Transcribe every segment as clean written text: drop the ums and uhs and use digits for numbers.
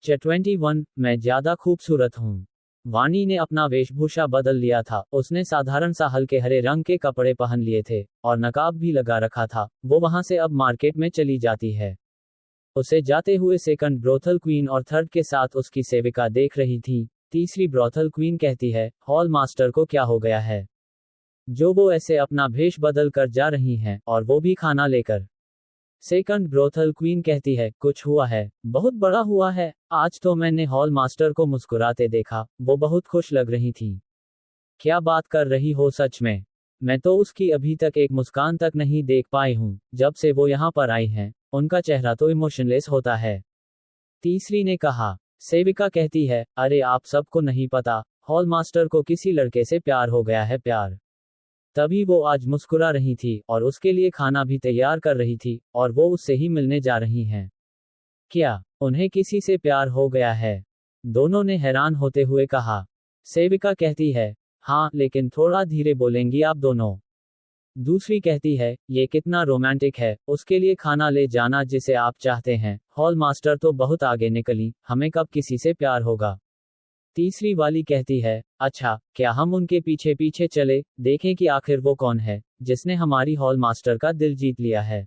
21 मैं ज्यादा खूबसूरत हूँ। वाणी ने अपना वेशभूषा बदल लिया था। उसने साधारण सा हल्के हरे रंग के कपड़े पहन लिए थे और नकाब भी लगा रखा था। वो वहां से अब मार्केट में चली जाती है। उसे जाते हुए सेकंड ब्रोथल क्वीन और थर्ड के साथ उसकी सेविका देख रही थी। तीसरी ब्रोथल क्वीन कहती है, हॉल मास्टर को क्या हो गया है जो वो ऐसे अपना भेष बदल कर जा रही हैं, और वो भी खाना लेकर। सेकंड ब्रोथल क्वीन कहती है, कुछ हुआ है, बहुत बड़ा हुआ है। आज तो मैंने हॉल मास्टर को मुस्कुराते देखा, वो बहुत खुश लग रही थी। क्या बात कर रही हो सच में? मैं तो उसकी अभी तक एक मुस्कान तक नहीं देख पाई हूँ। जब से वो यहाँ पर आई हैं, उनका चेहरा तो इमोशनलेस होता है। तीसरी ने कहा। सेविका कहती है, अरे आप सबको नहीं पता, हॉल मास्टर को किसी लड़के से प्यार हो गया है। प्यार? तभी वो आज मुस्कुरा रही थी और उसके लिए खाना भी तैयार कर रही थी, और वो उससे ही मिलने जा रही हैं। क्या उन्हें किसी से प्यार हो गया है? दोनों ने हैरान होते हुए कहा। सेविका कहती है, हाँ, लेकिन थोड़ा धीरे बोलेंगी आप दोनों। दूसरी कहती है, ये कितना रोमांटिक है, उसके लिए खाना ले जाना जिसे आप चाहते हैं। हॉल मास्टर तो बहुत आगे निकली, हमें कब किसी से प्यार होगा। तीसरी वाली कहती है, अच्छा, क्या हम उनके पीछे पीछे चले, देखें कि आखिर वो कौन है जिसने हमारी हॉल मास्टर का दिल जीत लिया है।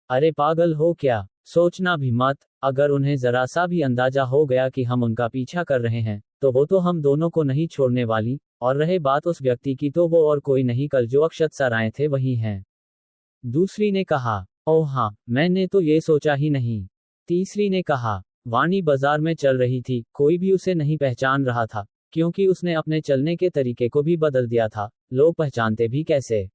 अरे पागल हो क्या, सोचना भी मत। अगर उन्हें जरा सा भी अंदाजा हो गया कि हम उनका पीछा कर रहे हैं, तो वो तो हम दोनों को नहीं छोड़ने वाली। और रहे बात उस व्यक्ति की, तो वो और कोई नहीं, कल जो अक्षत सर आए थे वही हैं। दूसरी ने कहा, ओह हाँ, मैंने तो ये सोचा ही नहीं। तीसरी ने कहा। वाणी बाजार में चल रही थी, कोई भी उसे नहीं पहचान रहा था, क्योंकि उसने अपने चलने के तरीके को भी बदल दिया था। लोग पहचानते भी कैसे?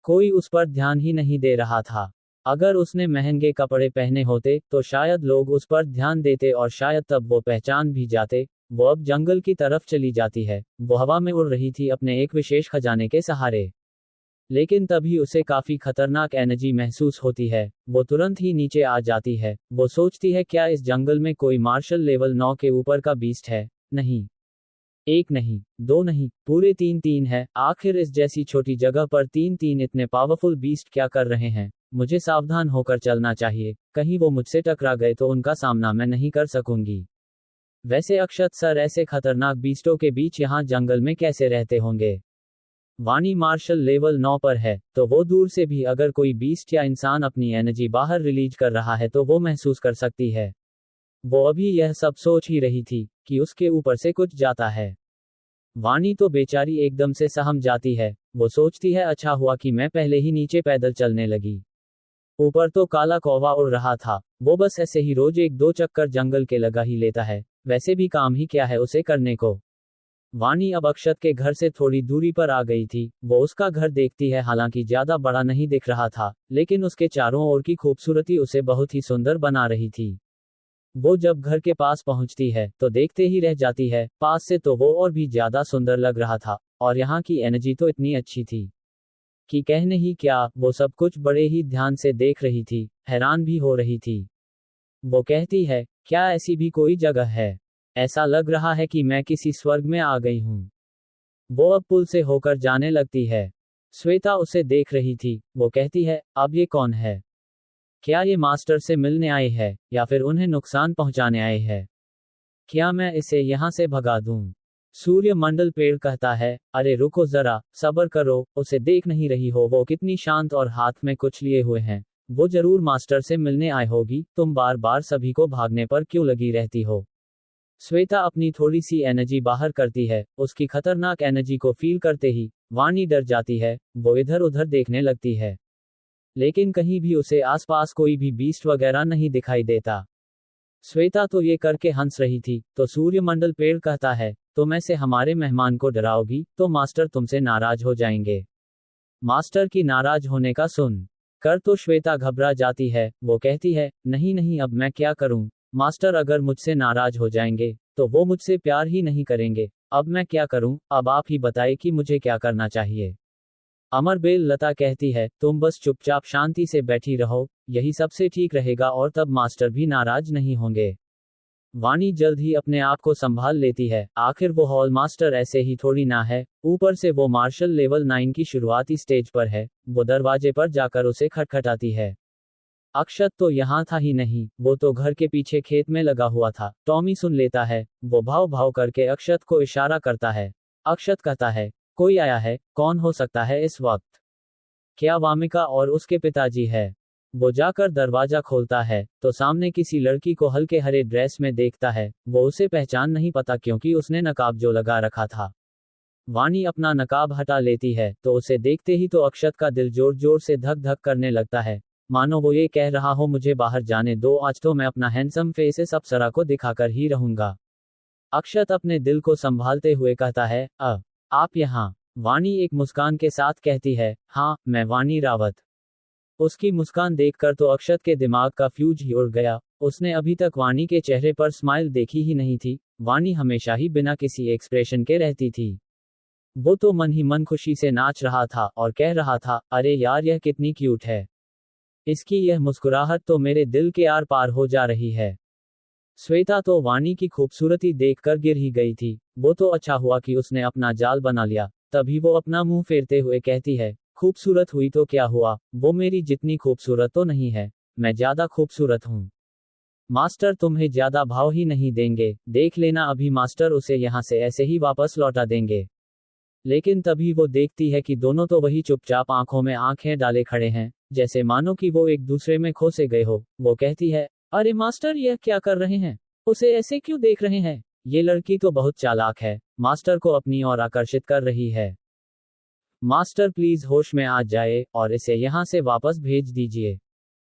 कोई उस पर ध्यान ही नहीं दे रहा था। अगर उसने महंगे कपड़े पहने होते तो शायद लोग उस पर ध्यान देते, और शायद तब वो पहचान भी जाते। वो अब जंगल की तरफ चली जाती है। वो हवा में उड़ रही थी अपने एक विशेष खजाने के सहारे। लेकिन तभी उसे काफी खतरनाक एनर्जी महसूस होती है। वो तुरंत ही नीचे आ जाती है। वो सोचती है, क्या इस जंगल में कोई मार्शल लेवल 9 के ऊपर का बीस्ट है? नहीं, एक नहीं, दो नहीं, पूरे तीन है। आखिर इस जैसी छोटी जगह पर तीन इतने पावरफुल बीस्ट क्या कर रहे हैं? मुझे सावधान होकर चलना चाहिए, कहीं वो मुझसे टकरा गए तो उनका सामना मैं नहीं कर सकूंगी। वैसे अक्षत सर ऐसे खतरनाक बीस्टों के बीच यहाँ जंगल में कैसे रहते होंगे? वाणी मार्शल लेवल 9 पर है, तो वो दूर से भी अगर कोई बीस्ट या इंसान अपनी एनर्जी बाहर रिलीज कर रहा है तो वो महसूस कर सकती है। वो अभी यह सब सोच ही रही थी कि उसके ऊपर से कुछ जाता है। वाणी तो बेचारी एकदम से सहम जाती है। वो सोचती है, अच्छा हुआ कि मैं पहले ही नीचे पैदल चलने लगी। ऊपर तो काला कौवा उड़ रहा था। वो बस ऐसे ही रोज एक दो चक्कर जंगल के लगा ही लेता है, वैसे भी काम ही क्या है उसे करने को। वाणी अब अक्षत के घर से थोड़ी दूरी पर आ गई थी। वो उसका घर देखती है, हालांकि ज्यादा बड़ा नहीं दिख रहा था, लेकिन उसके चारों ओर की खूबसूरती उसे बहुत ही सुंदर बना रही थी। वो जब घर के पास पहुंचती है तो देखते ही रह जाती है। पास से तो वो और भी ज्यादा सुंदर लग रहा था, और यहाँ की एनर्जी तो इतनी अच्छी थी कि कहने ही क्या। वो सब कुछ बड़े ही ध्यान से देख रही थी, हैरान भी हो रही थी। वो कहती है, क्या ऐसी भी कोई जगह है? ऐसा लग रहा है कि मैं किसी स्वर्ग में आ गई हूँ। वो अब पुल से होकर जाने लगती है। श्वेता उसे देख रही थी। वो कहती है, अब ये कौन है? क्या ये मास्टर से मिलने आए हैं, या फिर उन्हें नुकसान पहुंचाने आए हैं? क्या मैं इसे यहाँ से भगा दूं? सूर्य मंडल पेड़ कहता है, अरे रुको जरा, सब्र करो, उसे देख नहीं रही हो वो कितनी शांत और हाथ में कुछ लिए हुए हैं? वो जरूर मास्टर से मिलने आए होगी। तुम बार बार सभी को भागने पर क्यों लगी रहती हो? श्वेता अपनी थोड़ी सी एनर्जी बाहर करती है। उसकी खतरनाक एनर्जी को फील करते ही वाणी डर जाती है। वो इधर उधर देखने लगती है, लेकिन कहीं भी उसे आसपास कोई भी बीस्ट वगैरह नहीं दिखाई देता। श्वेता तो ये करके हंस रही थी, तो सूर्यमंडल पेड़ कहता है, तुम ऐसे हमारे मेहमान को डराओगी तो मास्टर तुमसे नाराज हो जाएंगे। मास्टर की नाराज होने का सुन कर तो श्वेता घबरा जाती है। वो कहती है, नहीं नहीं, अब मैं क्या करूं? मास्टर अगर मुझसे नाराज हो जाएंगे तो वो मुझसे प्यार ही नहीं करेंगे। अब मैं क्या करूं? अब आप ही बताइए कि मुझे क्या करना चाहिए। अमरबेल लता कहती है, तुम बस चुपचाप शांति से बैठी रहो, यही सबसे ठीक रहेगा, और तब मास्टर भी नाराज नहीं होंगे। वाणी जल्द ही अपने आप को संभाल लेती है। आखिर वो हॉल मास्टर ऐसे ही थोड़ी ना है, ऊपर से वो मार्शल लेवल 9 की शुरुआती स्टेज पर है। वो दरवाजे पर जाकर उसे खटखटाती है। अक्षत तो यहाँ था ही नहीं, वो तो घर के पीछे खेत में लगा हुआ था। टॉमी सुन लेता है, वो भाव भाव करके अक्षत को इशारा करता है। अक्षत कहता है, कोई आया है, कौन हो सकता है इस वक्त? क्या वामिका और उसके पिताजी है? वो जाकर दरवाजा खोलता है तो सामने किसी लड़की को हल्के हरे ड्रेस में देखता है। वो उसे पहचान नहीं पाता क्योंकि उसने नकाब जो लगा रखा था। वाणी अपना नकाब हटा लेती है तो उसे देखते ही तो अक्षत का दिल जोर जोर से धक धक करने लगता है, मानो वो ये कह रहा हो, मुझे बाहर जाने दो, आज तो मैं अपना हैंडसम फेस इस अप्सरा को दिखाकर ही रहूंगा। अक्षत अपने दिल को संभालते हुए कहता है, आप यहाँ? वाणी एक मुस्कान के साथ कहती है, हाँ, मैं वाणी रावत। उसकी मुस्कान देखकर तो अक्षत के दिमाग का फ्यूज ही उड़ गया। उसने अभी तक वाणी के चेहरे पर स्माइल देखी ही नहीं थी। वाणी हमेशा ही बिना किसी एक्सप्रेशन के रहती थी। वो तो मन ही मन खुशी से नाच रहा था और कह रहा था, अरे यार, यह कितनी क्यूट है। इसकी यह मुस्कुराहट तो मेरे दिल के आर पार हो जा रही है। श्वेता तो वाणी की खूबसूरती देखकर गिर ही गई थी। वो तो अच्छा हुआ कि उसने अपना जाल बना लिया। तभी वो अपना मुंह फेरते हुए कहती है, खूबसूरत हुई तो क्या हुआ, वो मेरी जितनी खूबसूरत तो नहीं है, मैं ज्यादा खूबसूरत हूँ। मास्टर तुम्हें ज्यादा भाव ही नहीं देंगे, देख लेना, अभी मास्टर उसे यहाँ से ऐसे ही वापस लौटा देंगे। लेकिन तभी वो देखती है कि दोनों तो वही चुपचाप आंखों में आंखें डाले खड़े हैं, जैसे मानो कि वो एक दूसरे में खो से गए हो। वो कहती है, अरे मास्टर, यह क्या कर रहे हैं? उसे ऐसे क्यों देख रहे हैं? ये लड़की तो बहुत चालाक है, मास्टर को अपनी ओर आकर्षित कर रही है। मास्टर प्लीज होश में आ जाए और इसे यहाँ से वापस भेज दीजिए।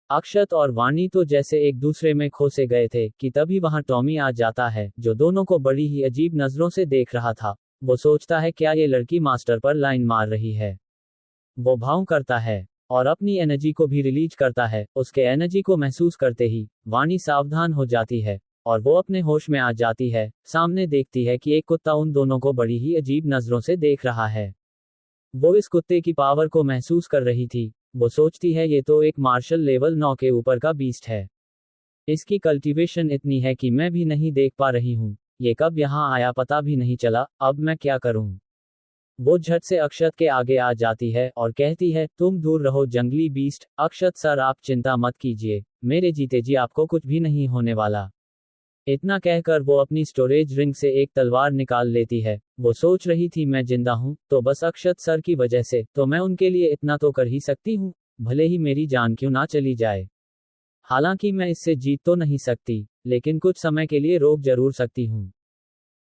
अक्षत और वाणी तो जैसे एक दूसरे में खो से गए थे कि तभी वहां टॉमी आ जाता है, जो दोनों को बड़ी ही अजीब नजरों से देख रहा था। वो सोचता है, क्या ये लड़की मास्टर पर लाइन मार रही है? वो भाव करता है और अपनी एनर्जी को भी रिलीज करता है। उसके एनर्जी को महसूस करते ही वाणी सावधान हो जाती है और वो अपने होश में आ जाती है। सामने देखती है कि एक कुत्ता उन दोनों को बड़ी ही अजीब नजरों से देख रहा है। वो इस कुत्ते की पावर को महसूस कर रही थी। वो सोचती है, ये तो एक मार्शल लेवल 9 के ऊपर का बीस्ट है। इसकी कल्टीवेशन इतनी है कि मैं भी नहीं देख पा रही हूँ। ये कब यहाँ आया पता भी नहीं चला, अब मैं क्या करूँ? वो झट से अक्षत के आगे आ जाती है और कहती है, तुम दूर रहो जंगली बीस्ट। अक्षत सर, आप चिंता मत कीजिए, मेरे जीते जी आपको कुछ भी नहीं होने वाला। इतना कहकर वो अपनी स्टोरेज रिंग से एक तलवार निकाल लेती है। वो सोच रही थी, मैं जिंदा हूँ तो बस अक्षत सर की वजह से, तो मैं उनके लिए इतना तो कर ही सकती हूँ, भले ही मेरी जान क्यों ना चली जाए। हालांकि मैं इससे जीत तो नहीं सकती, लेकिन कुछ समय के लिए रोक जरूर सकती हूँ।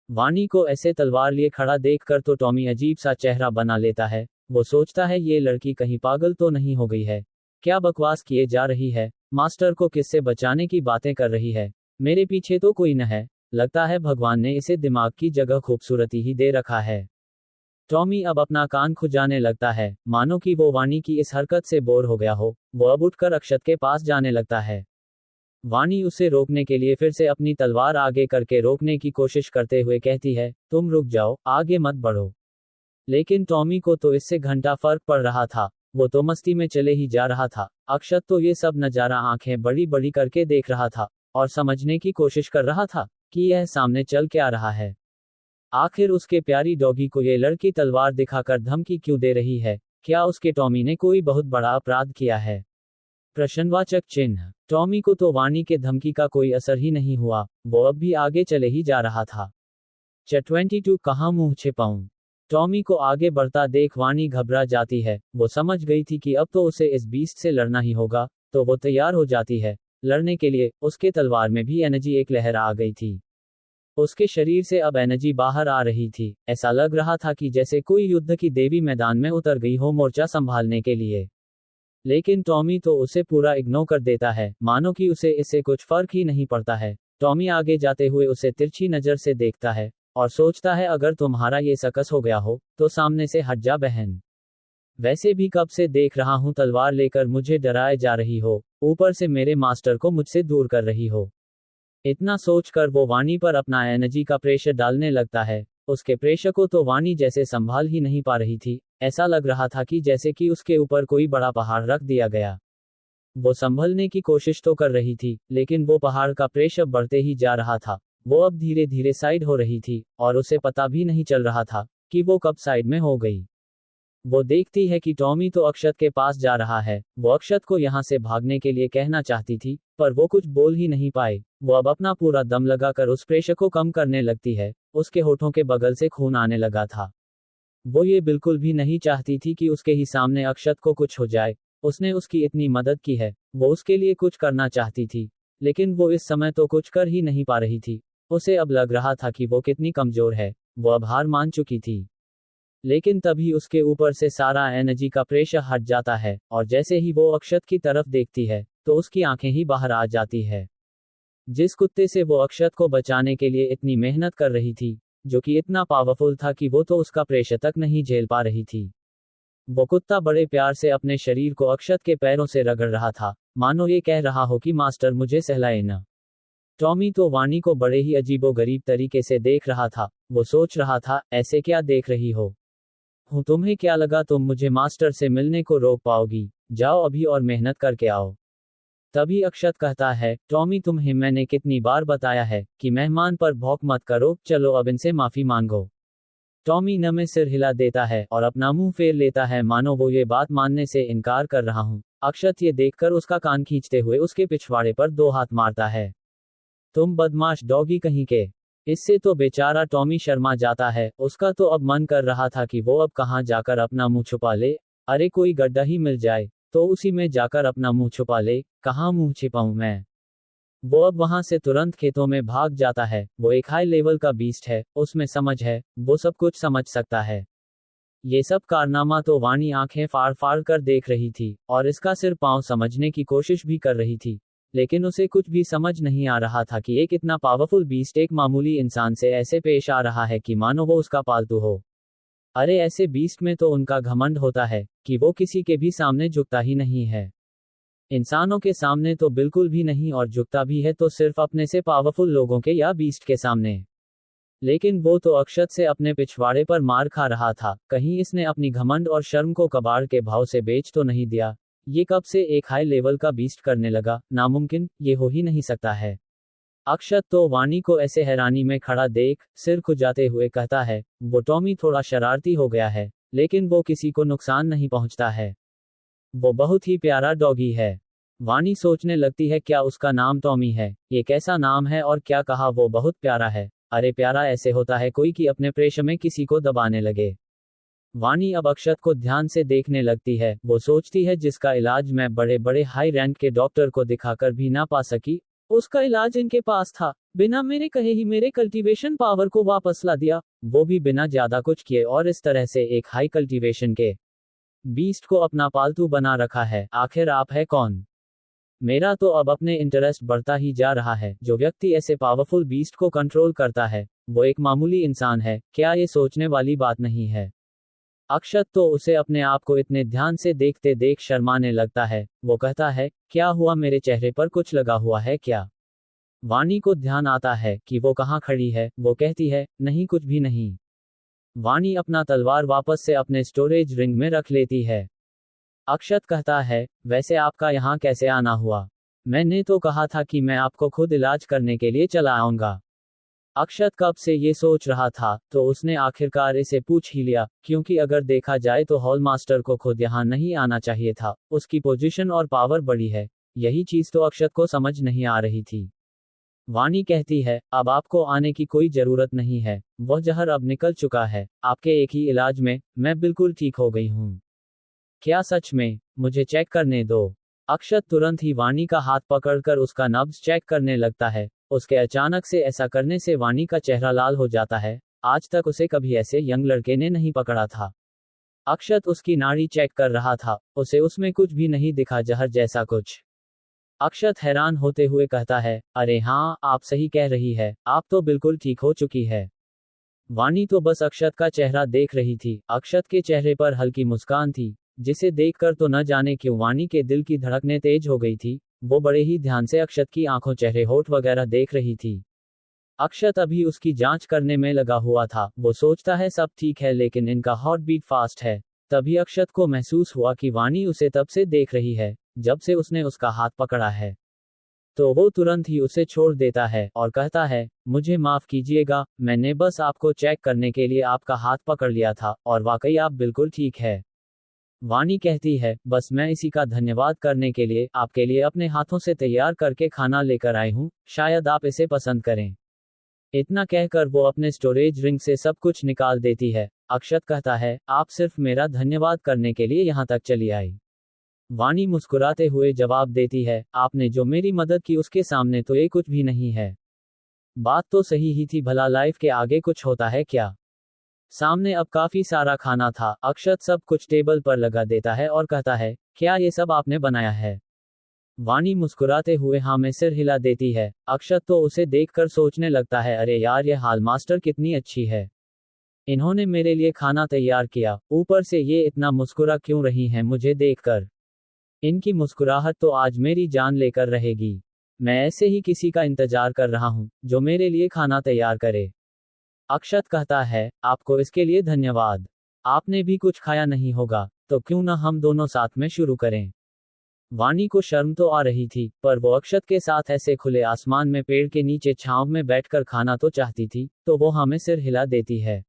वाणी को ऐसे तलवार लिए खड़ा देखकर तो टॉमी अजीब सा चेहरा बना लेता है। वो सोचता है, ये लड़की कहीं पागल तो नहीं हो गई है? क्या बकवास किए जा रही है? मास्टर को किससे बचाने की बातें कर रही है? मेरे पीछे तो कोई न है। लगता है भगवान ने इसे दिमाग की जगह खूबसूरती ही दे रखा है। टॉमी अब अपना कान खुजाने लगता है, मानो कि वो वाणी की इस हरकत से बोर हो गया हो। वो अब उठकर अक्षत के पास जाने लगता है। वाणी उसे रोकने के लिए फिर से अपनी तलवार आगे करके रोकने की कोशिश करते हुए कहती है, तुम रुक जाओ, आगे मत बढ़ो। लेकिन टॉमी को तो इससे घंटा फर्क पड़ रहा था। वो तो मस्ती में चले ही जा रहा था। अक्षत तो ये सब नजारा आंखें बड़ी बड़ी करके देख रहा था और समझने की कोशिश कर रहा था कि यह सामने चल क्या रहा है। आखिर उसके प्यारी डॉगी को ये लड़की तलवार दिखाकर धमकी क्यों दे रही है? क्या उसके टॉमी ने कोई बहुत बड़ा अपराध किया है? प्रश्नवाचक चिन्ह। टॉमी को तो वाणी के धमकी का कोई असर ही नहीं हुआ। वो अब भी आगे चले ही जा रहा था। 22 कहाँ मुंह छिपाऊं? टॉमी को आगे बढ़ता देख वाणी घबरा जाती है। वो समझ गई थी कि अब तो उसे इस बीस्ट से लड़ना ही होगा, तो वो तैयार हो जाती है लड़ने के लिए। उसके तलवार में भी एनर्जी एक लहर आ गई थी। उसके शरीर से अब एनर्जी बाहर आ रही थी। ऐसा लग रहा था कि जैसे कोई युद्ध की देवी मैदान में उतर गई हो मोर्चा संभालने के लिए। लेकिन टॉमी तो उसे पूरा इग्नोर कर देता है, मानो कि उसे इससे कुछ फर्क ही नहीं पड़ता है। टॉमी आगे जाते हुए उसे तिरछी नजर से देखता है और सोचता है, अगर तुम्हारा ये सकस हो गया हो तो सामने से हट जा बहन। वैसे भी कब से देख रहा हूं तलवार लेकर मुझे डराए जा रही हो, ऊपर से मेरे मास्टर को मुझसे दूर कर रही हो। इतना सोचकर वो वाणी पर अपना एनर्जी का प्रेशर डालने लगता है। उसके प्रेशर को तो वाणी जैसे संभाल ही नहीं पा रही थी। ऐसा लग रहा था कि जैसे कि उसके ऊपर कोई बड़ा पहाड़ रख दिया गया। वो संभलने की कोशिश तो कर रही थी, लेकिन वो पहाड़ का प्रेशर बढ़ते ही जा रहा था। वो अब धीरे धीरे साइड हो रही थी और उसे पता भी नहीं चल रहा था कि वो कब साइड में हो गई। वो देखती है कि टॉमी तो अक्षत के पास जा रहा है। वो अक्षत को यहाँ से भागने के लिए कहना चाहती थी, पर वो कुछ बोल ही नहीं पाए। वो अब अपना पूरा दम लगाकर उस प्रेशर को कम करने लगती है। उसके होठों के बगल से खून आने लगा था। वो ये बिल्कुल भी नहीं चाहती थी कि उसके ही सामने अक्षत को कुछ हो जाए। उसने उसकी इतनी मदद की है, वो उसके लिए कुछ करना चाहती थी, लेकिन वो इस समय तो कुछ कर ही नहीं पा रही थी। उसे अब लग रहा था कि वो कितनी कमजोर है। वो अब हार मान चुकी थी। लेकिन तभी उसके ऊपर से सारा एनर्जी का प्रेशर हट जाता है, और जैसे ही वो अक्षत की तरफ देखती है तो उसकी आंखें ही बाहर आ जाती है। जिस कुत्ते से वो अक्षत को बचाने के लिए इतनी मेहनत कर रही थी, जो कि इतना पावरफुल था कि वो तो उसका प्रेशर तक नहीं झेल पा रही थी, वो कुत्ता बड़े प्यार से अपने शरीर को अक्षत के पैरों से रगड़ रहा था, मानो ये कह रहा हो कि मास्टर मुझे सहलाए ना। टॉमी तो वाणी को बड़े ही अजीबोगरीब तरीके से देख रहा था। वो सोच रहा था, ऐसे क्या देख रही हो? तुम्हें क्या लगा तुम मुझे मास्टर से मिलने को रोक पाओगी? जाओ अभी और मेहनत करके आओ। तभी अक्षत कहता है, टॉमी तुम्हें मैंने कितनी बार बताया है कि मेहमान पर भौंक मत करो, चलो अब इनसे माफी मांगो। टॉमी नमे सिर हिला देता है और अपना मुंह फेर लेता है, मानो वो ये बात मानने से इनकार कर रहा हूं। अक्षत ये देखकर उसका कान खींचते हुए उसके पिछवाड़े पर 2 हाथ मारता है। तुम बदमाश डॉगी कहीं के। इससे तो बेचारा टॉमी शर्मा जाता है। उसका तो अब मन कर रहा था कि वो अब कहां जाकर अपना मुंह छुपा ले। अरे कोई गड्ढा ही मिल जाए तो उसी में जाकर अपना मुंह छुपा ले। कहां मुंह छिपाऊं मैं? वो अब वहां से तुरंत खेतों में भाग जाता है। वो एक हाई लेवल का बीस्ट है, उसमें समझ है, वो सब कुछ समझ सकता है। ये सब कारनामा तो वाणी आंखें फाड़ फाड़ कर देख रही थी, और इसका सिर पांव समझने की कोशिश भी कर रही थी, लेकिन उसे कुछ भी समझ नहीं आ रहा था कि एक इतना पावरफुल बीस्ट एक मामूली इंसान से ऐसे पेश आ रहा है कि मानो वो उसका पालतू हो। अरे ऐसे बीस्ट में तो उनका घमंड होता है कि वो किसी के भी सामने झुकता ही नहीं है। इंसानों के सामने तो बिल्कुल भी नहीं, और झुकता भी है तो सिर्फ अपने से पावरफुल लोगों के या बीस्ट के सामने। लेकिन वो तो अक्षत से अपने पिछवाड़े पर मार खा रहा था। कहीं इसने अपनी घमंड और शर्म को कबाड़ के भाव से बेच तो नहीं दिया? ये कब से एक हाई लेवल का बीस्ट करने लगा? नामुमकिन, ये हो ही नहीं सकता है। अक्षत तो वाणी को ऐसे हैरानी में खड़ा देख सिर खुजाते हुए कहता है, वो टॉमी थोड़ा शरारती हो गया है, लेकिन वो किसी को नुकसान नहीं पहुंचता है। वो बहुत ही प्यारा डॉगी है। वाणी सोचने लगती है, क्या उसका नाम टॉमी है? ये कैसा नाम है, और क्या कहा वो बहुत प्यारा है। अरे प्यारा ऐसे होता है कोई कि अपने प्रेशर में किसी को दबाने लगे। वाणी अब अक्षत को ध्यान से देखने लगती है। वो सोचती है, जिसका इलाज मैं बड़े बड़े हाई रैंक के डॉक्टर को दिखाकर भी ना पा सकी, उसका इलाज इनके पास था। बिना मेरे कहे ही मेरे कल्टीवेशन पावर को वापस ला दिया, वो भी बिना ज्यादा कुछ किए, और इस तरह से एक हाई कल्टीवेशन के बीस्ट को अपना पालतू बना रखा है। आखिर आप है कौन? मेरा तो अब अपने इंटरेस्ट बढ़ता ही जा रहा है। जो व्यक्ति ऐसे पावरफुल बीस्ट को कंट्रोल करता है, वो एक मामूली इंसान है। क्या ये सोचने वाली बात नहीं है? अक्षत तो उसे अपने आप को इतने ध्यान से देखते देख शर्माने लगता है। वो कहता है, क्या हुआ, मेरे चेहरे पर कुछ लगा हुआ है क्या? वाणी को ध्यान आता है कि वो कहाँ खड़ी है। वो कहती है, नहीं कुछ भी नहीं। वाणी अपना तलवार वापस से अपने स्टोरेज रिंग में रख लेती है। अक्षत कहता है, वैसे आपका यहाँ कैसे आना हुआ? मैंने तो कहा था कि मैं आपको खुद इलाज करने के लिए चला आऊंगा। अक्षत कब से ये सोच रहा था, तो उसने आखिरकार इसे पूछ ही लिया, क्योंकि अगर देखा जाए तो हॉल मास्टर को खुद यहाँ नहीं आना चाहिए था। उसकी पोजीशन और पावर बड़ी है। यही चीज तो अक्षत को समझ नहीं आ रही थी। वाणी कहती है, अब आपको आने की कोई जरूरत नहीं है। वह जहर अब निकल चुका है। आपके एक ही इलाज में मैं बिल्कुल ठीक हो गई हूँ। क्या सच में? मुझे चेक करने दो। अक्षत तुरंत ही वाणी का हाथ पकड़कर उसका नब्ज चेक करने लगता है। उसके अचानक से ऐसा करने से वाणी का चेहरा लाल हो जाता है। आज तक उसे कभी ऐसे यंग लड़के ने नहीं पकड़ा था। अक्षत उसकी नाड़ी चेक कर रहा था। उसे उसमें कुछ भी नहीं दिखा, जहर जैसा कुछ। अक्षत हैरान होते हुए कहता है, अरे हाँ, आप सही कह रही है, आप तो बिल्कुल ठीक हो चुकी है। वाणी तो बस अक्षत का चेहरा देख रही थी। अक्षत के चेहरे पर हल्की मुस्कान थी, जिसे देखकर तो न जाने क्यों वाणी के दिल की धड़कनें तेज हो गई थी। वो बड़े ही ध्यान से अक्षत की आंखों, चेहरे, होठ वगैरह देख रही थी। अक्षत अभी उसकी जांच करने में लगा हुआ था। वो सोचता है सब ठीक है, लेकिन इनका हार्ट बीट फास्ट है। तभी अक्षत को महसूस हुआ कि वाणी उसे तब से देख रही है जब से उसने उसका हाथ पकड़ा है। तो वो तुरंत ही उसे छोड़ देता है और कहता है, मुझे माफ कीजिएगा, मैंने बस आपको चेक करने के लिए आपका हाथ पकड़ लिया था, और वाकई आप बिल्कुल ठीक है। वाणी कहती है, बस मैं इसी का धन्यवाद करने के लिए आपके लिए अपने हाथों से तैयार करके खाना लेकर आई हूँ, शायद आप इसे पसंद करें। इतना कहकर वो अपने स्टोरेज रिंग से सब कुछ निकाल देती है। अक्षत कहता है, आप सिर्फ मेरा धन्यवाद करने के लिए यहाँ तक चली आई। वाणी मुस्कुराते हुए जवाब देती है, आपने जो मेरी मदद की उसके सामने तो ये कुछ भी नहीं है। बात तो सही ही थी, भला लाइफ के आगे कुछ होता है क्या। सामने अब काफी सारा खाना था। अक्षत सब कुछ टेबल पर लगा देता है और कहता है, क्या ये सब आपने बनाया है। वाणी मुस्कुराते हुए हाँ में सिर हिला देती है। अक्षत तो उसे देखकर सोचने लगता है, अरे यार ये हाल मास्टर कितनी अच्छी है, इन्होंने मेरे लिए खाना तैयार किया, ऊपर से ये इतना मुस्कुरा क्यों रही हैं मुझे देखकर। इनकी मुस्कुराहट तो आज मेरी जान लेकर रहेगी। मैं ऐसे ही किसी का इंतजार कर रहा हूँ जो मेरे लिए खाना तैयार करे। अक्षत कहता है, आपको इसके लिए धन्यवाद। आपने भी कुछ खाया नहीं होगा, तो क्यों ना हम दोनों साथ में शुरू करें। वाणी को शर्म तो आ रही थी, पर वो अक्षत के साथ ऐसे खुले आसमान में पेड़ के नीचे छांव में बैठकर खाना तो चाहती थी, तो वो हाँ में सिर हिला देती है।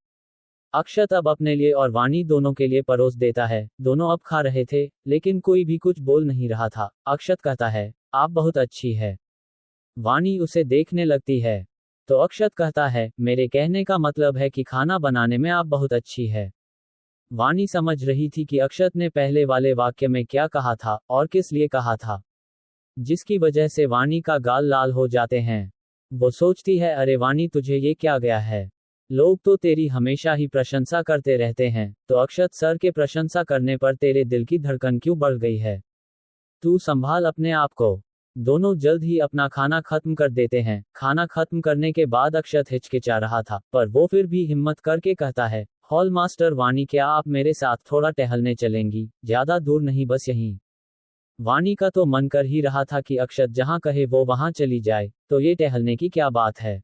अक्षत अब अपने लिए और वाणी दोनों के लिए परोस देता है। दोनों अब खा रहे थे, लेकिन कोई भी कुछ बोल नहीं रहा था। अक्षत कहता है, आप बहुत अच्छी है। वाणी उसे देखने लगती है, तो अक्षत कहता है, मेरे कहने का मतलब है कि खाना बनाने में आप बहुत अच्छी है। वाणी समझ रही थी कि अक्षत ने पहले वाले वाक्य में क्या कहा था और किस लिए कहा था, जिसकी वजह से वाणी का गाल लाल हो जाते हैं। वो सोचती है, अरे वाणी तुझे ये क्या गया है, लोग तो तेरी हमेशा ही प्रशंसा करते रहते हैं, तो अक्षत सर के प्रशंसा करने पर तेरे दिल की धड़कन क्यों बढ़ गई है। तू संभाल अपने आप को। दोनों जल्द ही अपना खाना खत्म कर देते हैं। खाना खत्म करने के बाद अक्षत हिचकिचा रहा था, पर वो फिर भी हिम्मत करके कहता है, हॉल मास्टर वाणी क्या आप मेरे साथ थोड़ा टहलने चलेंगी, ज्यादा दूर नहीं बस यहीं। वाणी का तो मन कर ही रहा था कि अक्षत जहां कहे वो वहां चली जाए, तो ये टहलने की क्या बात है।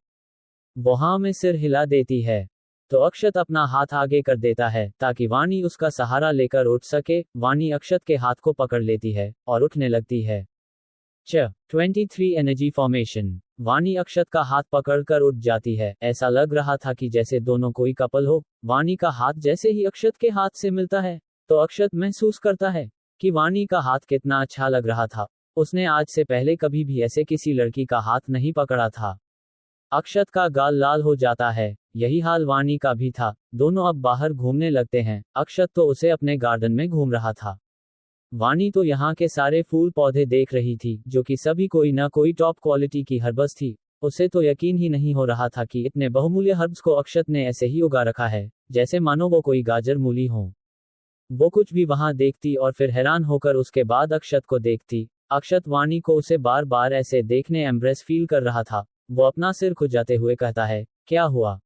वो हाँ में सिर हिला देती है, तो अक्षत अपना हाथ आगे कर देता है ताकि वाणी उसका सहारा लेकर उठ सके। वाणी अक्षत के हाथ को पकड़ लेती है और उठने लगती है। 23 एनर्जी फॉर्मेशन। वाणी अक्षत का हाथ पकड़कर उठ जाती है। ऐसा लग रहा था कि जैसे दोनों कोई कपल हो। वाणी का हाथ जैसे ही अक्षत के हाथ से मिलता है, तो अक्षत महसूस करता है कि वाणी का हाथ कितना अच्छा लग रहा था। उसने आज से पहले कभी भी ऐसे किसी लड़की का हाथ नहीं पकड़ा था। अक्षत का गाल लाल हो जाता है। यही हाल वाणी का भी था। दोनों अब बाहर घूमने लगते हैं। अक्षत तो उसे अपने गार्डन में घूम रहा था। वाणी तो यहाँ के सारे फूल पौधे देख रही थी, जो कि सभी कोई ना कोई टॉप क्वालिटी की हर्बस थी। उसे तो यकीन ही नहीं हो रहा था कि इतने बहुमूल्य हर्ब्स को अक्षत ने ऐसे ही उगा रखा है, जैसे मानो वो कोई गाजर मूली हो। वो कुछ भी वहां देखती और फिर हैरान होकर उसके बाद अक्षत को देखती। अक्षत वाणी को उसे बार बार ऐसे देखने एम्ब्रेस फील कर रहा था। वो अपना सिर खुजाते हुए कहता है, क्या हुआ?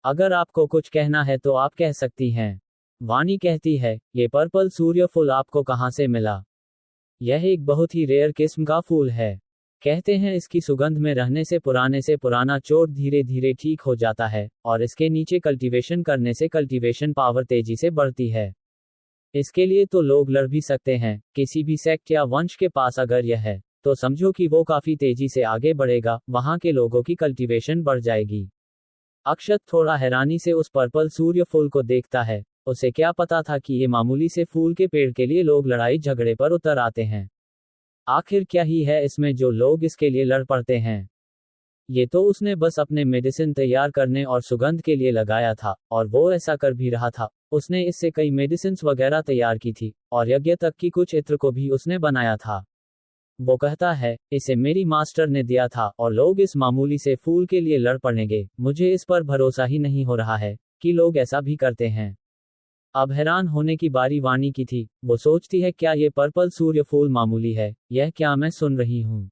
अगर आपको कुछ कहना है तो आप कह सकती हैं। वाणी कहती है, ये पर्पल सूर्य फूल आपको कहाँ से मिला? यह एक बहुत ही रेयर किस्म का फूल है। कहते हैं इसकी सुगंध में रहने से पुराना चोट धीरे धीरे ठीक हो जाता है, और इसके नीचे कल्टीवेशन करने से कल्टीवेशन पावर तेजी से बढ़ती है। इसके लिए तो लोग लड़ भी सकते हैं। किसी भी सेक्ट या वंश के पास अगर यह है, तो समझो कि वो काफी तेजी से आगे बढ़ेगा, वहां के लोगों की कल्टीवेशन बढ़ जाएगी। अक्षत थोड़ा हैरानी से उस पर्पल सूर्य फूल को देखता है। उसे क्या पता था कि ये मामूली से फूल के पेड़ के लिए लोग लड़ाई झगड़े पर उतर आते हैं। आखिर क्या ही है इसमें जो लोग इसके लिए लड़ पड़ते हैं। ये तो उसने बस अपने मेडिसिन तैयार करने और सुगंध के लिए लगाया था, और वो ऐसा कर भी रहा था। उसने इससे कई मेडिसिन वगैरह तैयार की थी, और यज्ञ तक की कुछ इत्र को भी उसने बनाया था। वो कहता है, इसे मेरी मास्टर ने दिया था और लोग इस मामूली से फूल के लिए लड़ पड़ेंगे। मुझे इस पर भरोसा ही नहीं हो रहा है कि लोग ऐसा भी करते हैं। अब हैरान होने की बारी वाणी की थी। वो सोचती है, क्या ये पर्पल सूर्य फूल मामूली है? यह क्या मैं सुन रही हूँ?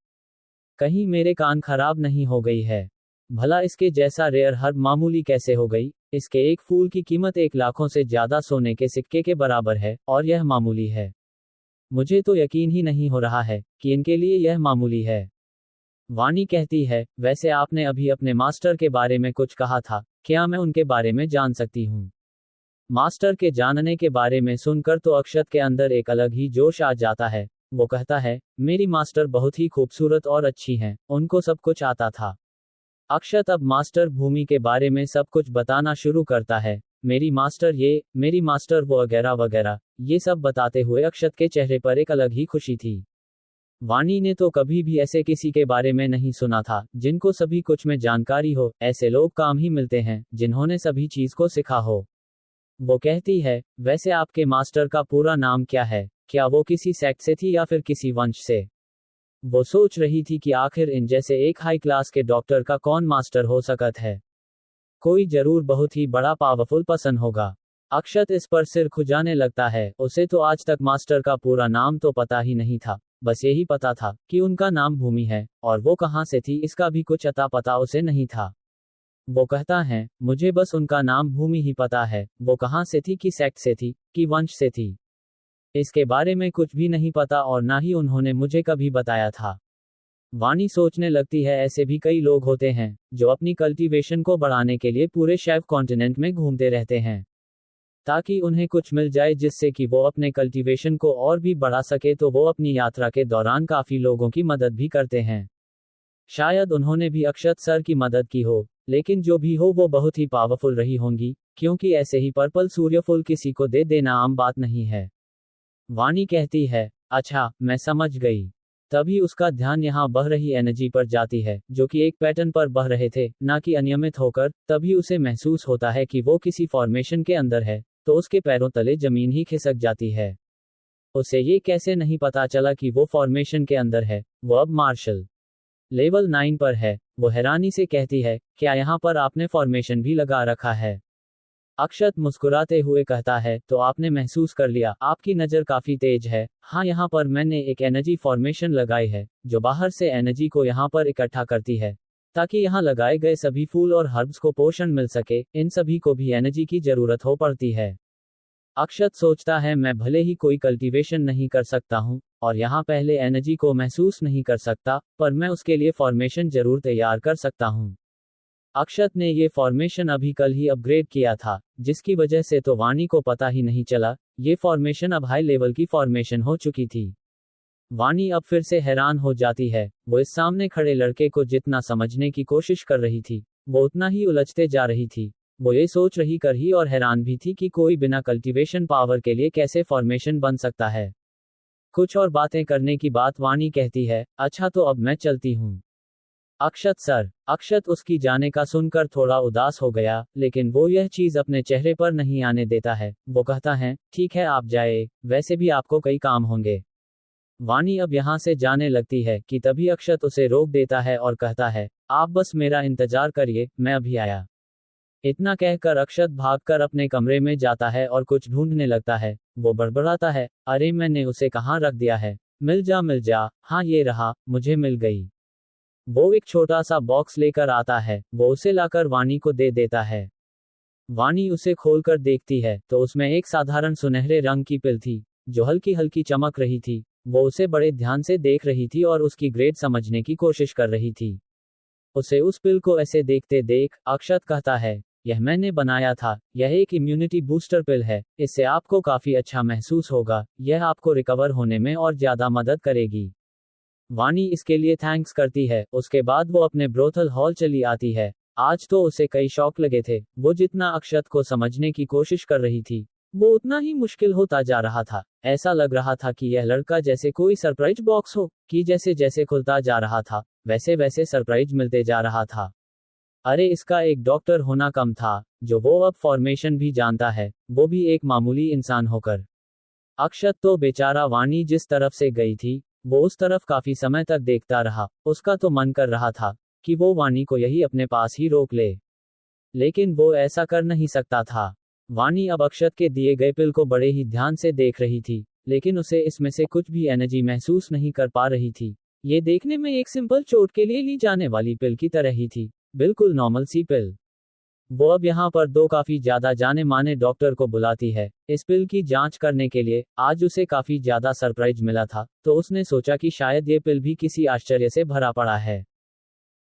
कहीं मेरे कान खराब नहीं हो गई है? भला इसके जैसा रेयर हर्ब मामूली कैसे हो गई? इसके एक फूल की कीमत 1 लाखों से ज्यादा सोने के सिक्के के बराबर है, और यह मामूली है। मुझे तो यकीन ही नहीं हो रहा है कि इनके लिए यह मामूली है। वाणी कहती है, वैसे आपने अभी अपने मास्टर के बारे में कुछ कहा था, क्या मैं उनके बारे में जान सकती हूँ? मास्टर के जानने के बारे में सुनकर तो अक्षत के अंदर एक अलग ही जोश आ जाता है। वो कहता है, मेरी मास्टर बहुत ही खूबसूरत और अच्छी हैं, उनको सब कुछ आता था। अक्षत अब मास्टर भूमि के बारे में सब कुछ बताना शुरू करता है। मेरी मास्टर ये, मेरी मास्टर वो वगैरह वगैरह, ये सब बताते हुए अक्षत के चेहरे पर एक अलग ही खुशी थी। वाणी ने तो कभी भी ऐसे किसी के बारे में नहीं सुना था जिनको सभी कुछ में जानकारी हो। ऐसे लोग काम ही मिलते हैं जिन्होंने सभी चीज को सिखा हो। वो कहती है, वैसे आपके मास्टर का पूरा नाम क्या है? क्या वो किसी सेक्ट से थी या फिर किसी वंश से? वो सोच रही थी कि आखिर इन जैसे एक हाई क्लास के डॉक्टर का कौन मास्टर हो सकता है। कोई जरूर बहुत ही बड़ा पावरफुल पर्सन होगा। अक्षत इस पर सिर खुजाने लगता है। उसे तो आज तक मास्टर का पूरा नाम तो पता ही नहीं था। बस यही पता था कि उनका नाम भूमि है, और वो कहाँ से थी इसका भी कुछ अता पता उसे नहीं था। वो कहता है, मुझे बस उनका नाम भूमि ही पता है। वो कहाँ से थी, कि सेक्ट से थी, कि वंश से थी, इसके बारे में कुछ भी नहीं पता, और ना ही उन्होंने मुझे कभी बताया था। वाणी सोचने लगती है, ऐसे भी कई लोग होते हैं जो अपनी कल्टीवेशन को बढ़ाने के लिए पूरे शेफ कॉन्टिनेंट में घूमते रहते हैं ताकि उन्हें कुछ मिल जाए जिससे कि वो अपने कल्टीवेशन को और भी बढ़ा सके। तो वो अपनी यात्रा के दौरान काफी लोगों की मदद भी करते हैं। शायद उन्होंने भी अक्षत सर की मदद की हो, लेकिन जो भी हो वो बहुत ही पावरफुल रही होंगी, क्योंकि ऐसे ही पर्पल सूर्यफुल किसी को दे देना आम बात नहीं है। वाणी कहती है, अच्छा मैं समझ गई। तभी उसका ध्यान यहाँ बह रही एनर्जी पर जाती है, जो कि एक पैटर्न पर बह रहे थे, ना कि अनियमित होकर। तभी उसे महसूस होता है कि वो किसी फॉर्मेशन के अंदर है, तो उसके पैरों तले जमीन ही खिसक जाती है। उसे ये कैसे नहीं पता चला कि वो फॉर्मेशन के अंदर है। वो अब मार्शल लेवल 9 पर है। वो हैरानी से कहती है, क्या यहाँ पर आपने फॉर्मेशन भी लगा रखा है? अक्षत मुस्कुराते हुए कहता है, तो आपने महसूस कर लिया, आपकी नज़र काफी तेज है। हाँ, यहाँ पर मैंने एक एनर्जी फॉर्मेशन लगाई है जो बाहर से एनर्जी को यहाँ पर इकट्ठा करती है ताकि यहाँ लगाए गए सभी फूल और हर्ब्स को पोषण मिल सके। इन सभी को भी एनर्जी की जरूरत हो पड़ती है। अक्षत सोचता है, मैं भले ही कोई कल्टीवेशन नहीं कर सकता हूँ और यहाँ पहले एनर्जी को महसूस नहीं कर सकता, पर मैं उसके लिए फॉर्मेशन जरूर तैयार कर सकता हूँ। अक्षत ने ये फॉर्मेशन अभी कल ही अपग्रेड किया था, जिसकी वजह से तो वाणी को पता ही नहीं चला। ये फॉर्मेशन अब हाई लेवल की फॉर्मेशन हो चुकी थी। वाणी अब फिर से हैरान हो जाती है। वो इस सामने खड़े लड़के को जितना समझने की कोशिश कर रही थी, वो उतना ही उलझते जा रही थी। वो ये सोच रही कर ही और हैरान भी थी कि कोई बिना कल्टीवेशन पावर के लिए कैसे फॉर्मेशन बन सकता है। कुछ और बातें करने की बात वाणी कहती है, अच्छा तो अब मैं चलती हूँ। अक्षत सर। अक्षत उसकी जाने का सुनकर थोड़ा उदास हो गया, लेकिन वो यह चीज अपने चेहरे पर नहीं आने देता है। वो कहता है, ठीक है आप जाए, वैसे भी आपको कई काम होंगे। वाणी अब यहाँ से जाने लगती है कि तभी अक्षत उसे रोक देता है और कहता है, आप बस मेरा इंतजार करिए, मैं अभी आया। इतना कहकर अक्षत भागकर अपने कमरे में जाता है और कुछ ढूंढने लगता है। वो बड़बड़ाता है, अरे मैंने उसे कहाँ रख दिया है? मिल जा मिल जा, हाँ ये रहा, मुझे मिल गई। वो एक छोटा सा बॉक्स लेकर आता है। वो उसे लाकर वाणी को दे देता है। वाणी उसे खोलकर देखती है तो उसमें एक साधारण सुनहरे रंग की पिल थी जो हल्की हल्की चमक रही थी। वो उसे बड़े ध्यान से देख रही थी और उसकी ग्रेड समझने की कोशिश कर रही थी। उसे उस पिल को ऐसे देखते देख अक्षत कहता है, यह मैंने बनाया था। यह एक इम्यूनिटी बूस्टर पिल है। इससे आपको काफी अच्छा महसूस होगा। यह आपको रिकवर होने में और ज्यादा मदद करेगी। वाणी इसके लिए थैंक्स करती है। उसके बाद वो अपने ब्रोथल हॉल चली आती है। आज तो उसे कई शौक लगे थे। वो जितना अक्षत को समझने की कोशिश कर रही थी, वो उतना ही मुश्किल होता जा रहा था। ऐसा लग रहा था कि यह लड़का जैसे कोई सरप्राइज बॉक्स हो, कि जैसे जैसे खुलता जा रहा था वैसे वैसे सरप्राइज मिलते जा रहा था। अरे इसका एक डॉक्टर होना कम था, जो वो अब फॉर्मेशन भी जानता है, वो भी एक मामूली इंसान होकर। अक्षत तो बेचारा वाणी जिस तरफ से गई थी, वो उस तरफ काफी समय तक देखता रहा। उसका तो मन कर रहा था कि वो वाणी को यही अपने पास ही रोक ले, लेकिन वो ऐसा कर नहीं सकता था। वाणी अब अक्षत के दिए गए पिल को बड़े ही ध्यान से देख रही थी, लेकिन उसे इसमें से कुछ भी एनर्जी महसूस नहीं कर पा रही थी। ये देखने में एक सिंपल चोट के लिए ली जाने वाली पिल की तरह ही थी, बिल्कुल नॉर्मल सी पिल। वो अब यहाँ पर दो काफी ज्यादा जाने माने डॉक्टर को बुलाती है इस पिल की जांच करने के लिए। आज उसे काफी ज्यादा सरप्राइज मिला था, तो उसने सोचा कि शायद ये पिल भी किसी आश्चर्य से भरा पड़ा है।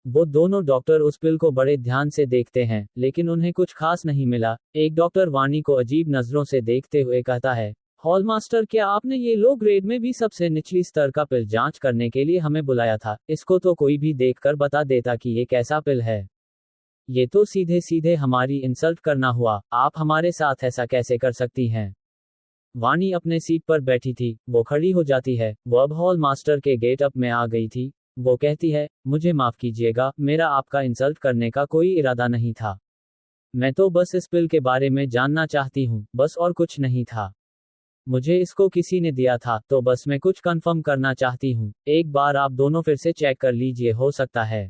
वो दोनों डॉक्टर उस पिल को बड़े ध्यान से देखते हैं, लेकिन उन्हें कुछ खास नहीं मिला। एक डॉक्टर वाणी को अजीब नजरों से देखते हुए कहता है, हॉल मास्टर, क्या आपने ये लो ग्रेड में भी सबसे निचली स्तर का पिल जांच करने के लिए हमें बुलाया था? इसको तो कोई भी देखकर बता देता कि ये कैसा पिल है। ये तो सीधे सीधे हमारी इंसल्ट करना हुआ, आप हमारे साथ ऐसा कैसे कर सकती हैं। वाणी अपने सीट पर बैठी थी, वो खड़ी हो जाती है। वो अब हॉल मास्टर के गेट अप में आ गई थी। वो कहती है, मुझे माफ कीजिएगा, मेरा आपका इंसल्ट करने का कोई इरादा नहीं था। मैं तो बस इस पिल के बारे में जानना चाहती हूँ, बस, और कुछ नहीं था। मुझे इसको किसी ने दिया था, तो बस मैं कुछ कंफर्म करना चाहती हूँ। एक बार आप दोनों फिर से चेक कर लीजिए, हो सकता है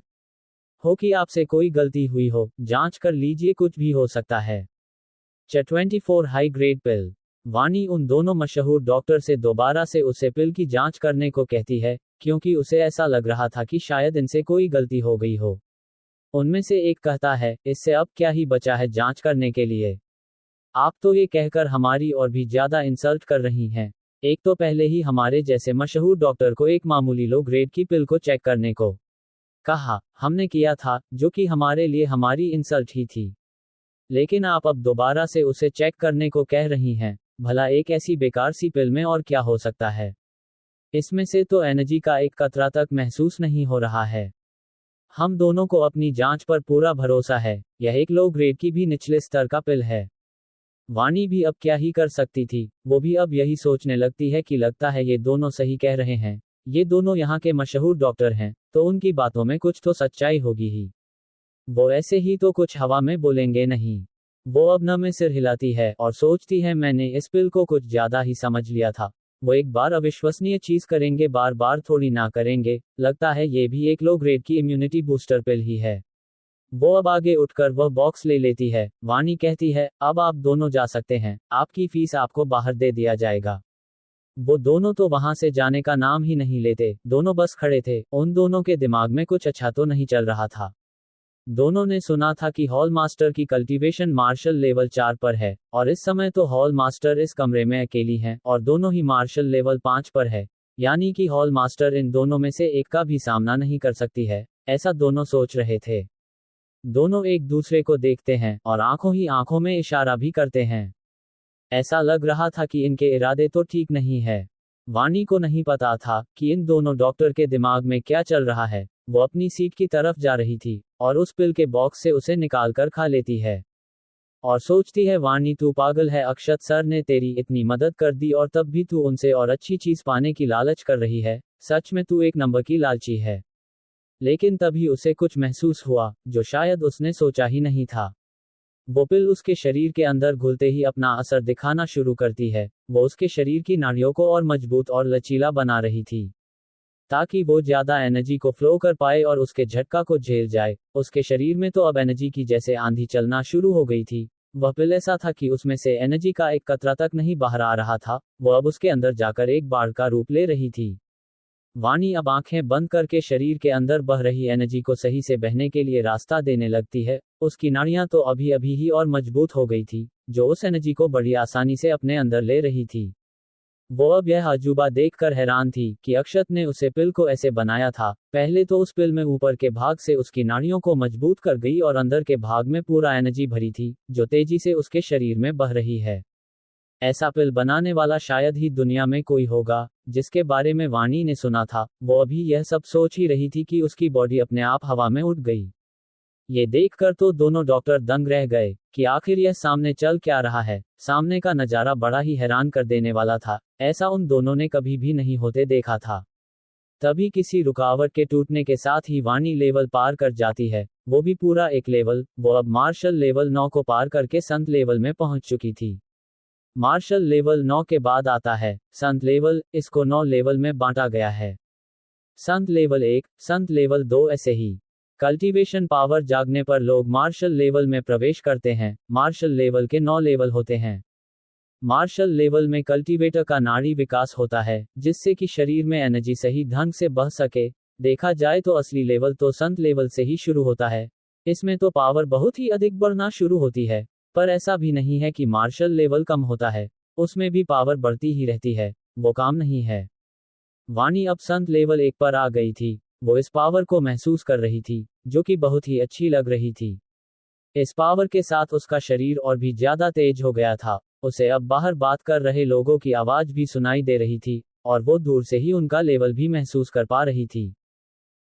हो कि आपसे कोई गलती हुई हो, जांच कर लीजिए, कुछ भी हो सकता है। 24 हाई ग्रेड पिल। वाणी उन दोनों मशहूर डॉक्टर से दोबारा से उसे पिल की जांच करने को कहती है, क्योंकि उसे ऐसा लग रहा था कि शायद इनसे कोई गलती हो गई हो। उनमें से एक कहता है, इससे अब क्या ही बचा है जांच करने के लिए। आप तो ये कहकर हमारी और भी ज्यादा इंसल्ट कर रही हैं। एक तो पहले ही हमारे जैसे मशहूर डॉक्टर को एक मामूली लो ग्रेड की पिल को चेक करने को कहा, हमने किया था, जो कि हमारे लिए हमारी इंसल्ट ही थी। लेकिन आप अब दोबारा से उसे चेक करने को कह रही हैं। भला एक ऐसी बेकार सी पिल में और क्या हो सकता है। इसमें से तो एनर्जी का एक कतरा तक महसूस नहीं हो रहा है। हम दोनों को अपनी जांच पर पूरा भरोसा है। यह एक लो ग्रेड की भी निचले स्तर का पिल है। वाणी भी अब क्या ही कर सकती थी। वो भी अब यही सोचने लगती है कि लगता है ये दोनों सही कह रहे हैं। ये दोनों यहाँ के मशहूर डॉक्टर हैं, तो उनकी बातों में कुछ तो सच्चाई होगी ही। वो ऐसे ही तो कुछ हवा में बोलेंगे नहीं। वो अब न में सिर हिलाती है और सोचती है, मैंने इस पिल को कुछ ज्यादा ही समझ लिया था। वो एक बार अविश्वसनीय चीज करेंगे, बार बार थोड़ी ना करेंगे। लगता है ये भी एक लो ग्रेड की इम्यूनिटी बूस्टर पिल ही है। वो अब आगे उठकर वह बॉक्स ले लेती है। वाणी कहती है, अब आप दोनों जा सकते हैं, आपकी फीस आपको बाहर दे दिया जाएगा। वो दोनों तो वहां से जाने का नाम ही नहीं लेते। दोनों बस खड़े थे। उन दोनों के दिमाग में कुछ अच्छा तो नहीं चल रहा था। दोनों ने सुना था कि हॉल मास्टर की कल्टीवेशन मार्शल लेवल 4 पर है, और इस समय तो हॉल मास्टर इस कमरे में अकेली हैं, और दोनों ही मार्शल लेवल 5 पर है। यानी कि हॉल मास्टर इन दोनों में से एक का भी सामना नहीं कर सकती है, ऐसा दोनों सोच रहे थे। दोनों एक दूसरे को देखते हैं और आंखों ही आंखों में इशारा भी करते हैं। ऐसा लग रहा था कि इनके इरादे तो ठीक नहीं है। वाणी को नहीं पता था कि इन दोनों डॉक्टर के दिमाग में क्या चल रहा है। वो अपनी सीट की तरफ जा रही थी और उस पिल के बॉक्स से उसे निकालकर खा लेती है और सोचती है, वाणी तू पागल है, अक्षत सर ने तेरी इतनी मदद कर दी और तब भी तू उनसे और अच्छी चीज पाने की लालच कर रही है। सच में तू एक नंबर की लालची है। लेकिन तभी उसे कुछ महसूस हुआ, जो शायद उसने सोचा ही नहीं था। वो पिल उसके शरीर के अंदर घुलते ही अपना असर दिखाना शुरू करती है। वो उसके शरीर की नाड़ियों को और मजबूत और लचीला बना रही थी, ताकि वो ज्यादा एनर्जी को फ्लो कर पाए और उसके झटका को झेल जाए। उसके शरीर में तो अब एनर्जी की जैसे आंधी चलना शुरू हो गई थी। वह पिल ऐसा था कि उसमें से एनर्जी का एक कतरा तक नहीं बाहर आ रहा था। वो अब उसके अंदर जाकर एक बाढ़ का रूप ले रही थी। वाणी अब आंखें बंद करके शरीर के अंदर बह रही एनर्जी को सही से बहने के लिए रास्ता देने लगती है। उसकी नाड़ियां तो अभी अभी ही और मजबूत हो गई थी, जो उस एनर्जी को बड़ी आसानी से अपने अंदर ले रही थी। वो अब यह अजूबा देखकर हैरान थी कि अक्षत ने उसे पिल को ऐसे बनाया था। पहले तो उस पिल में ऊपर के भाग से उसकी नाड़ियों को मजबूत कर गई और अंदर के भाग में पूरा एनर्जी भरी थी, जो तेजी से उसके शरीर में बह रही है। ऐसा पिल बनाने वाला शायद ही दुनिया में कोई होगा, जिसके बारे में वाणी ने सुना था। वो अभी यह सब सोच ही रही थी कि उसकी बॉडी अपने आप हवा में उठ गई। ये देखकर तो दोनों डॉक्टर दंग रह गए कि आखिर यह सामने चल क्या रहा है। सामने का नजारा बड़ा ही हैरान कर देने वाला था। ऐसा उन दोनों ने कभी भी नहीं होते देखा था। तभी किसी रुकावट के टूटने के साथ ही वाणी लेवल पार कर जाती है, वो भी पूरा एक लेवल। वो अब मार्शल लेवल 9 को पार करके संत लेवल में पहुंच चुकी थी। मार्शल लेवल 9 के बाद आता है संत लेवल। इसको 9 लेवल में बांटा गया है। संत लेवल 1, संत लेवल 2, ऐसे ही कल्टीवेशन पावर जागने पर लोग मार्शल लेवल में प्रवेश करते हैं। मार्शल लेवल के 9 लेवल होते हैं। मार्शल लेवल में कल्टीवेटर का नाड़ी विकास होता है, जिससे कि शरीर में एनर्जी सही ढंग से बह सके। देखा जाए तो असली लेवल तो संत लेवल से ही शुरू होता है। इसमें तो पावर बहुत ही अधिक बढ़ना शुरू होती है। पर ऐसा भी नहीं है कि मार्शल लेवल कम होता है, उसमें भी पावर बढ़ती ही रहती है। वो काम नहीं है। वाणी अब संत लेवल 1 पर आ गई थी। वो इस पावर को महसूस कर रही थी, जो कि बहुत ही अच्छी लग रही थी। इस पावर के साथ उसका शरीर और भी ज्यादा तेज हो गया था। उसे अब बाहर बात कर रहे लोगों की आवाज भी सुनाई दे रही थी, और वो दूर से ही उनका लेवल भी महसूस कर पा रही थी।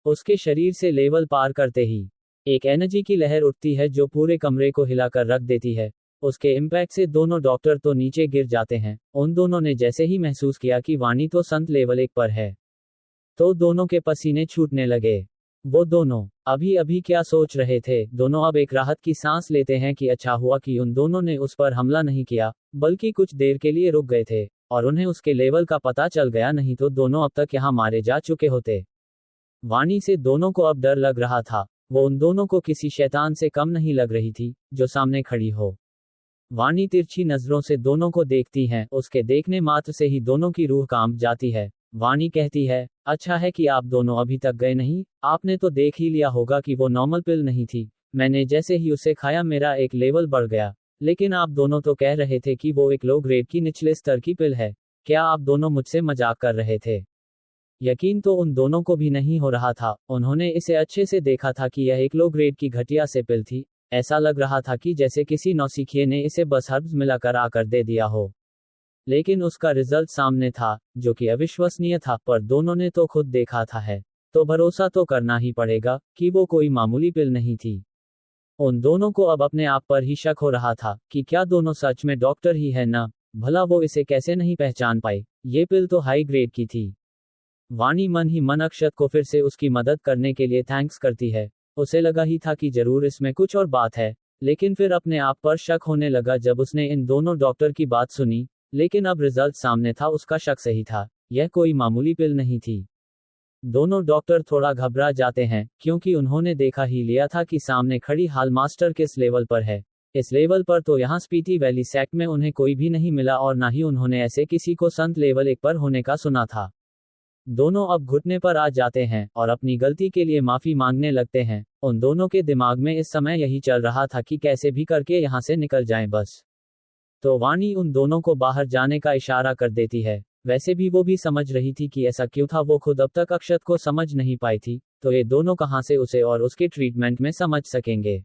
उसके शरीर से लेवल पार करते ही एक एनर्जी की लहर उठती है जो पूरे कमरे को हिलाकर रख देती है। उसके इम्पैक्ट से दोनों डॉक्टर तो नीचे गिर जाते हैं। उन दोनों ने जैसे ही महसूस किया कि वाणी तो संत लेवल 1 पर है, तो दोनों के पसीने छूटने लगे। वो दोनों अभी अभी क्या सोच रहे थे, दोनों अब एक राहत की सांस लेते हैं कि अच्छा हुआ कि उन दोनों ने उस पर हमला नहीं किया, बल्कि कुछ देर के लिए रुक गए थे, और उन्हें उसके लेवल का पता चल गया, नहीं तो दोनों अब तक यहाँ मारे जा चुके होते। वाणी से दोनों को अब डर लग रहा था। वो उन दोनों को किसी शैतान से कम नहीं लग रही थी, जो सामने खड़ी हो। वाणी तिरछी नजरों से दोनों को देखती हैं, उसके देखने मात्र से ही दोनों की रूह कांप जाती है। वाणी कहती है, अच्छा है कि आप दोनों अभी तक गए नहीं, आपने तो देख ही लिया होगा कि वो नॉर्मल पिल नहीं थी। मैंने जैसे ही उसे खाया मेरा एक लेवल बढ़ गया, लेकिन आप दोनों तो कह रहे थे कि वो एक लो ग्रेड की निचले स्तर की पिल है। क्या आप दोनों मुझसे मजाक कर रहे थे? यकीन तो उन दोनों को भी नहीं हो रहा था। उन्होंने इसे अच्छे से देखा था कि यह एक लो ग्रेड की घटिया से पिल थी। ऐसा लग रहा था कि जैसे किसी नौसिखिए ने इसे बस हर्ब्स मिलाकर आकर दे दिया हो। लेकिन उसका रिजल्ट सामने था, जो कि अविश्वसनीय था, पर दोनों ने तो खुद देखा था है, तो भरोसा तो करना ही पड़ेगा कि वो कोई मामूली पिल नहीं थी। उन दोनों को अब अपने आप पर ही शक हो रहा था कि क्या दोनों सच में डॉक्टर ही है ना। भला वो इसे कैसे नहीं पहचान पाए? ये पिल तो हाई ग्रेड की थी। वाणी मन ही मन अक्षत को फिर से उसकी मदद करने के लिए थैंक्स करती है। उसे लगा ही था कि जरूर इसमें कुछ और बात है, लेकिन फिर अपने आप पर शक होने लगा जब उसने इन दोनों डॉक्टर की बात सुनी। लेकिन अब रिजल्ट सामने था, उसका शक सही था, यह कोई मामूली पिल नहीं थी। दोनों डॉक्टर थोड़ा घबरा जाते हैं, क्योंकि उन्होंने देखा ही लिया था कि सामने खड़ी हाल मास्टर किस लेवल पर है। इस लेवल पर तो यहाँ स्पीति वैली सेक्ट में उन्हें कोई भी नहीं मिला, और ना ही उन्होंने ऐसे किसी को संत लेवल 1 पर होने का सुना था। दोनों अब घुटने पर आ जाते हैं और अपनी गलती के लिए माफी मांगने लगते हैं। उन दोनों के दिमाग में इस समय यही चल रहा था कि कैसे भी करके यहाँ से निकल जाएं बस। तो वाणी उन दोनों को बाहर जाने का इशारा कर देती है। वैसे भी वो भी समझ रही थी कि ऐसा क्यों था, वो खुद अब तक अक्षत को समझ नहीं पाई थी, तो ये दोनों कहाँ से उसे और उसके ट्रीटमेंट में समझ सकेंगे।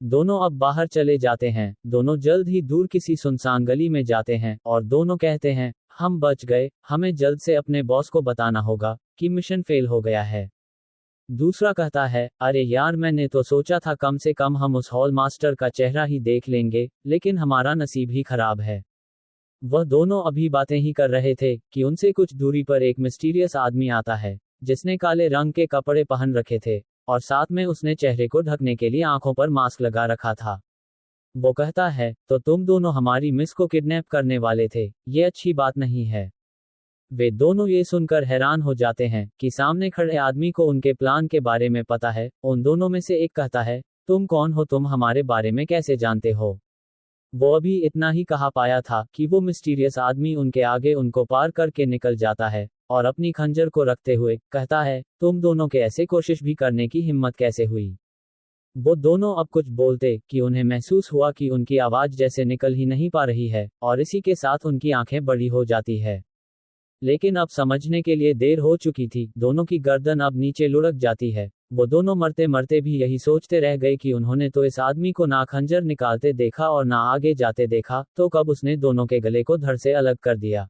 दोनों अब बाहर चले जाते हैं। दोनों जल्द ही दूर किसी सुनसान गली में जाते हैं और दोनों कहते हैं, हम बच गए, हमें जल्द से अपने बॉस को बताना होगा कि मिशन फेल हो गया है। दूसरा कहता है, अरे यार, मैंने तो सोचा था कम से कम हम उस हॉल मास्टर का चेहरा ही देख लेंगे, लेकिन हमारा नसीब ही खराब है। वह दोनों अभी बातें ही कर रहे थे कि उनसे कुछ दूरी पर एक मिस्टीरियस आदमी आता है, जिसने काले रंग के कपड़े पहन रखे थे, और साथ में उसने चेहरे को ढकने के लिए आंखों पर मास्क लगा रखा था। वो कहता है, तो तुम दोनों हमारी मिस को किडनैप करने वाले थे, ये अच्छी बात नहीं है। वे दोनों ये सुनकर हैरान हो जाते हैं कि सामने खड़े आदमी को उनके प्लान के बारे में पता है। उन दोनों में से एक कहता है, तुम कौन हो, तुम हमारे बारे में कैसे जानते हो? वो अभी इतना ही कहा पाया था कि वो मिस्टीरियस आदमी उनके आगे उनको पार करके निकल जाता है, और अपनी खंजर को रखते हुए कहता है, तुम दोनों के ऐसे कोशिश भी करने की हिम्मत कैसे हुई? वो दोनों अब कुछ बोलते कि उन्हें महसूस हुआ कि उनकी आवाज जैसे निकल ही नहीं पा रही है, और इसी के साथ उनकी आंखें बड़ी हो जाती है। लेकिन अब समझने के लिए देर हो चुकी थी। दोनों की गर्दन अब नीचे लुढ़क जाती है। वो दोनों मरते मरते भी यही सोचते रह गए कि उन्होंने तो इस आदमी को ना खंजर निकालते देखा और ना आगे जाते देखा, तो कब उसने दोनों के गले को धड़ से अलग कर दिया।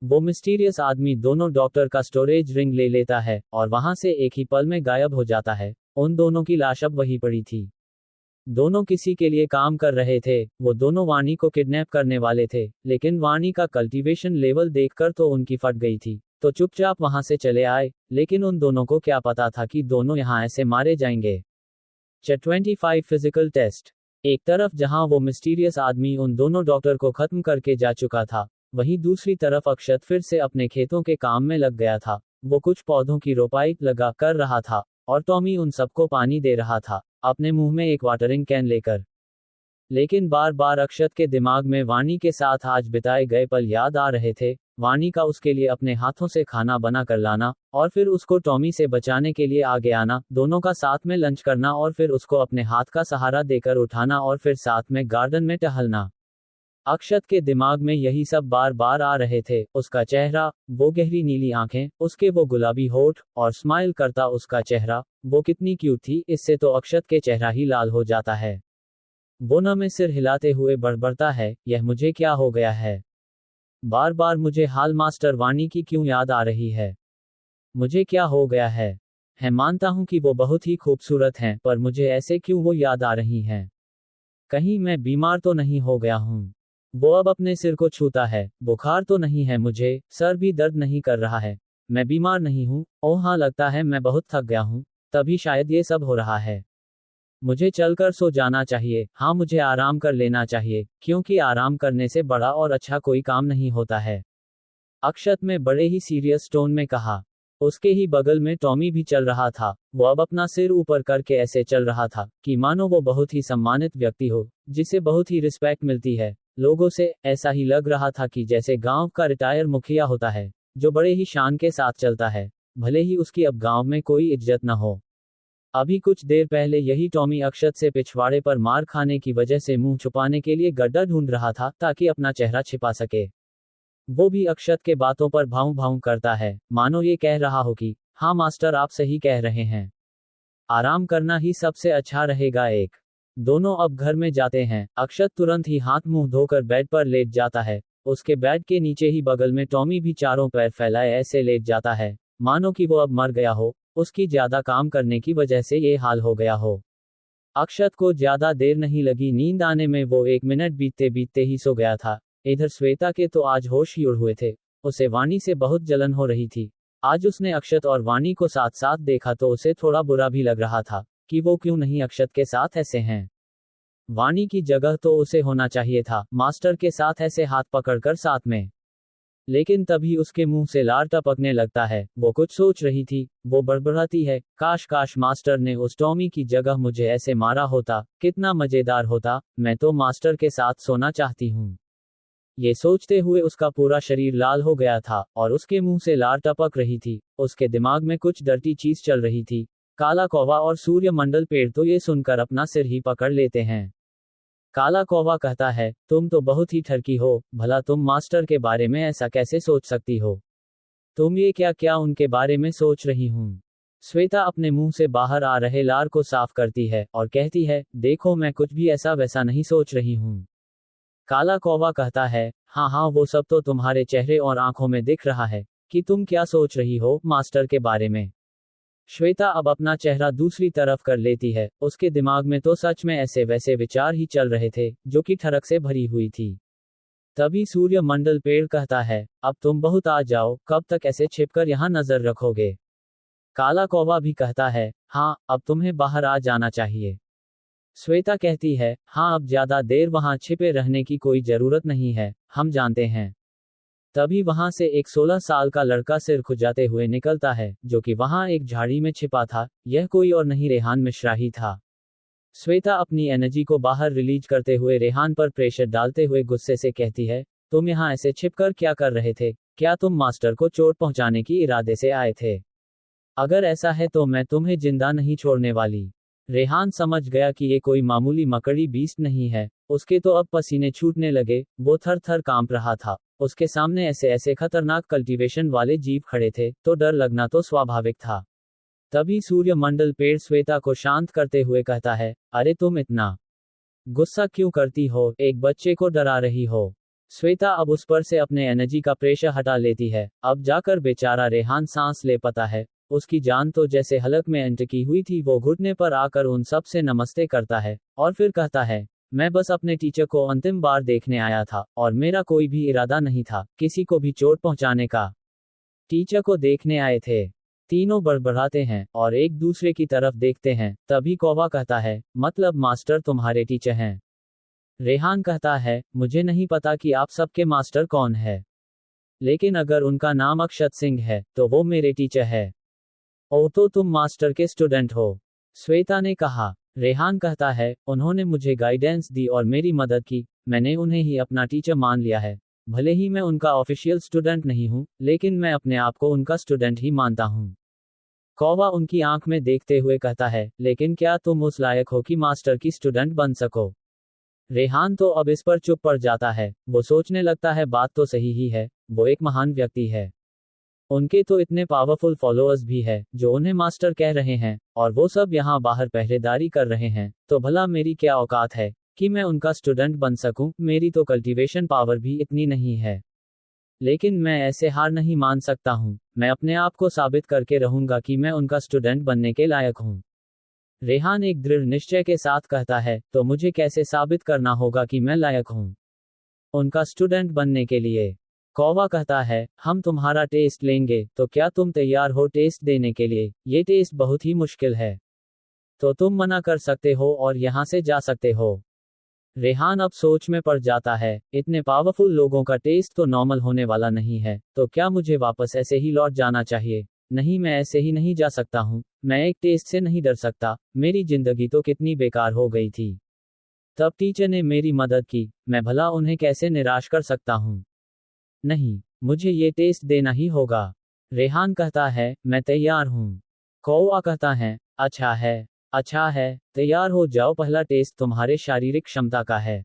वो मिस्टीरियस आदमी दोनों डॉक्टर का स्टोरेज रिंग ले लेता है और वहां से एक ही पल में गायब हो जाता है। उन दोनों की लाश अब वही पड़ी थी। दोनों किसी के लिए काम कर रहे थे। वो दोनों वाणी को किडनैप करने वाले थे, लेकिन वाणी का कल्टीवेशन लेवल देखकर तो उनकी फट गई थी, तो चुपचाप वहां से चले आए। लेकिन उन दोनों को क्या पता था कि दोनों यहां ऐसे मारे जाएंगे। 25 फिजिकल टेस्ट। एक तरफ जहां वो मिस्टीरियस आदमी उन दोनों डॉक्टर को खत्म करके जा चुका था, वहीं दूसरी तरफ अक्षत फिर से अपने खेतों के काम में लग गया था। वो कुछ पौधों की रोपाई लगा कर रहा था, और टॉमी उन सबको पानी दे रहा था, अपने मुंह में एक वाटरिंग कैन लेकर। लेकिन बार बार अक्षत के दिमाग में वाणी के साथ आज बिताए गए पल याद आ रहे थे। वाणी का उसके लिए अपने हाथों से खाना बना कर लाना, और फिर उसको टॉमी से बचाने के लिए आगे आना, दोनों का साथ में लंच करना, और फिर उसको अपने हाथ का सहारा देकर उठाना, और फिर साथ में गार्डन में टहलना। अक्षत के दिमाग में यही सब बार बार आ रहे थे। उसका चेहरा, वो गहरी नीली आंखें, उसके वो गुलाबी होठ, और स्माइल करता उसका चेहरा, वो कितनी क्यूट थी। इससे तो अक्षत के चेहरा ही लाल हो जाता है। वो न में सिर हिलाते हुए बड़बड़ता है, यह मुझे क्या हो गया है? बार बार मुझे हाल मास्टर वाणी की क्यों याद आ रही है? मुझे क्या हो गया है? है। मानता हूँ कि वो बहुत ही खूबसूरत हैं, पर मुझे ऐसे क्यों वो याद आ रही हैं। कहीं मैं बीमार तो नहीं हो गया हूँ। वो अब अपने सिर को छूता है। बुखार तो नहीं है मुझे, सर भी दर्द नहीं कर रहा है। मैं बीमार नहीं हूँ। ओह हाँ, लगता है मैं बहुत थक गया हूँ, तभी शायद ये सब हो रहा है। मुझे चलकर सो जाना चाहिए। हाँ, मुझे आराम कर लेना चाहिए, क्योंकि आराम करने से बड़ा और अच्छा कोई काम नहीं होता है। अक्षत ने बड़े ही सीरियस टोन में कहा। उसके ही बगल में टॉमी भी चल रहा था। वो अब अपना सिर ऊपर करके ऐसे चल रहा था कि मानो वो बहुत ही सम्मानित व्यक्ति हो, जिसे बहुत ही रिस्पेक्ट मिलती है लोगों से। ऐसा ही लग रहा था कि जैसे गांव का रिटायर मुखिया होता है, जो बड़े ही शान के साथ चलता है, भले ही उसकी अब गांव में कोई इज्जत न हो। अभी कुछ देर पहले यही टॉमी अक्षत से पिछवाड़े पर मार खाने की वजह से मुंह छुपाने के लिए गड्ढा ढूंढ रहा था, ताकि अपना चेहरा छिपा सके। वो भी अक्षत के बातों पर भाऊं भाऊं करता है, मानो ये कह रहा हो कि हाँ मास्टर, आप सही कह रहे हैं, आराम करना ही सबसे अच्छा रहेगा। एक दोनों अब घर में जाते हैं। अक्षत तुरंत ही हाथ मुंह धोकर बेड पर लेट जाता है। उसके बेड के नीचे ही बगल में टॉमी भी चारों पैर फैलाए ऐसे लेट जाता है, मानो कि वो अब मर गया हो। उसकी ज्यादा काम करने की वजह से ये हाल हो गया हो। अक्षत को ज्यादा देर नहीं लगी नींद आने में। वो 1 मिनट बीतते बीतते ही सो गया था। इधर श्वेता के तो आज होश ही उड़ हुए थे। उसे वाणी से बहुत जलन हो रही थी। आज उसने अक्षत और वाणी को साथ साथ देखा तो उसे थोड़ा बुरा भी लग रहा था कि वो क्यों नहीं अक्षत के साथ ऐसे हैं। वाणी की जगह तो उसे होना चाहिए था मास्टर के साथ ऐसे हाथ पकड़कर साथ में। लेकिन तभी उसके मुंह से लार टपकने लगता है। वो कुछ सोच रही थी। वो बड़बड़ाती है, काश काश मास्टर ने उस टॉमी की जगह मुझे ऐसे मारा होता, कितना मजेदार होता। मैं तो मास्टर के साथ सोना चाहती हूँ। ये सोचते हुए उसका पूरा शरीर लाल हो गया था और उसके मुंह से लार टपक रही थी। उसके दिमाग में कुछ डर्टी चीज चल रही थी। काला कौवा और सूर्य मंडल पेड़ तो ये सुनकर अपना सिर ही पकड़ लेते हैं। काला कौवा कहता है, तुम तो बहुत ही ठरकी हो, भला तुम मास्टर के बारे में ऐसा कैसे सोच सकती हो। तुम ये क्या क्या उनके बारे में सोच रही हूँ। श्वेता अपने मुंह से बाहर आ रहे लार को साफ करती है और कहती है, देखो मैं कुछ भी ऐसा वैसा नहीं सोच रही हूँ। काला कौवा कहता है, हाँ हाँ, वो सब तो तुम्हारे चेहरे और आंखों में दिख रहा है कि तुम क्या सोच रही हो मास्टर के बारे में। श्वेता अब अपना चेहरा दूसरी तरफ कर लेती है। उसके दिमाग में तो सच में ऐसे वैसे विचार ही चल रहे थे, जो कि ठरक से भरी हुई थी। तभी सूर्य मंडल पेड़ कहता है, अब तुम बहुत आ जाओ, कब तक ऐसे छिपकर यहाँ नजर रखोगे। काला कौवा भी कहता है, हाँ अब तुम्हें बाहर आ जाना चाहिए। श्वेता कहती है, हाँ अब ज्यादा देर वहां छिपे रहने की कोई जरूरत नहीं है, हम जानते हैं। तभी वहां से एक 16 साल का लड़का सिर खुजाते हुए निकलता है, जो कि वहां एक झाड़ी में छिपा था। यह कोई और नहीं रेहान मिश्रा ही था। श्वेता अपनी एनर्जी को बाहर रिलीज करते हुए रेहान पर प्रेशर डालते हुए गुस्से से कहती है, तुम यहाँ ऐसे छिपकर क्या कर रहे थे। क्या तुम मास्टर को चोट पहुंचाने की इरादे से आए थे। अगर ऐसा है तो मैं तुम्हें जिंदा नहीं छोड़ने वाली। रेहान समझ गया कि ये कोई मामूली मकड़ी बीस्ट नहीं है। उसके तो अब पसीने छूटने लगे। वो थर थर कांप रहा था। उसके सामने ऐसे ऐसे खतरनाक कल्टीवेशन वाले जीव खड़े थे, तो डर लगना तो स्वाभाविक था। तभी सूर्य मंडल पेड़ श्वेता को शांत करते हुए कहता है, अरे तुम इतना गुस्सा क्यों करती हो, एक बच्चे को डरा रही हो। श्वेता अब उस पर से अपने एनर्जी का प्रेशर हटा लेती है। अब जाकर बेचारा रेहान सांस ले पाता है। उसकी जान तो जैसे हलक में अटकी हुई थी। वो घुटने पर आकर उन सब से नमस्ते करता है और फिर कहता है, मैं बस अपने टीचर को अंतिम बार देखने आया था और मेरा कोई भी इरादा नहीं था किसी को भी चोट पहुंचाने का। टीचर को देखने आए थे। तीनों बड़बड़ाते हैं और एक दूसरे की तरफ देखते हैं। तभी कौवा कहता है, मतलब मास्टर तुम्हारे टीचर हैं। रेहान कहता है, मुझे नहीं पता कि आप सबके मास्टर कौन है, लेकिन अगर उनका नाम अक्षत सिंह है तो वो मेरे टीचर है। ओह, तो तुम मास्टर के स्टूडेंट हो, श्वेता ने कहा। रेहान कहता है, उन्होंने मुझे गाइडेंस दी और मेरी मदद की। मैंने उन्हें ही अपना टीचर मान लिया है। भले ही मैं उनका ऑफिशियल स्टूडेंट नहीं हूँ, लेकिन मैं अपने आप को उनका स्टूडेंट ही मानता हूँ। कौवा उनकी आंख में देखते हुए कहता है, लेकिन क्या तुम उस लायक हो कि मास्टर की स्टूडेंट बन सको। रेहान तो अब इस पर चुप पड़ जाता है। वो सोचने लगता है, बात तो सही ही है, वो एक महान व्यक्ति है। उनके तो इतने पावरफुल फॉलोअर्स भी है जो उन्हें मास्टर कह रहे हैं, और वो सब यहाँ बाहर पहरेदारी कर रहे हैं। तो भला मेरी क्या औकात है कि मैं उनका स्टूडेंट बन सकूं। मेरी तो कल्टीवेशन पावर भी इतनी नहीं है। लेकिन मैं ऐसे हार नहीं मान सकता हूँ, मैं अपने आप को साबित करके रहूंगा कि मैं उनका स्टूडेंट बनने के लायक हूँ। रेहान एक दृढ़ निश्चय के साथ कहता है, तो मुझे कैसे साबित करना होगा कि मैं लायक हूँ उनका स्टूडेंट बनने के लिए? कौवा कहता है, हम तुम्हारा टेस्ट लेंगे, तो क्या तुम तैयार हो टेस्ट देने के लिए? ये टेस्ट बहुत ही मुश्किल है, तो तुम मना कर सकते हो और यहाँ से जा सकते हो। रेहान अब सोच में पड़ जाता है, इतने पावरफुल लोगों का टेस्ट तो नॉर्मल होने वाला नहीं है, तो क्या मुझे वापस ऐसे ही लौट जाना चाहिए? नहीं, मैं ऐसे ही नहीं जा सकता हूँ, मैं एक टेस्ट से नहीं डर सकता, मेरी जिंदगी तो कितनी बेकार हो गई थी। तब टीचर ने मेरी मदद की, मैं भला उन्हें कैसे निराश कर सकता हूँ? नहीं, मुझे ये टेस्ट देना ही होगा। रेहान कहता है, मैं तैयार हूँ। कौवा कहता है, अच्छा है, तैयार हो जाओ, पहला टेस्ट तुम्हारे शारीरिक क्षमता का है।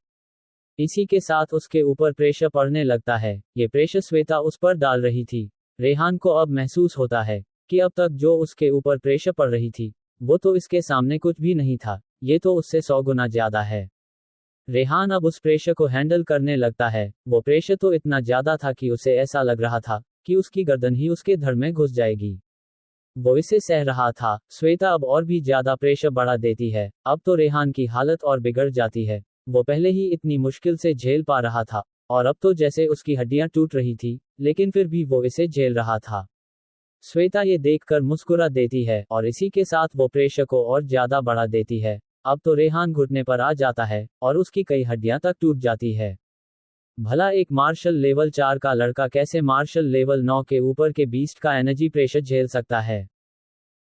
इसी के साथ उसके ऊपर प्रेशर पड़ने लगता है, ये प्रेशर श्वेता उस पर डाल रही थी। रेहान को अब महसूस होता है कि अब तक जो उसके ऊपर प्रेशर पड़ रही थी, वो तो इसके सामने कुछ भी नहीं था, ये तो उससे 100 गुना ज्यादा है। रेहान अब उस प्रेशर को हैंडल करने लगता है, वो प्रेशर तो इतना ज्यादा था कि उसे ऐसा लग रहा था कि उसकी गर्दन ही उसके धड़ में घुस जाएगी। वो इसे सह रहा था। श्वेता अब और भी ज्यादा प्रेशर बढ़ा देती है, अब तो रेहान की हालत और बिगड़ जाती है। वो पहले ही इतनी मुश्किल से झेल पा रहा था, और अब तो जैसे उसकी हड्डियां टूट रही थी, लेकिन फिर भी वो इसे झेल रहा था। श्वेता ये देखकर मुस्कुरा देती है, और इसी के साथ वो प्रेशर को और ज्यादा बढ़ा देती है। अब तो रेहान घुटने पर आ जाता है, और उसकी कई हड्डियां तक टूट जाती है। भला एक मार्शल लेवल 4 का लड़का कैसे मार्शल लेवल 9 के ऊपर के बीस्ट का एनर्जी प्रेशर झेल सकता है?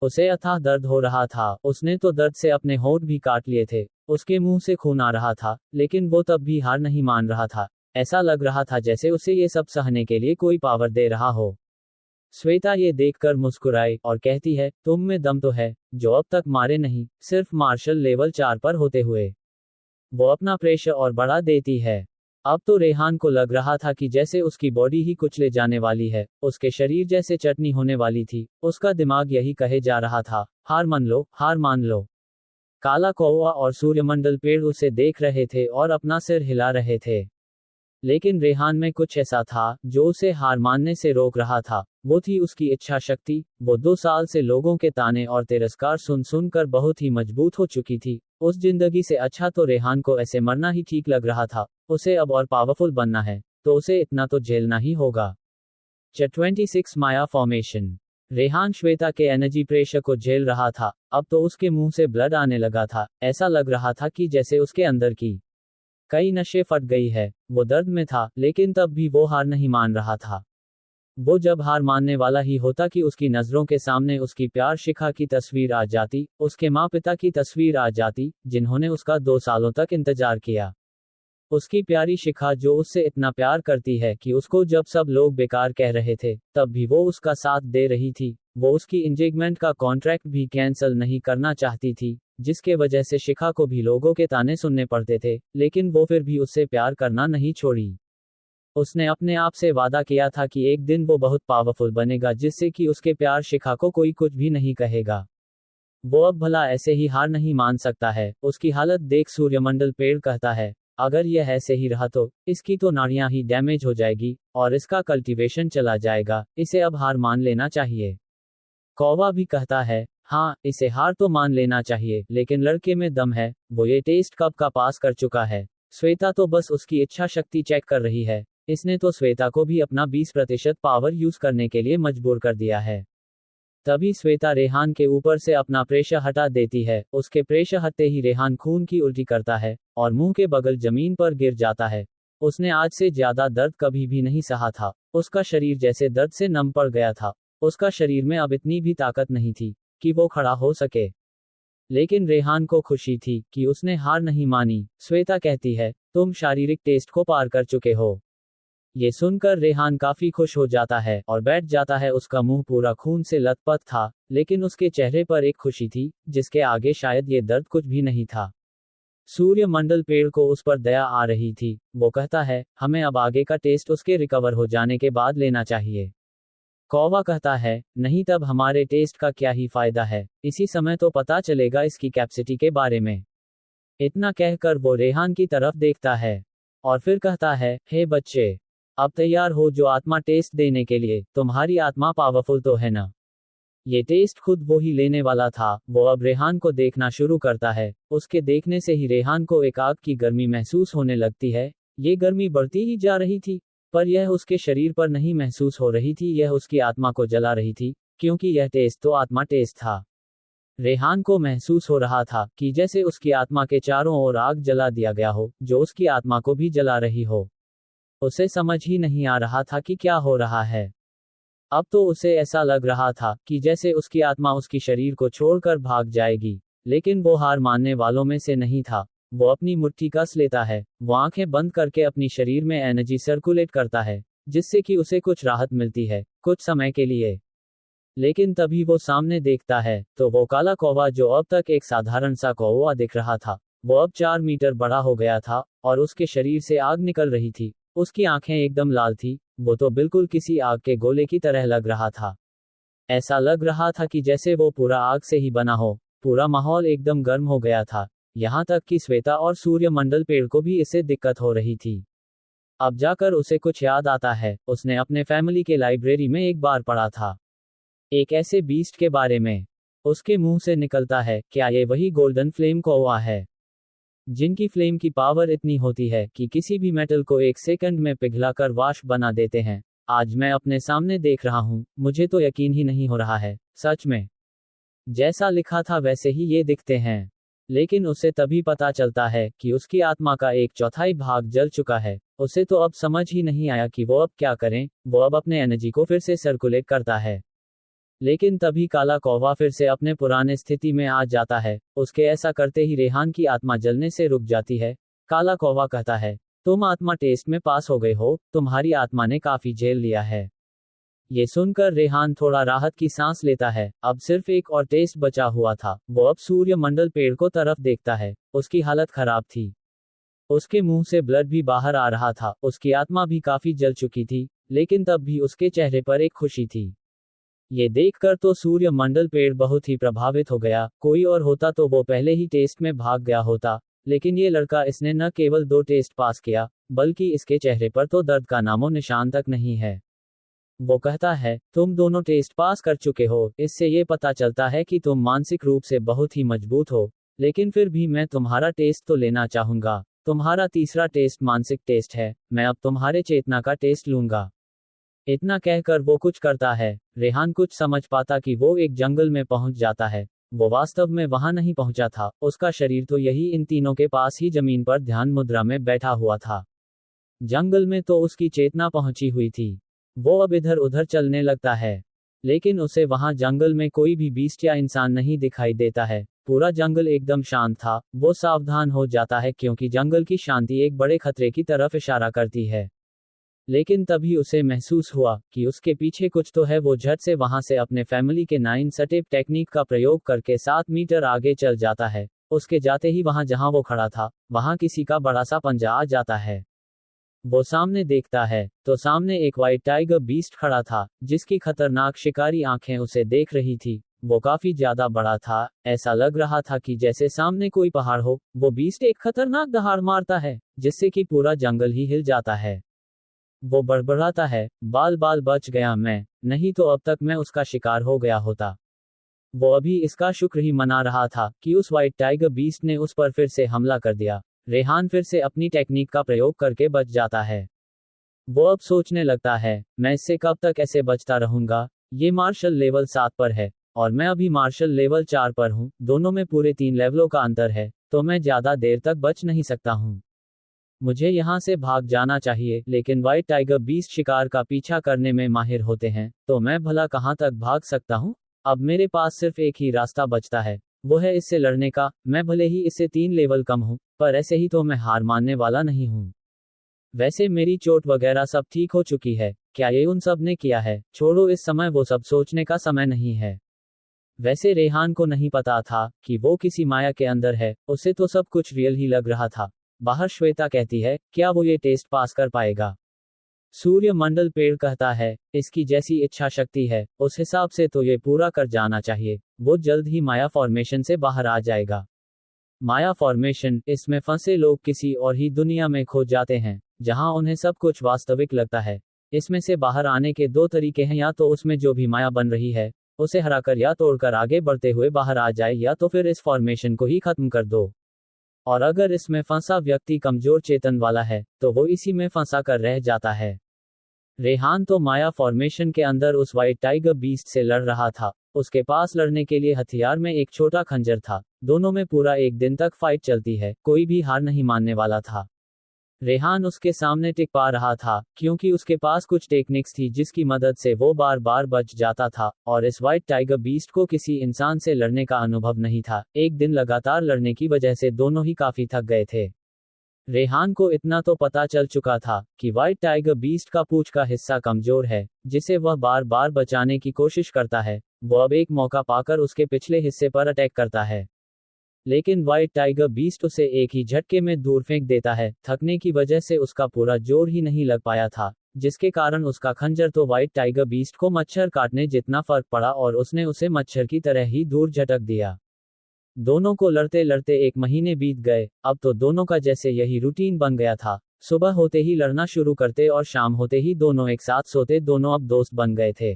उसे अथाह दर्द हो रहा था, उसने तो दर्द से अपने होंठ भी काट लिए थे, उसके मुंह से खून आ रहा था, लेकिन वो तब भी हार नहीं मान रहा था। ऐसा लग रहा था जैसे उसे ये सब सहने के लिए कोई पावर दे रहा हो। श्वेता ये देखकर मुस्कुराई और कहती है, तुम में दम तो है, जो अब तक मारे नहीं, सिर्फ मार्शल लेवल 4 पर होते हुए। वो अपना प्रेशर और बढ़ा देती है। अब तो रेहान को लग रहा था कि जैसे उसकी बॉडी ही कुचले जाने वाली है, उसके शरीर जैसे चटनी होने वाली थी। उसका दिमाग यही कहे जा रहा था, हार मान लो, हार मान लो। काला कौवा और सूर्यमंडल पेड़ उसे देख रहे थे और अपना सिर हिला रहे थे, लेकिन रेहान में कुछ ऐसा था जो उसे हार मानने से रोक रहा था। वो थी उसकी इच्छा शक्ति। वो 2 साल से लोगों के ताने और तिरस्कार सुन सुनकर बहुत ही मजबूत हो चुकी थी। उस जिंदगी से अच्छा तो रेहान को ऐसे मरना ही ठीक लग रहा था। उसे अब और पावरफुल बनना है, तो उसे इतना तो झेलना ही होगा। 26 माया फॉर्मेशन। रेहान श्वेता के एनर्जी प्रेशर को झेल रहा था। अब तो उसके मुंह से ब्लड आने लगा था। ऐसा लग रहा था कि जैसे उसके अंदर की कई नशे फट गई है। वो दर्द में था, लेकिन तब भी वो हार नहीं मान रहा था। वो जब हार मानने वाला ही होता कि उसकी नजरों के सामने उसकी प्यार शिखा की तस्वीर आ जाती, उसके माँ पिता की तस्वीर आ जाती, जिन्होंने उसका 2 सालों तक इंतजार किया। उसकी प्यारी शिखा जो उससे इतना प्यार करती है कि उसको जब सब लोग बेकार कह रहे थे, तब भी वो उसका साथ दे रही थी। वो उसकी एंगेजमेंट का कॉन्ट्रैक्ट भी कैंसिल नहीं करना चाहती थी, जिसके वजह से शिखा को भी लोगों के ताने सुनने पड़ते थे, लेकिन वो फिर भी उससे प्यार करना नहीं छोड़ी। उसने अपने आप से वादा किया था कि एक दिन वो बहुत पावरफुल बनेगा, जिससे कि उसके प्यार शिखा को कोई कुछ भी नहीं कहेगा। वो अब भला ऐसे ही हार नहीं मान सकता है। उसकी हालत देख सूर्यमंडल पेड़ कहता है, अगर यह ऐसे ही रहा तो इसकी तो नाड़ियां ही डैमेज हो जाएगी और इसका कल्टीवेशन चला जाएगा। इसे अब हार मान लेना चाहिए। कौवा भी कहता है, हाँ, इसे हार तो मान लेना चाहिए, लेकिन लड़के में दम है, वो ये टेस्ट कब का पास कर चुका है। श्वेता तो बस उसकी इच्छा शक्ति चेक कर रही है। इसने तो श्वेता को भी अपना 20% पावर यूज करने के लिए मजबूर कर दिया है। तभी श्वेता रेहान के ऊपर से अपना प्रेशर हटा देती है। उसके प्रेशर हटते ही रेहान खून की उल्टी करता है और मुंह के बगल जमीन पर गिर जाता है। उसने आज से ज्यादा दर्द कभी भी नहीं सहा था। उसका शरीर जैसे दर्द से नम पड़ गया था। उसका शरीर में अब इतनी भी ताकत नहीं थी कि वो खड़ा हो सके। लेकिन रेहान को खुशी थी कि उसने हार नहीं मानी। श्वेता कहती है, तुम शारीरिक टेस्ट को पार कर चुके हो। ये सुनकर रेहान काफी खुश हो जाता है और बैठ जाता है। उसका मुंह पूरा खून से लथपथ था, लेकिन उसके चेहरे पर एक खुशी थी जिसके आगे शायद ये दर्द कुछ भी नहीं था। सूर्यमंडल पेड़ को उस पर दया आ रही थी। वो कहता है, हमें अब आगे का टेस्ट उसके रिकवर हो जाने के बाद लेना चाहिए। कौवा कहता है, नहीं, तब हमारे टेस्ट का क्या ही फायदा है। इसी समय तो पता चलेगा इसकी कैपेसिटी के बारे में। इतना कहकर वो रेहान की तरफ देखता है और फिर कहता है, हे बच्चे, अब तैयार हो जो आत्मा टेस्ट देने के लिए। तुम्हारी आत्मा पावरफुल तो है ना। ये टेस्ट खुद वो ही लेने वाला था। वो अब रेहान को देखना शुरू करता है। उसके देखने से ही रेहान को एक आग की गर्मी महसूस होने लगती है। ये गर्मी बढ़ती ही जा रही थी, पर यह उसके शरीर पर नहीं महसूस हो रही थी, यह उसकी आत्मा को जला रही थी, क्योंकि यह टेस्ट तो आत्मा टेस्ट था। रेहान को महसूस हो रहा था कि जैसे उसकी आत्मा के चारों ओर आग जला दिया गया हो, जो उसकी आत्मा को भी जला रही हो। उसे समझ ही नहीं आ रहा था कि क्या हो रहा है। अब तो उसे ऐसा लग रहा था कि जैसे उसकी आत्मा उसकी शरीर को छोड़कर भाग जाएगी, लेकिन वो हार मानने वालों में से नहीं था। वो अपनी मुट्ठी कस लेता है, वो आंखें बंद करके अपनी शरीर में एनर्जी सर्कुलेट करता है, जिससे कि उसे कुछ राहत मिलती है, कुछ समय के लिए। लेकिन तभी वो सामने देखता है तो वो काला कौवा, जो अब तक एक साधारण सा कौवा दिख रहा था, वो अब 4 मीटर बड़ा हो गया था और उसके शरीर से आग निकल रही थी। उसकी आंखें एकदम लाल थी। वो तो बिल्कुल किसी आग के गोले की तरह लग रहा था। ऐसा लग रहा था कि जैसे वो पूरा आग से ही बना हो। पूरा माहौल एकदम गर्म हो गया था, यहाँ तक कि श्वेता और सूर्यमंडल पेड़ को भी इससे दिक्कत हो रही थी। अब जाकर उसे कुछ याद आता है। उसने अपने फैमिली के लाइब्रेरी में एक बार पढ़ा था, एक ऐसे बीस्ट के बारे में। उसके मुंह से निकलता है, क्या ये वही गोल्डन फ्लेम कौवा है, जिनकी फ्लेम की पावर इतनी होती है कि किसी भी मेटल को 1 सेकंड में पिघलाकर वाष्प बना देते हैं। आज मैं अपने सामने देख रहा हूँ, मुझे तो यकीन ही नहीं हो रहा है, सच में। जैसा लिखा था वैसे ही ये दिखते हैं। लेकिन उसे तभी पता चलता है कि उसकी आत्मा का 1/4 भाग जल चुका है। उसे तो अब समझ ही नहीं आया कि वो अब क्या करें। वो अब अपने एनर्जी को फिर से सर्कुलेट करता है, लेकिन तभी काला कौवा फिर से अपने पुराने स्थिति में आ जाता है। उसके ऐसा करते ही रेहान की आत्मा जलने से रुक जाती है। काला कौवा कहता है, तुम आत्मा टेस्ट में पास हो गए हो, तुम्हारी आत्मा ने काफी झेल लिया है। ये सुनकर रेहान थोड़ा राहत की सांस लेता है। अब सिर्फ एक और टेस्ट बचा हुआ था। वो अब सूर्यमंडल पेड़ को तरफ देखता है। उसकी हालत खराब थी, उसके मुंह से ब्लड भी बाहर आ रहा था। उसकी आत्मा भी काफी जल चुकी थी, लेकिन तब भी उसके चेहरे पर एक खुशी थी। ये देखकर तो सूर्यमंडल पेड़ बहुत ही प्रभावित हो गया। कोई और होता तो वो पहले ही टेस्ट में भाग गया होता, लेकिन ये लड़का, इसने न केवल 2 टेस्ट पास किया, बल्कि इसके चेहरे पर तो दर्द का नामो निशान तक नहीं है। वो कहता है, तुम दोनों टेस्ट पास कर चुके हो, इससे ये पता चलता है कि तुम मानसिक रूप से बहुत ही मजबूत हो। लेकिन फिर भी मैं तुम्हारा टेस्ट तो लेना चाहूंगा। तुम्हारा तीसरा टेस्ट मानसिक टेस्ट है। मैं अब तुम्हारे चेतना का टेस्ट लूंगा। इतना कहकर वो कुछ करता है। रेहान कुछ समझ पाता कि वो एक जंगल में पहुंच जाता है। वो वास्तव में वहां नहीं पहुंचा था। उसका शरीर तो यही इन तीनों के पास ही जमीन पर ध्यान मुद्रा में बैठा हुआ था। जंगल में तो उसकी चेतना पहुंची हुई थी। वो अब इधर उधर चलने लगता है, लेकिन उसे वहां जंगल में कोई भी बीस्ट या इंसान नहीं दिखाई देता है। पूरा जंगल एकदम शांत था। वो सावधान हो जाता है, क्योंकि जंगल की शांति एक बड़े खतरे की तरफ इशारा करती है। लेकिन तभी उसे महसूस हुआ कि उसके पीछे कुछ तो है। वो झट से वहां से अपने फैमिली के 9 स्टेप टेक्निक का प्रयोग करके 7 मीटर आगे चल जाता है। उसके जाते ही वहां जहां वो खड़ा था, वहां किसी का बड़ा सा पंजा आ जाता है। वो सामने देखता है तो सामने एक व्हाइट टाइगर बीस्ट खड़ा था, जिसकी खतरनाक शिकारी आंखें उसे देख रही थी। वो काफी ज्यादा बड़ा था। ऐसा लग रहा था कि जैसे सामने कोई पहाड़ हो। वो बीस्ट एक खतरनाक दहाड़ मारता है, जिससे कि पूरा जंगल ही हिल जाता है। वो बड़बड़ाता है, बाल बाल बच गया मैं, नहीं तो अब तक मैं उसका शिकार हो गया होता। वो अभी इसका शुक्र ही मना रहा था कि उस व्हाइट टाइगर बीस्ट ने उस पर फिर से हमला कर दिया। रेहान फिर से अपनी टेक्निक का प्रयोग करके बच जाता है। वो अब सोचने लगता है, मैं इससे कब तक ऐसे बचता रहूंगा। ये मार्शल लेवल 7 पर है और मैं अभी मार्शल लेवल 4 पर हूँ। दोनों में पूरे 3 लेवलों का अंतर है, तो मैं ज्यादा देर तक बच नहीं सकता हूँ। मुझे यहाँ से भाग जाना चाहिए, लेकिन व्हाइट टाइगर बीस्ट शिकार का पीछा करने में माहिर होते हैं, तो मैं भला कहाँ तक भाग सकता हूँ। अब मेरे पास सिर्फ एक ही रास्ता बचता है, वो है इससे लड़ने का। मैं भले ही इससे 3 लेवल कम हूँ, पर ऐसे ही तो मैं हार मानने वाला नहीं हूँ। वैसे मेरी चोट वगैरह सब ठीक हो चुकी है। क्या ये उन सब ने किया है? छोड़ो, इस समय वो सब सोचने का समय नहीं है। वैसे रेहान को नहीं पता था कि वो किसी माया के अंदर है। उसे तो सब कुछ रियल ही लग रहा था। बाहर श्वेता कहती है, क्या वो ये टेस्ट पास कर पाएगा? सूर्यमंडल पेड़ कहता है, इसकी जैसी इच्छा शक्ति है, उस हिसाब से तो ये पूरा कर जाना चाहिए। वो जल्द ही माया फॉर्मेशन से बाहर आ जाएगा। माया फॉर्मेशन, इसमें फंसे लोग किसी और ही दुनिया में खो जाते हैं, जहां उन्हें सब कुछ वास्तविक लगता है। इसमें से बाहर आने के दो तरीके हैं, या तो उसमें जो भी माया बन रही है उसे हराकर या तोड़कर आगे बढ़ते हुए बाहर आ जाए, या तो फिर इस फॉर्मेशन को ही खत्म कर दो। और अगर इसमें फंसा व्यक्ति कमजोर चेतन वाला है तो वो इसी में फंसा कर रह जाता है। रेहान तो माया फॉर्मेशन के अंदर उस वाइट टाइगर बीस्ट से लड़ रहा था। उसके पास लड़ने के लिए हथियार में एक छोटा खंजर था। दोनों में पूरा एक दिन तक फाइट चलती है, कोई भी हार नहीं मानने वाला था। रेहान उसके सामने टिक पा रहा था क्योंकि उसके पास कुछ टेक्निक्स थी जिसकी मदद से वो बार बार बच जाता था, और इस वाइट टाइगर बीस्ट को किसी इंसान से लड़ने का अनुभव नहीं था। एक दिन लगातार लड़ने की वजह से दोनों ही काफी थक गए थे। रेहान को इतना तो पता चल चुका था कि वाइट टाइगर बीस्ट का पूंछ का हिस्सा कमजोर है, जिसे वह बार बार बचाने की कोशिश करता है। वो अब एक मौका पाकर उसके पिछले हिस्से पर अटैक करता है, लेकिन वाइट टाइगर बीस्ट उसे एक ही झटके में दूर फेंक देता है। थकने की वजह से उसका पूरा जोर ही नहीं लग पाया था, जिसके कारण उसका खंजर तो वाइट टाइगर बीस्ट को मच्छर काटने जितना फर्क पड़ा और उसने उसे मच्छर की तरह ही दूर झटक दिया। दोनों को लड़ते लड़ते 1 महीने बीत गए। अब तो दोनों का जैसे यही रूटीन बन गया था। सुबह होते ही लड़ना शुरू करते और शाम होते ही दोनों एक साथ सोते। दोनों अब दोस्त बन गए थे।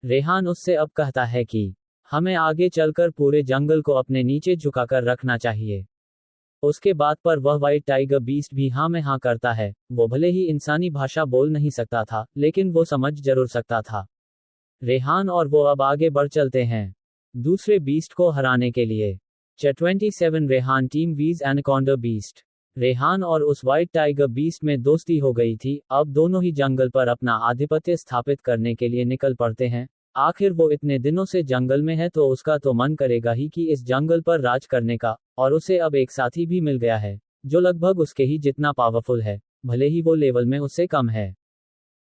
रेहान उससे अब कहता है कि हमें आगे चलकर पूरे जंगल को अपने नीचे झुकाकर रखना चाहिए। उसके बाद पर वह वाइट टाइगर बीस्ट भी हाँ में हाँ करता है। वो भले ही इंसानी भाषा बोल नहीं सकता था, लेकिन वो समझ जरूर सकता था। रेहान और वो अब आगे बढ़ चलते हैं दूसरे बीस्ट को हराने के लिए। Chapter 27 रेहान टीम वीज एनाकोंडा बीस्ट। रेहान और उस वाइट टाइगर बीस्ट में दोस्ती हो गई थी। अब दोनों ही जंगल पर अपना आधिपत्य स्थापित करने के लिए निकल पड़ते हैं। आखिर वो इतने दिनों से जंगल में है तो उसका तो मन करेगा ही कि इस जंगल पर राज करने का, और उसे अब एक साथी भी मिल गया है जो लगभग उसके ही जितना पावरफुल है, भले ही वो लेवल में उससे कम है।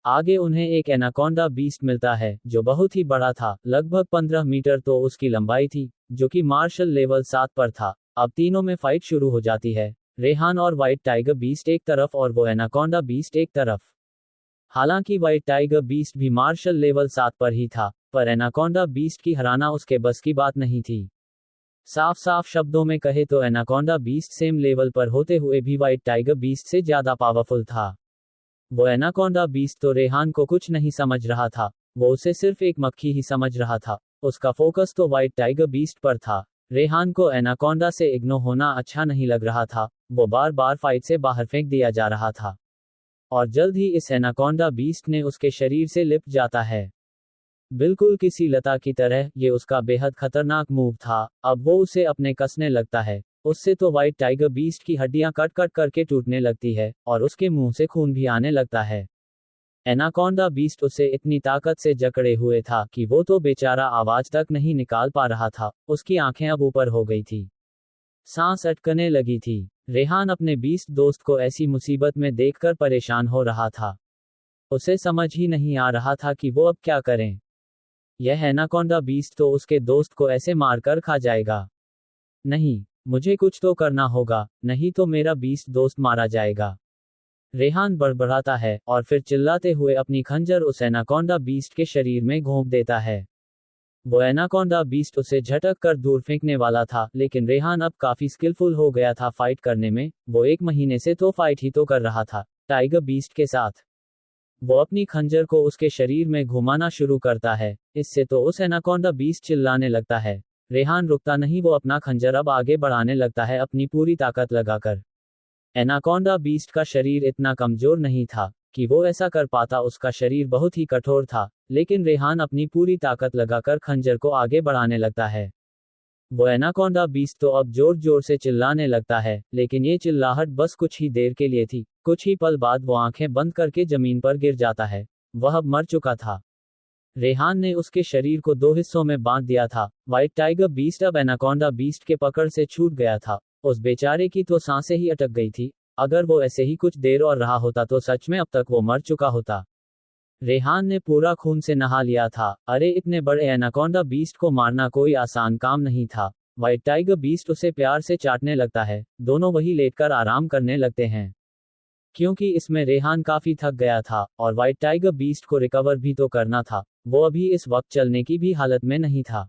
आगे उन्हें एक एनाकोंडा बीस्ट मिलता है जो बहुत ही बड़ा था, लगभग 15 मीटर तो उसकी लंबाई थी, जो कि मार्शल लेवल 7 पर था। अब तीनों में फाइट शुरू हो जाती है, रेहान और वाइट टाइगर बीस्ट एक तरफ और वो एनाकोंडा बीस्ट एक तरफ। हालांकि वाइट टाइगर बीस्ट भी मार्शल लेवल 7 पर ही था, पर एनाकोंडा बीस्ट की हराना उसके बस की बात नहीं थी। साफ साफ शब्दों में कहे तो एनाकोंडा बीस्ट सेम लेवल पर होते हुए भी वाइट टाइगर बीस्ट से ज्यादा पावरफुल था। वो एनाकोंडा बीस्ट तो रेहान को कुछ नहीं समझ रहा था, वो उसे सिर्फ एक मक्खी ही समझ रहा था। उसका फोकस तो वाइट टाइगर बीस्ट पर था। रेहान को एनाकोंडा से इग्नोर होना अच्छा नहीं लग रहा था। वो बार बार फाइट से बाहर फेंक दिया जा रहा था, और जल्द ही इस एनाकोंडा बीस्ट ने उसके शरीर से लिपट जाता है, बिल्कुल किसी लता की तरह। ये उसका बेहद खतरनाक मूव था। अब वो उसे अपने कसने लगता है। उससे तो वाइट टाइगर बीस्ट की हड्डियां कट कट करके टूटने लगती है और उसके मुंह से खून भी आने लगता है। एनाकोंडा बीस्ट उसे इतनी ताकत से जकड़े हुए था कि वो तो बेचारा आवाज तक नहीं निकाल पा रहा था। उसकी आंखें अब ऊपर हो गई थी, सांस अटकने लगी थी। रेहान अपने बीस्ट दोस्त को ऐसी मुसीबत में देखकर परेशान हो रहा था। उसे समझ ही नहीं आ रहा था कि वो अब क्या करें। यह एनाकोंडा बीस्ट तो उसके दोस्त को ऐसे मारकर खा जाएगा। नहीं, मुझे कुछ तो करना होगा, नहीं तो मेरा बीस्ट दोस्त मारा जाएगा। रेहान बड़बड़ाता है और फिर चिल्लाते हुए अपनी खंजर उस एनाकोंडा बीस्ट के शरीर में घोंप देता है। वो एनाकोंडा बीस्ट उसे झटक कर दूर फेंकने वाला था, लेकिन रेहान अब काफी स्किलफुल हो गया था फाइट करने में। वो 1 महीने से तो फाइट ही तो कर रहा था टाइगर बीस्ट के साथ। वो अपनी खंजर को उसके शरीर में घुमाना शुरू करता है। इससे तो उस एनाकोंडा बीस्ट चिल्लाने लगता है। रेहान रुकता नहीं, वो अपना खंजर अब आगे बढ़ाने लगता है अपनी पूरी ताकत लगाकर। एनाकोंडा बीस्ट का शरीर इतना कमजोर नहीं था कि वो ऐसा कर पाता। उसका शरीर बहुत ही कठोर था, लेकिन रेहान अपनी पूरी ताकत लगाकर खंजर को आगे बढ़ाने लगता है। वो एनाकोंडा बीस्ट तो अब जोर जोर से चिल्लाने लगता है, लेकिन ये चिल्लाहट बस कुछ ही देर के लिए थी। कुछ ही पल बाद वो आंखें बंद करके जमीन पर गिर जाता है। वह अब मर चुका था। रेहान ने उसके शरीर को 2 हिस्सों में बांट दिया था। व्हाइट टाइगर बीस्ट अब एनाकोंडा बीस्ट के पकड़ से छूट गया था। उस बेचारे की तो सांसें ही अटक गई थी। अगर वो ऐसे ही कुछ देर और रहा होता तो सच में अब तक वो मर चुका होता। रेहान ने पूरा खून से नहा लिया था। अरे, इतने बड़े एनाकोंडा बीस्ट को मारना कोई आसान काम नहीं था। व्हाइट टाइगर बीस्ट उसे प्यार से चाटने लगता है। दोनों वही लेटकर आराम करने लगते हैं, क्योंकि इसमें रेहान काफी थक गया था और व्हाइट टाइगर बीस्ट को रिकवर भी तो करना था। वो अभी इस वक्त चलने की भी हालत में नहीं था।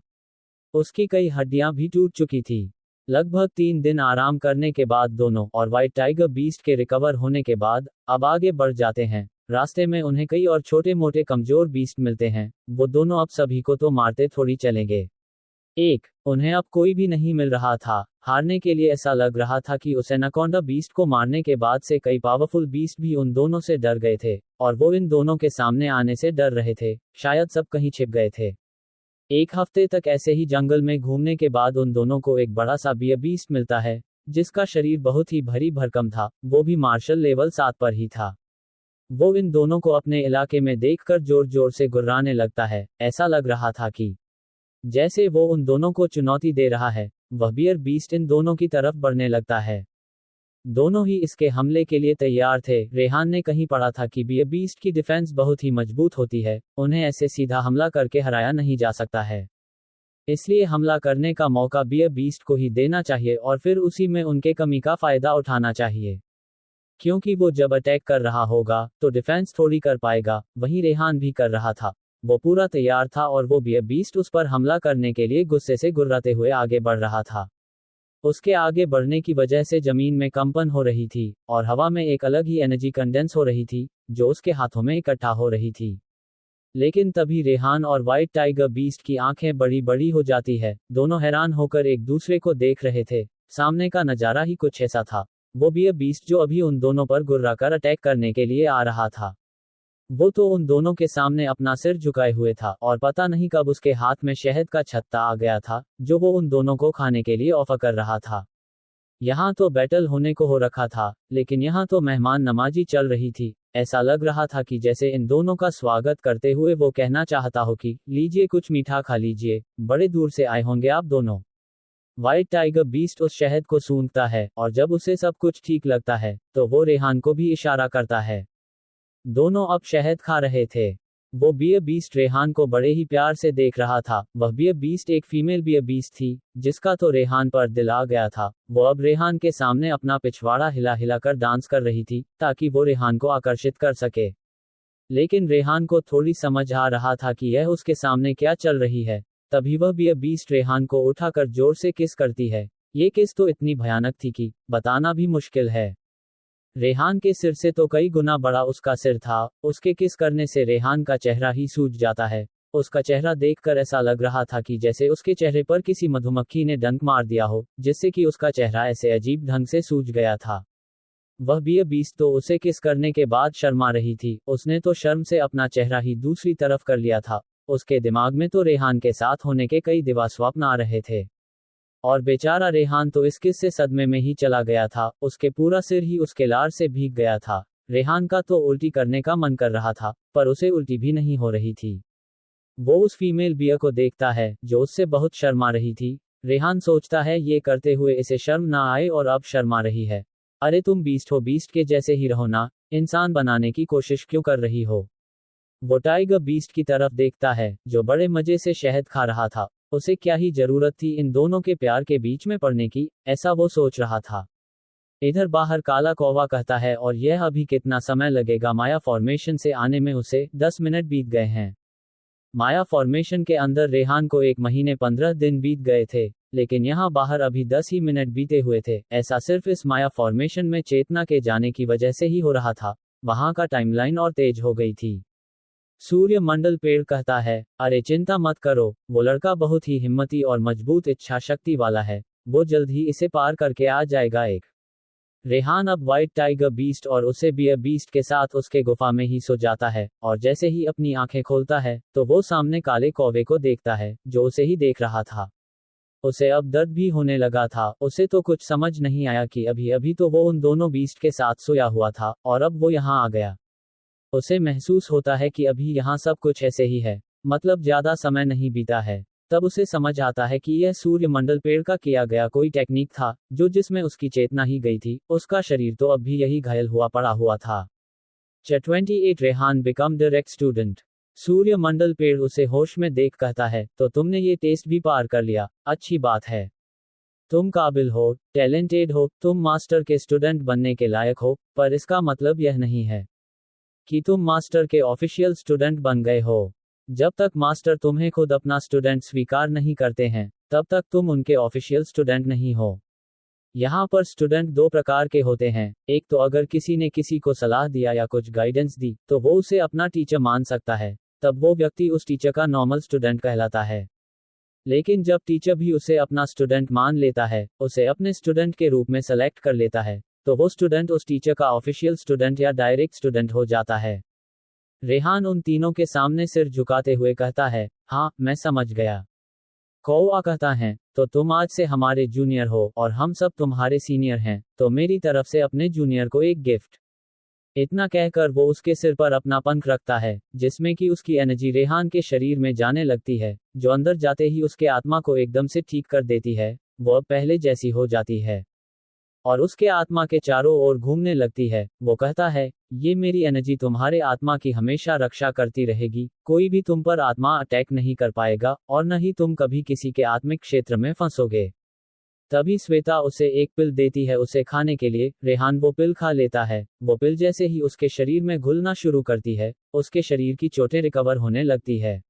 उसकी कई हड्डियां भी टूट चुकी थी। लगभग 3 दिन आराम करने के बाद दोनों और व्हाइट टाइगर बीस्ट के रिकवर होने के बाद अब आगे बढ़ जाते हैं। रास्ते में उन्हें कई और छोटे मोटे कमजोर बीस्ट मिलते हैं। वो दोनों अब सभी को तो मारते थोड़ी चलेंगे। उन्हें अब कोई भी नहीं मिल रहा था। हारने के लिए ऐसा लग रहा था कि उस एनाकोंडा बीस्ट को मारने के बाद से कई पावरफुल बीस्ट भी उन दोनों से डर गए थे और वो इन दोनों के सामने आने से डर रहे थे। शायद सब कहीं छिप गए थे। 1 हफ्ते तक ऐसे ही जंगल में घूमने के बाद उन दोनों को एक बड़ा सा बियर बीस्ट मिलता है, जिसका शरीर बहुत ही भरी भरकम था, वो भी मार्शल लेवल 7 पर ही था। वो इन दोनों को अपने इलाके में देखकर जोर जोर से गुर्राने लगता है। ऐसा लग रहा था कि जैसे वो उन दोनों को चुनौती दे रहा है। वह बियर बीस्ट इन दोनों की तरफ बढ़ने लगता है। दोनों ही इसके हमले के लिए तैयार थे। रेहान ने कहीं पढ़ा था कि बियर बीस्ट की डिफेंस बहुत ही मजबूत होती है, उन्हें ऐसे सीधा हमला करके हराया नहीं जा सकता है। इसलिए हमला करने का मौका बियर बीस्ट को ही देना चाहिए और फिर उसी में उनके कमी का फायदा उठाना चाहिए। क्योंकि वो जब अटैक कर रहा होगा तो डिफेंस थोड़ी कर पाएगा। वहीं रेहान भी कर रहा था। वो पूरा तैयार था और वो बियर बीस्ट उस पर हमला करने के लिए गुस्से से गुर्राते हुए आगे बढ़ रहा था। उसके आगे बढ़ने की वजह से जमीन में कंपन हो रही थी और हवा में एक अलग ही एनर्जी कंडेंस हो रही थी, जो उसके हाथों में इकट्ठा हो रही थी। लेकिन तभी रेहान और व्हाइट टाइगर बीस्ट की आंखें बड़ी बड़ी हो जाती है। दोनों हैरान होकर एक दूसरे को देख रहे थे। सामने का नजारा ही कुछ ऐसा था। वो बियर बीस्ट जो अभी उन दोनों पर गुर्रा कर अटैक करने के लिए आ रहा था, वो तो उन दोनों के सामने अपना सिर झुकाए हुए था और पता नहीं कब उसके हाथ में शहद का छत्ता आ गया था, जो वो उन दोनों को खाने के लिए ऑफर कर रहा था। यहाँ तो बैटल होने को हो रखा था, लेकिन यहाँ तो मेहमान नमाजी चल रही थी। ऐसा लग रहा था कि जैसे इन दोनों का स्वागत करते हुए वो कहना चाहता हो कि लीजिए कुछ मीठा खा लीजिए, बड़े दूर से आए होंगे आप दोनों। व्हाइट टाइगर बीस्ट उस शहद को सूंघता है और जब उसे सब कुछ ठीक लगता है तो वो रेहान को भी इशारा करता है। दोनों अब शहद खा रहे थे। वो बियर बीस्ट रेहान को बड़े ही प्यार से देख रहा था। वह बियर बीस्ट एक फीमेल बियर बीस्ट थी, जिसका तो रेहान पर दिल आ गया था। वो अब रेहान के सामने अपना पिछवाड़ा हिला हिला कर डांस कर रही थी, ताकि वो रेहान को आकर्षित कर सके। लेकिन रेहान को थोड़ी समझ आ रहा था कि यह उसके सामने क्या चल रही है। तभी वह बियर बीस्ट रेहान को उठाकर जोर से किस करती है। ये किस तो इतनी भयानक थी कि बताना भी मुश्किल है। रेहान के सिर से तो कई गुना बड़ा उसका सिर था। उसके किस करने से रेहान का चेहरा ही सूज जाता है। उसका चेहरा देखकर ऐसा लग रहा था कि जैसे उसके चेहरे पर किसी मधुमक्खी ने डंक मार दिया हो, जिससे कि उसका चेहरा ऐसे अजीब ढंग से सूज गया था। वह बियर बीस्ट तो उसे किस करने के बाद शर्मा रही थी। उसने तो शर्म से अपना चेहरा ही दूसरी तरफ कर लिया था। उसके दिमाग में तो रेहान के साथ होने के कई दिवा स्वप्न आ रहे थे। और बेचारा रेहान तो इस किस्से सदमे में ही चला गया था। उसके पूरा सिर ही उसके लार से भीग गया था। रेहान का तो उल्टी करने का मन कर रहा था, पर उसे उल्टी भी नहीं हो रही थी। वो उस फीमेल बियर को देखता है जो उससे बहुत शर्मा रही थी। रेहान सोचता है ये करते हुए इसे शर्म ना आए और अब शर्मा रही है। अरे तुम बीस्ट हो, बीस्ट के जैसे ही रहो ना, इंसान बनाने की कोशिश क्यों कर रही हो। वो टाइगर बीस्ट की तरफ देखता है जो बड़े मजे से शहद खा रहा था। उसे क्या ही जरूरत थी इन दोनों के प्यार के बीच में पड़ने की, ऐसा वो सोच रहा था। इधर बाहर काला कौवा कहता है और यह अभी कितना समय लगेगा माया फॉर्मेशन से आने में। उसे 10 मिनट बीत गए हैं। माया फॉर्मेशन के अंदर रेहान को 1 महीने 15 दिन बीत गए थे, लेकिन यहाँ बाहर अभी 10 ही मिनट बीते हुए थे। ऐसा सिर्फ इस माया फॉर्मेशन में चेतना के जाने की वजह से ही हो रहा था। वहां का टाइमलाइन और तेज हो गई थी। सूर्य मंडल पेड़ कहता है, अरे चिंता मत करो, वो लड़का बहुत ही हिम्मती और मजबूत इच्छा शक्ति वाला है। वो जल्द ही इसे पार करके आ जाएगा। रेहान अब व्हाइट टाइगर बीस्ट और उसे बियर बीस्ट के साथ उसके गुफा में ही सो जाता है और जैसे ही अपनी आंखें खोलता है तो वो सामने काले कौवे को देखता है जो उसे ही देख रहा था। उसे अब दर्द भी होने लगा था। उसे तो कुछ समझ नहीं आया कि अभी अभी तो वो उन दोनों बीस्ट के साथ सोया हुआ था और अब वो यहाँ आ गया। उसे महसूस होता है कि अभी यहाँ सब कुछ ऐसे ही है, मतलब ज्यादा समय नहीं बीता है। तब उसे समझ आता है कि यह सूर्य मंडल पेड़ का किया गया कोई टेक्निक था, जो जिसमें उसकी चेतना ही गई थी। उसका शरीर तो अब भी यही घायल हुआ पड़ा हुआ था। 28 रेहान बिकम डायरेक्ट स्टूडेंट। सूर्य मंडल पेड़ उसे होश में देख कहता है, तो तुमने ये टेस्ट भी पार कर लिया, अच्छी बात है। तुम काबिल हो, टैलेंटेड हो, तुम मास्टर के स्टूडेंट बनने के लायक हो, पर इसका मतलब यह नहीं है कि तुम मास्टर के ऑफिशियल स्टूडेंट बन गए हो। जब तक मास्टर तुम्हें खुद अपना स्टूडेंट स्वीकार नहीं करते हैं, तब तक तुम उनके ऑफिशियल स्टूडेंट नहीं हो। यहाँ पर स्टूडेंट दो प्रकार के होते हैं, एक तो अगर किसी ने किसी को सलाह दिया या कुछ गाइडेंस दी तो वो उसे अपना टीचर मान सकता है, तब वो व्यक्ति उस टीचर का नॉर्मल स्टूडेंट कहलाता है। लेकिन जब टीचर भी उसे अपना स्टूडेंट मान लेता है, उसे अपने स्टूडेंट के रूप में सेलेक्ट कर लेता है, तो वो स्टूडेंट उस टीचर का ऑफिशियल स्टूडेंट या डायरेक्ट स्टूडेंट हो जाता है। रेहान उन तीनों के सामने सिर झुकाते हुए कहता है, हाँ मैं समझ गया। कौआ कहता है, तो तुम आज से हमारे जूनियर हो और हम सब तुम्हारे सीनियर हैं, तो मेरी तरफ से अपने जूनियर को एक गिफ्ट। इतना कहकर वो उसके सिर पर अपना पंख रखता है, जिसमें कि उसकी एनर्जी रेहान के शरीर में जाने लगती है, जो अंदर जाते ही उसके आत्मा को एकदम से ठीक कर देती है। वो अब पहले जैसी हो जाती है और उसके आत्मा के चारों ओर घूमने लगती है। वो कहता है, ये मेरी एनर्जी तुम्हारे आत्मा की हमेशा रक्षा करती रहेगी, कोई भी तुम पर आत्मा अटैक नहीं कर पाएगा और न ही तुम कभी किसी के आत्मिक क्षेत्र में फंसोगे। तभी श्वेता उसे एक पिल देती है उसे खाने के लिए। रेहान वो पिल खा लेता है। वो पिल जैसे ही उसके शरीर में घुलना शुरू करती है, उसके शरीर की चोटें रिकवर होने लगती है।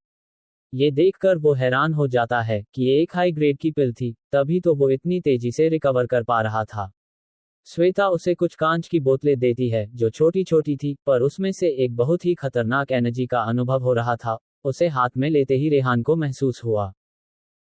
ये देखकर वो हैरान हो जाता है कि ये एक हाई ग्रेड की पिल थी, तभी तो वो इतनी तेजी से रिकवर कर पा रहा था। श्वेता उसे कुछ कांच की बोतलें देती है जो छोटी छोटी थी, पर उसमें से एक बहुत ही खतरनाक एनर्जी का अनुभव हो रहा था। उसे हाथ में लेते ही रेहान को महसूस हुआ।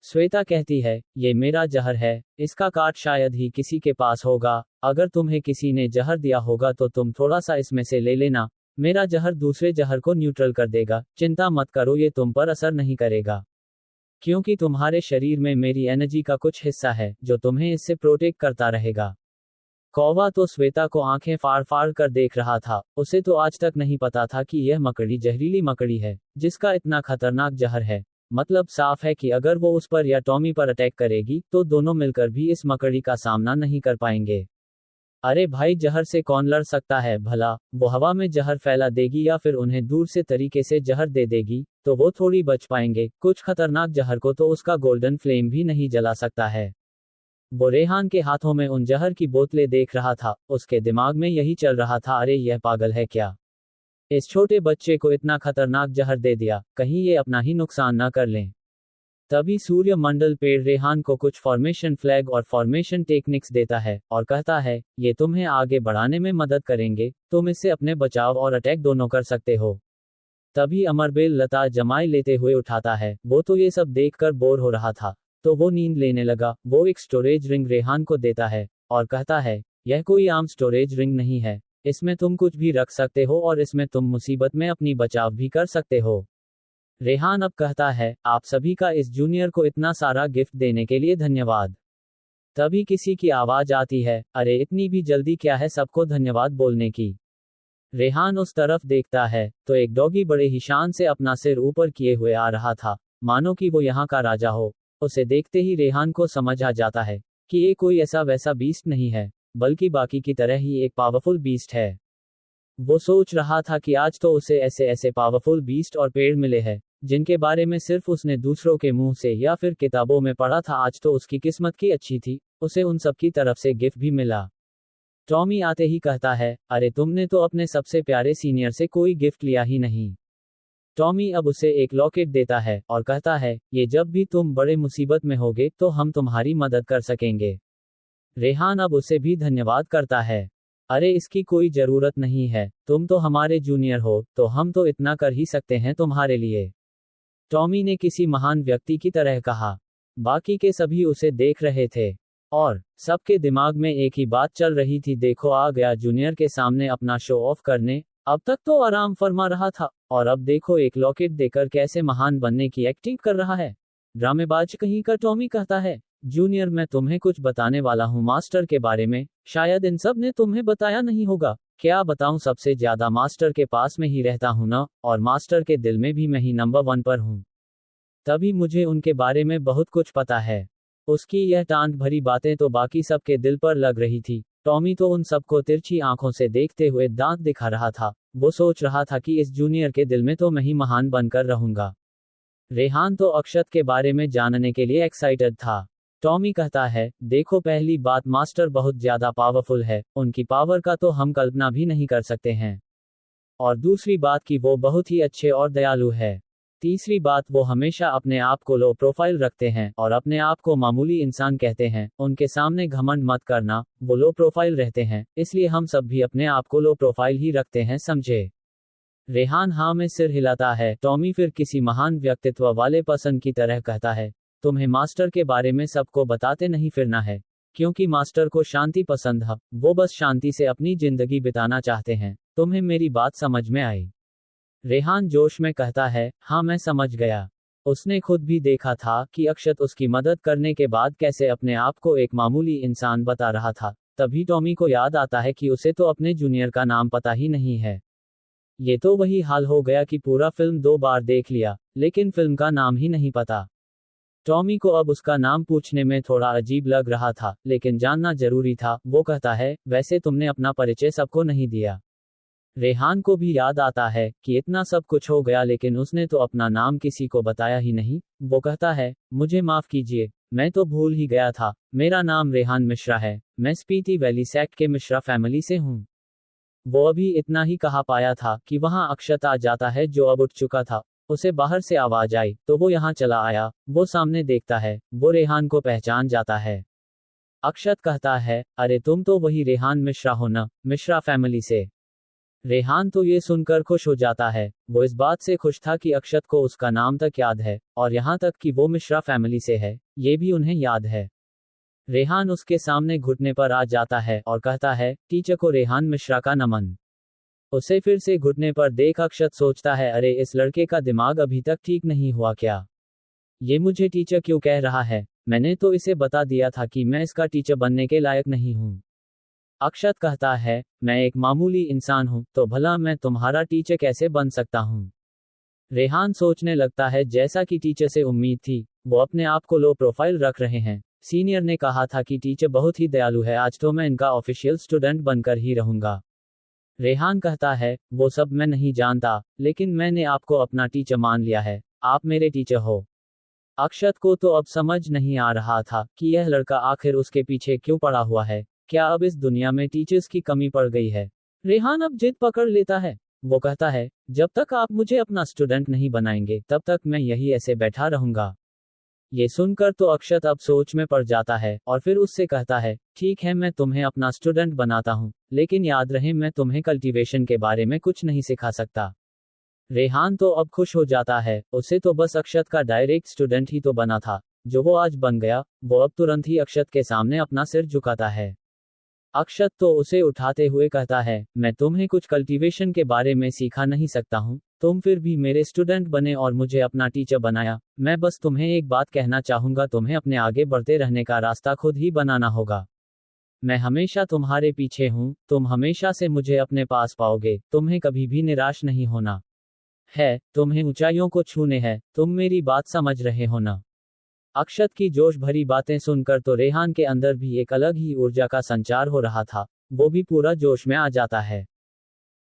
श्वेता कहती है, ये मेरा जहर है, इसका काट शायद ही किसी के पास होगा। अगर तुम्हें किसी ने जहर दिया होगा तो तुम थोड़ा सा इसमें से ले लेना। मेरा जहर दूसरे जहर को न्यूट्रल कर देगा, चिंता मत करो, ये तुम पर असर नहीं करेगा, क्योंकि तुम्हारे शरीर में मेरी एनर्जी का कुछ हिस्सा है जो तुम्हें इससे प्रोटेक्ट करता रहेगा। कौवा तो श्वेता को आंखें फाड़ फाड़ कर देख रहा था। उसे तो आज तक नहीं पता था कि यह मकड़ी जहरीली मकड़ी है, जिसका इतना खतरनाक जहर है। मतलब साफ है कि अगर वो उस पर या टॉमी पर अटैक करेगी तो दोनों मिलकर भी इस मकड़ी का सामना नहीं कर पाएंगे। अरे भाई, जहर से कौन लड़ सकता है भला? वो हवा में जहर फैला देगी या फिर उन्हें दूर से तरीके से जहर दे देगी तो वो थोड़ी बच पाएंगे। कुछ खतरनाक जहर को तो उसका गोल्डन फ्लेम भी नहीं जला सकता है। वो रेहान के हाथों में उन जहर की बोतलें देख रहा था। उसके दिमाग में यही चल रहा था, अरे यह पागल है क्या? इस छोटे बच्चे को इतना खतरनाक जहर दे दिया, कहीं ये अपना ही नुकसान न कर लें। तभी सूर्य मंडल पेड़ रेहान को कुछ फॉर्मेशन फ्लैग और फॉर्मेशन टेक्निक्स देता है और कहता है, ये तुम्हें आगे बढ़ाने में मदद करेंगे, तुम इससे अपने बचाव और अटैक दोनों कर सकते हो। तभी अमरबेल लता जमाई लेते हुए उठाता है। वो तो ये सब देखकर बोर हो रहा था, तो वो नींद लेने लगा। वो एक स्टोरेज रिंग रेहान को देता है और कहता है, यह कोई आम स्टोरेज रिंग नहीं है, इसमें तुम कुछ भी रख सकते हो और इसमें तुम मुसीबत में अपनी बचाव भी कर सकते हो। रेहान अब कहता है, आप सभी का इस जूनियर को इतना सारा गिफ्ट देने के लिए धन्यवाद। तभी किसी की आवाज आती है, अरे इतनी भी जल्दी क्या है सबको धन्यवाद बोलने की? रेहान उस तरफ देखता है तो एक डॉगी बड़े ही शान से अपना सिर ऊपर किए हुए आ रहा था, मानो कि वो यहाँ का राजा हो। उसे देखते ही रेहान को समझ आ जाता है कि ये कोई ऐसा वैसा बीस्ट नहीं है, बल्कि बाकी की तरह ही एक पावरफुल बीस्ट है। वो सोच रहा था कि आज तो उसे ऐसे ऐसे पावरफुल बीस्ट और पेड़ मिले हैं जिनके बारे में सिर्फ उसने दूसरों के मुंह से या फिर किताबों में पढ़ा था। आज तो उसकी किस्मत की अच्छी थी, उसे उन सब की तरफ से गिफ्ट भी मिला। टॉमी आते ही कहता है, अरे तुमने तो अपने सबसे प्यारे सीनियर से कोई गिफ्ट लिया ही नहीं। टॉमी अब उसे एक लॉकेट देता है और कहता है, ये जब भी तुम बड़े मुसीबत में होगे तो हम तुम्हारी मदद कर सकेंगे। रेहान अब उसे भी धन्यवाद करता है। अरे इसकी कोई जरूरत नहीं है, तुम तो हमारे जूनियर हो, तो हम तो इतना कर ही सकते हैं तुम्हारे लिए, टॉमी ने किसी महान व्यक्ति की तरह कहा। बाकी के सभी उसे देख रहे थे और सबके दिमाग में एक ही बात चल रही थी, देखो आ गया जूनियर के सामने अपना शो ऑफ करने। अब तक तो आराम फरमा रहा था और अब देखो एक लॉकेट देकर कैसे महान बनने की एक्टिंग कर रहा है। ड्रामेबाज कहीं का। टॉमी कहता है, जूनियर मैं तुम्हें कुछ बताने वाला हूँ मास्टर के बारे में, शायद इन सब ने तुम्हें बताया नहीं होगा। क्या बताऊं, सबसे ज्यादा मास्टर के पास में ही रहता हूं ना, और मास्टर के दिल में भी मैं ही नंबर 1 पर हूं। तभी मुझे उनके बारे में बहुत कुछ पता है। उसकी यह टांट भरी बातें तो बाकी सबके दिल पर लग रही थी। टॉमी तो उन सबको तिरछी आंखों से देखते हुए दांत दिखा रहा था। वो सोच रहा था कि इस जूनियर के दिल में तो मैं ही महान बनकर रहूंगा। रेहान तो अक्षत के बारे में जानने के लिए एक्साइटेड था। टॉमी कहता है, देखो पहली बात, मास्टर बहुत ज्यादा पावरफुल है, उनकी पावर का तो हम कल्पना भी नहीं कर सकते हैं। और दूसरी बात कि वो बहुत ही अच्छे और दयालु है। तीसरी बात, वो हमेशा अपने आप को लो प्रोफाइल रखते हैं और अपने आप को मामूली इंसान कहते हैं। उनके सामने घमंड मत करना, वो लो प्रोफाइल रहते हैं, इसलिए हम सब भी अपने आप को लो प्रोफाइल ही रखते हैं, समझे। रेहान हाँ में सिर हिलाता है। टॉमी फिर किसी महान व्यक्तित्व वाले पर्सन की तरह कहता है, तुम्हें मास्टर के बारे में सबको बताते नहीं फिरना है, क्योंकि मास्टर को शांति पसंद है, वो बस शांति से अपनी जिंदगी बिताना चाहते हैं। तुम्हें मेरी बात समझ में आई? रेहान जोश में कहता है, हाँ मैं समझ गया। उसने खुद भी देखा था कि अक्षत उसकी मदद करने के बाद कैसे अपने आप को एक मामूली इंसान बता रहा था। तभी टॉमी को याद आता है कि उसे तो अपने जूनियर का नाम पता ही नहीं है। ये तो वही हाल हो गया कि पूरा फिल्म 2 बार देख लिया, लेकिन फिल्म का नाम ही नहीं पता। टॉमी को अब उसका नाम पूछने में थोड़ा अजीब लग रहा था, लेकिन जानना जरूरी था। वो कहता है, वैसे तुमने अपना परिचय सबको नहीं दिया। रेहान को भी याद आता है कि इतना सब कुछ हो गया लेकिन उसने तो अपना नाम किसी को बताया ही नहीं। वो कहता है, मुझे माफ कीजिए, मैं तो भूल ही गया था। मेरा नाम रेहान मिश्रा है, मैं स्पीति वैली सेक्ट के मिश्रा फैमिली से हूँ। वो अभी इतना ही कहा पाया था कि वहां अक्षत आ जाता है, जो अब उठ चुका था। उसे बाहर से आवाज आई तो वो यहाँ चला आया। वो सामने देखता है, वो रेहान को पहचान जाता है। अक्षत कहता है, अरे तुम तो वही रेहान मिश्रा हो ना, मिश्रा फैमिली से। रेहान तो ये सुनकर खुश हो जाता है। वो इस बात से खुश था कि अक्षत को उसका नाम तक याद है, और यहाँ तक कि वो मिश्रा फैमिली से है, ये भी उन्हें याद है। रेहान उसके सामने घुटने पर आ जाता है और कहता है, टीचर को रेहान मिश्रा का नमन। उसे फिर से घुटने पर देख अक्षत सोचता है, अरे इस लड़के का दिमाग अभी तक ठीक नहीं हुआ क्या? ये मुझे टीचर क्यों कह रहा है? मैंने तो इसे बता दिया था कि मैं इसका टीचर बनने के लायक नहीं हूँ। अक्षत कहता है, मैं एक मामूली इंसान हूँ, तो भला मैं तुम्हारा टीचर कैसे बन सकता हूँ? रेहान सोचने लगता है, जैसा कि टीचर से उम्मीद थी, वो अपने आप को लो प्रोफाइल रख रहे हैं। सीनियर ने कहा था कि टीचर बहुत ही दयालु है, आज तो मैं इनका ऑफिशियल स्टूडेंट बनकर ही रहूंगा। रेहान कहता है, वो सब मैं नहीं जानता, लेकिन मैंने आपको अपना टीचर मान लिया है, आप मेरे टीचर हो। अक्षत को तो अब समझ नहीं आ रहा था कि यह लड़का आखिर उसके पीछे क्यों पड़ा हुआ है। क्या अब इस दुनिया में टीचर्स की कमी पड़ गई है? रेहान अब जिद पकड़ लेता है। वो कहता है, जब तक आप मुझे अपना स्टूडेंट नहीं बनाएंगे तब तक मैं यही ऐसे बैठा रहूंगा। ये सुनकर तो अक्षत अब सोच में पड़ जाता है और फिर उससे कहता है, ठीक है मैं तुम्हें अपना स्टूडेंट बनाता हूँ, लेकिन याद रहे मैं तुम्हें कल्टीवेशन के बारे में कुछ नहीं सिखा सकता। रेहान तो अब खुश हो जाता है, उसे तो बस अक्षत का डायरेक्ट स्टूडेंट ही तो बना था, जो वो आज बन गया। वो अब तुरंत ही अक्षत के सामने अपना सिर झुकाता है। अक्षत तो उसे उठाते हुए कहता है, मैं तुम्हें कुछ कल्टीवेशन के बारे में सिखा नहीं सकता हूँ, तुम फिर भी मेरे स्टूडेंट बने और मुझे अपना टीचर बनाया। मैं बस तुम्हें एक बात कहना चाहूंगा, तुम्हें अपने आगे बढ़ते रहने का रास्ता खुद ही बनाना होगा। मैं हमेशा तुम्हारे पीछे हूँ, तुम हमेशा से मुझे अपने पास पाओगे, तुम्हें कभी भी निराश नहीं होना है, तुम्हें ऊंचाइयों को छूने हैं, तुम मेरी बात समझ रहे हो ना? अक्षत की जोश भरी बातें सुनकर तो रेहान के अंदर भी एक अलग ही ऊर्जा का संचार हो रहा था। वो भी पूरा जोश में आ जाता है।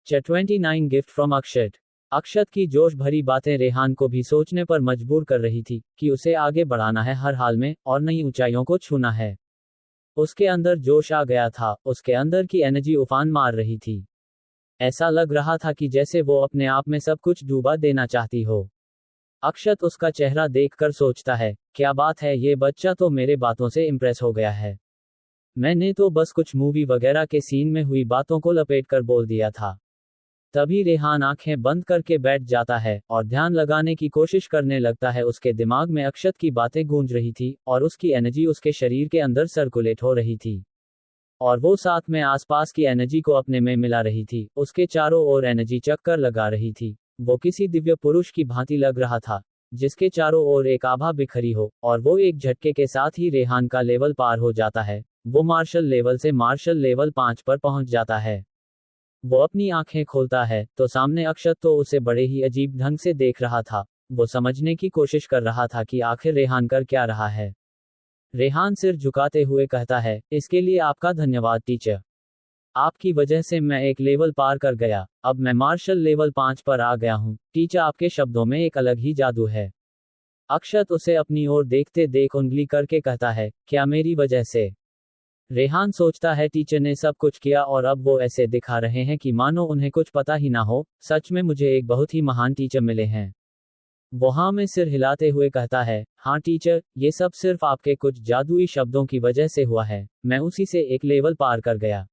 29 गिफ्ट फ्रॉम अक्षत। अक्षत की जोश भरी बातें रेहान को भी सोचने पर मजबूर कर रही थी कि उसे आगे बढ़ाना है हर हाल में और नई ऊंचाइयों को छूना है। उसके अंदर जोश आ गया था, उसके अंदर की एनर्जी उफान मार रही थी। ऐसा लग रहा था कि जैसे वो अपने आप में सब कुछ डूबा देना चाहती हो। अक्षत उसका चेहरा देखकर सोचता है, क्या बात है, ये बच्चा तो मेरे बातों से इम्प्रेस हो गया है। मैंने तो बस कुछ मूवी वगैरह के सीन में हुई बातों को लपेटकर बोल दिया था। तभी रेहान आंखें बंद करके बैठ जाता है और ध्यान लगाने की कोशिश करने लगता है। उसके दिमाग में अक्षत की बातें गूंज रही थी और उसकी एनर्जी उसके शरीर के अंदर सर्कुलेट हो रही थी, और वो साथ में आसपास की एनर्जी को अपने में मिला रही थी। उसके चारों ओर एनर्जी चक्कर लगा रही थी। वो किसी दिव्य पुरुष की भांति लग रहा था, जिसके चारों ओर एक आभा बिखरी हो, और वो एक झटके के साथ ही रेहान का लेवल पार हो जाता है। वो मार्शल लेवल से मार्शल लेवल 5 पर पहुंच जाता है। वो अपनी आंखें खोलता है तो सामने अक्षत तो उसे बड़े ही अजीब ढंग से देख रहा था। वो समझने की कोशिश कर रहा था कि आखिर रेहान कर क्या रहा है। रेहान सिर झुकाते हुए कहता है, इसके लिए आपका धन्यवाद टीचर। आपकी वजह से मैं एक लेवल पार कर गया, अब मैं मार्शल लेवल 5 पर आ गया हूँ। टीचर, आपके शब्दों में एक अलग ही जादू है। अक्षत उसे अपनी ओर देखते देख उंगली करके कहता है, क्या मेरी वजह से? रेहान सोचता है, टीचर ने सब कुछ किया और अब वो ऐसे दिखा रहे हैं कि मानो उन्हें कुछ पता ही ना हो। सच में मुझे एक बहुत ही महान टीचर मिले हैं। वो हाँ में सिर हिलाते हुए कहता है, हाँ टीचर, ये सब सिर्फ आपके कुछ जादुई शब्दों की वजह से हुआ है, मैं उसी से एक लेवल पार कर गया।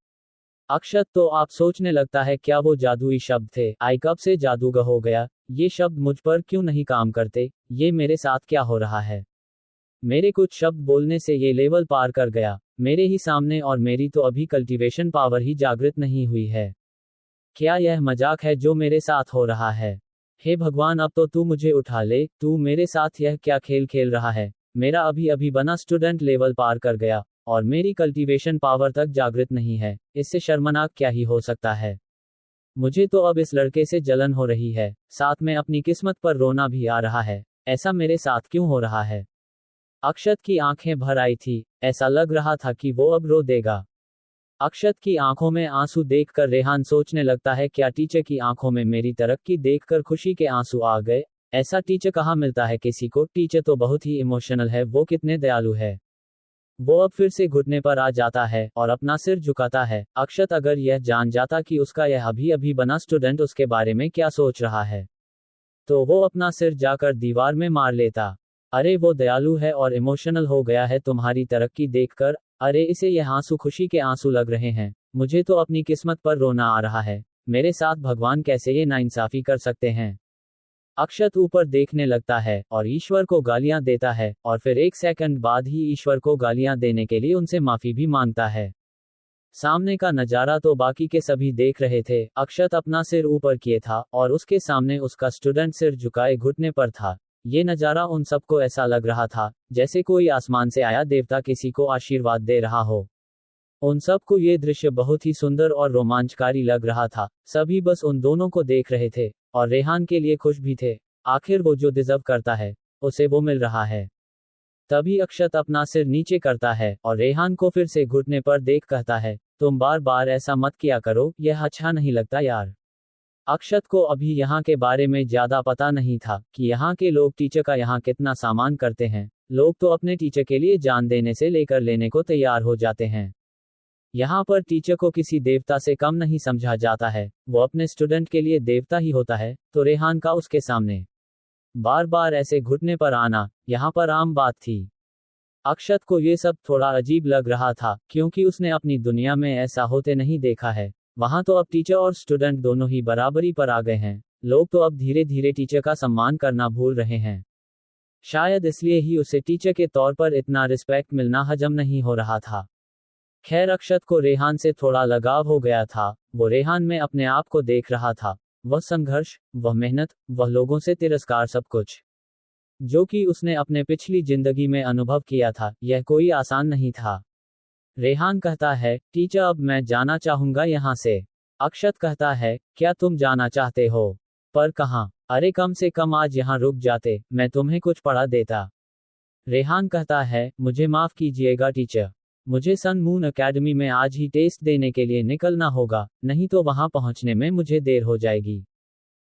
अक्षत तो आप सोचने लगता है क्या वो जादुई शब्द थे, आई कब से जादूगर हो गया, ये शब्द मुझ पर क्यों नहीं काम करते, ये मेरे साथ क्या हो रहा है। मेरे कुछ शब्द बोलने से ये लेवल पार कर गया, मेरे ही सामने, और मेरी तो अभी कल्टीवेशन पावर ही जागृत नहीं हुई है। क्या यह मजाक है जो मेरे साथ हो रहा है। हे भगवान, अब तो तू मुझे उठा ले, तू मेरे साथ यह क्या खेल खेल रहा है। मेरा अभी अभी बना स्टूडेंट लेवल पार कर गया और मेरी कल्टीवेशन पावर तक जागृत नहीं है, इससे शर्मनाक क्या ही हो सकता है। मुझे तो अब इस लड़के से जलन हो रही है, साथ में अपनी किस्मत पर रोना भी आ रहा है। ऐसा मेरे साथ क्यों हो रहा है। अक्षत की आंखें भर आई थी, ऐसा लग रहा था कि वो अब रो देगा। अक्षत की आंखों में आंसू देखकर रेहान सोचने लगता है, क्या टीचर की आंखों में मेरी तरक्की देखकर खुशी के आंसू आ गए। ऐसा टीचर कहाँ मिलता है किसी को, टीचर तो बहुत ही इमोशनल है, वो कितने दयालु है। वो अब फिर से घुटने पर आ जाता है और अपना सिर झुकाता है। अक्षत अगर यह जान जाता कि उसका यह अभी अभी बना स्टूडेंट उसके बारे में क्या सोच रहा है, तो वो अपना सिर जाकर दीवार में मार लेता। अरे वो दयालु है और इमोशनल हो गया है तुम्हारी तरक्की देखकर। अरे इसे यह आंसू खुशी के आंसू लग रहे हैं, मुझे तो अपनी किस्मत पर रोना आ रहा है। मेरे साथ भगवान कैसे ये नाइंसाफी कर सकते हैं। अक्षत ऊपर देखने लगता है और ईश्वर को गालियां देता है, और फिर एक सेकंड बाद ही ईश्वर को गालियां देने के लिए उनसे माफी भी मांगता है। सामने का नजारा तो बाकी के सभी देख रहे थे। अक्षत अपना सिर ऊपर किए था और उसके सामने उसका स्टूडेंट सिर झुकाए घुटने पर था। ये नजारा उन सबको ऐसा लग रहा था जैसे कोई आसमान से आया देवता किसी को आशीर्वाद दे रहा हो। उन सबको ये दृश्य बहुत ही सुंदर और रोमांचकारी लग रहा था। सभी बस उन दोनों को देख रहे थे और रेहान के लिए खुश भी थे। आखिर वो जो डिजर्व करता है उसे वो मिल रहा है। तभी अक्षत अपना सिर नीचे करता है और रेहान को फिर से घुटने पर देख कहता है, तुम बार बार ऐसा मत किया करो, यह अच्छा नहीं लगता यार। अक्षत को अभी यहाँ के बारे में ज्यादा पता नहीं था कि यहाँ के लोग टीचर का यहाँ कितना सामान करते हैं। लोग तो अपने टीचर के लिए जान देने से लेकर लेने को तैयार हो जाते हैं। यहाँ पर टीचर को किसी देवता से कम नहीं समझा जाता है, वो अपने स्टूडेंट के लिए देवता ही होता है। तो रेहान का उसके सामने बार बार ऐसे घुटने पर आना यहाँ पर आम बात थी। अक्षत को ये सब थोड़ा अजीब लग रहा था, क्योंकि उसने अपनी दुनिया में ऐसा होते नहीं देखा है। वहां तो अब टीचर और स्टूडेंट दोनों ही बराबरी पर आ गए हैं। लोग तो अब धीरे धीरे टीचर का सम्मान करना भूल रहे हैं। शायद इसलिए ही उसे टीचर के तौर पर इतना रिस्पेक्ट मिलना हजम नहीं हो रहा था। खैर, अक्षत को रेहान से थोड़ा लगाव हो गया था। वो रेहान में अपने आप को देख रहा था। वह संघर्ष, वह मेहनत, वह लोगों से तिरस्कार, सब कुछ जो कि उसने अपने पिछली जिंदगी में अनुभव किया था, यह कोई आसान नहीं था। रेहान कहता है, टीचर अब मैं जाना चाहूंगा यहाँ से। अक्षत कहता है, क्या तुम जाना चाहते हो? पर कहाँ? अरे कम से कम आज यहाँ रुक जाते, मैं तुम्हें कुछ पढ़ा देता। रेहान कहता है, मुझे माफ कीजिएगा टीचर, मुझे सन मून एकेडमी में आज ही टेस्ट देने के लिए निकलना होगा, नहीं तो वहां पहुंचने में मुझे देर हो जाएगी।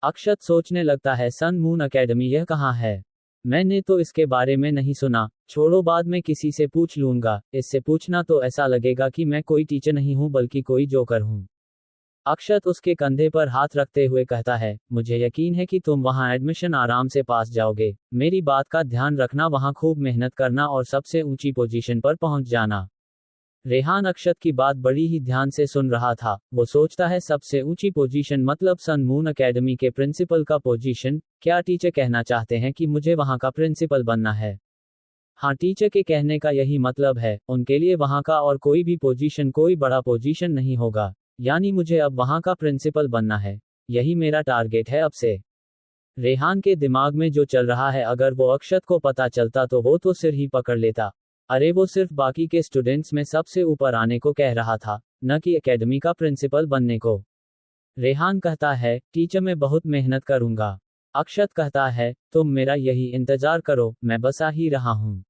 अक्षत सोचने लगता है, सन मून एकेडमी यह कहाँ है? मैंने तो इसके बारे में नहीं सुना। छोड़ो, बाद में किसी से पूछ लूंगा। इससे पूछना तो ऐसा लगेगा कि मैं कोई टीचर नहीं हूं बल्कि कोई जोकर हूं। अक्षत उसके कंधे पर हाथ रखते हुए कहता है, मुझे यकीन है कि तुम वहां एडमिशन आराम से पास जाओगे। मेरी बात का ध्यान रखना, वहां खूब मेहनत करना और सबसे ऊंची पोजीशन पर पहुंच जाना। रेहान अक्षत की बात बड़ी ही ध्यान से सुन रहा था। वो सोचता है, सबसे ऊंची पोजीशन मतलब सन मून एकेडमी के प्रिंसिपल का पोजीशन। क्या टीचर कहना चाहते हैं कि मुझे वहां का प्रिंसिपल बनना है? हाँ, टीचर के कहने का यही मतलब है। उनके लिए वहां का और कोई भी पोजीशन कोई बड़ा पोजीशन नहीं होगा। यानी मुझे अब वहां का प्रिंसिपल बनना है, यही मेरा टारगेट है अब से। रेहान के दिमाग में जो चल रहा है, अगर वो अक्षत को पता चलता तो वो तो सिर ही पकड़ लेता। अरे वो सिर्फ बाकी के स्टूडेंट्स में सबसे ऊपर आने को कह रहा था, न कि एकेडमी का प्रिंसिपल बनने को। रेहान कहता है, टीचर मैं बहुत मेहनत करूंगा। अक्षत कहता है, तुम मेरा यही इंतजार करो, मैं बस आ ही रहा हूं।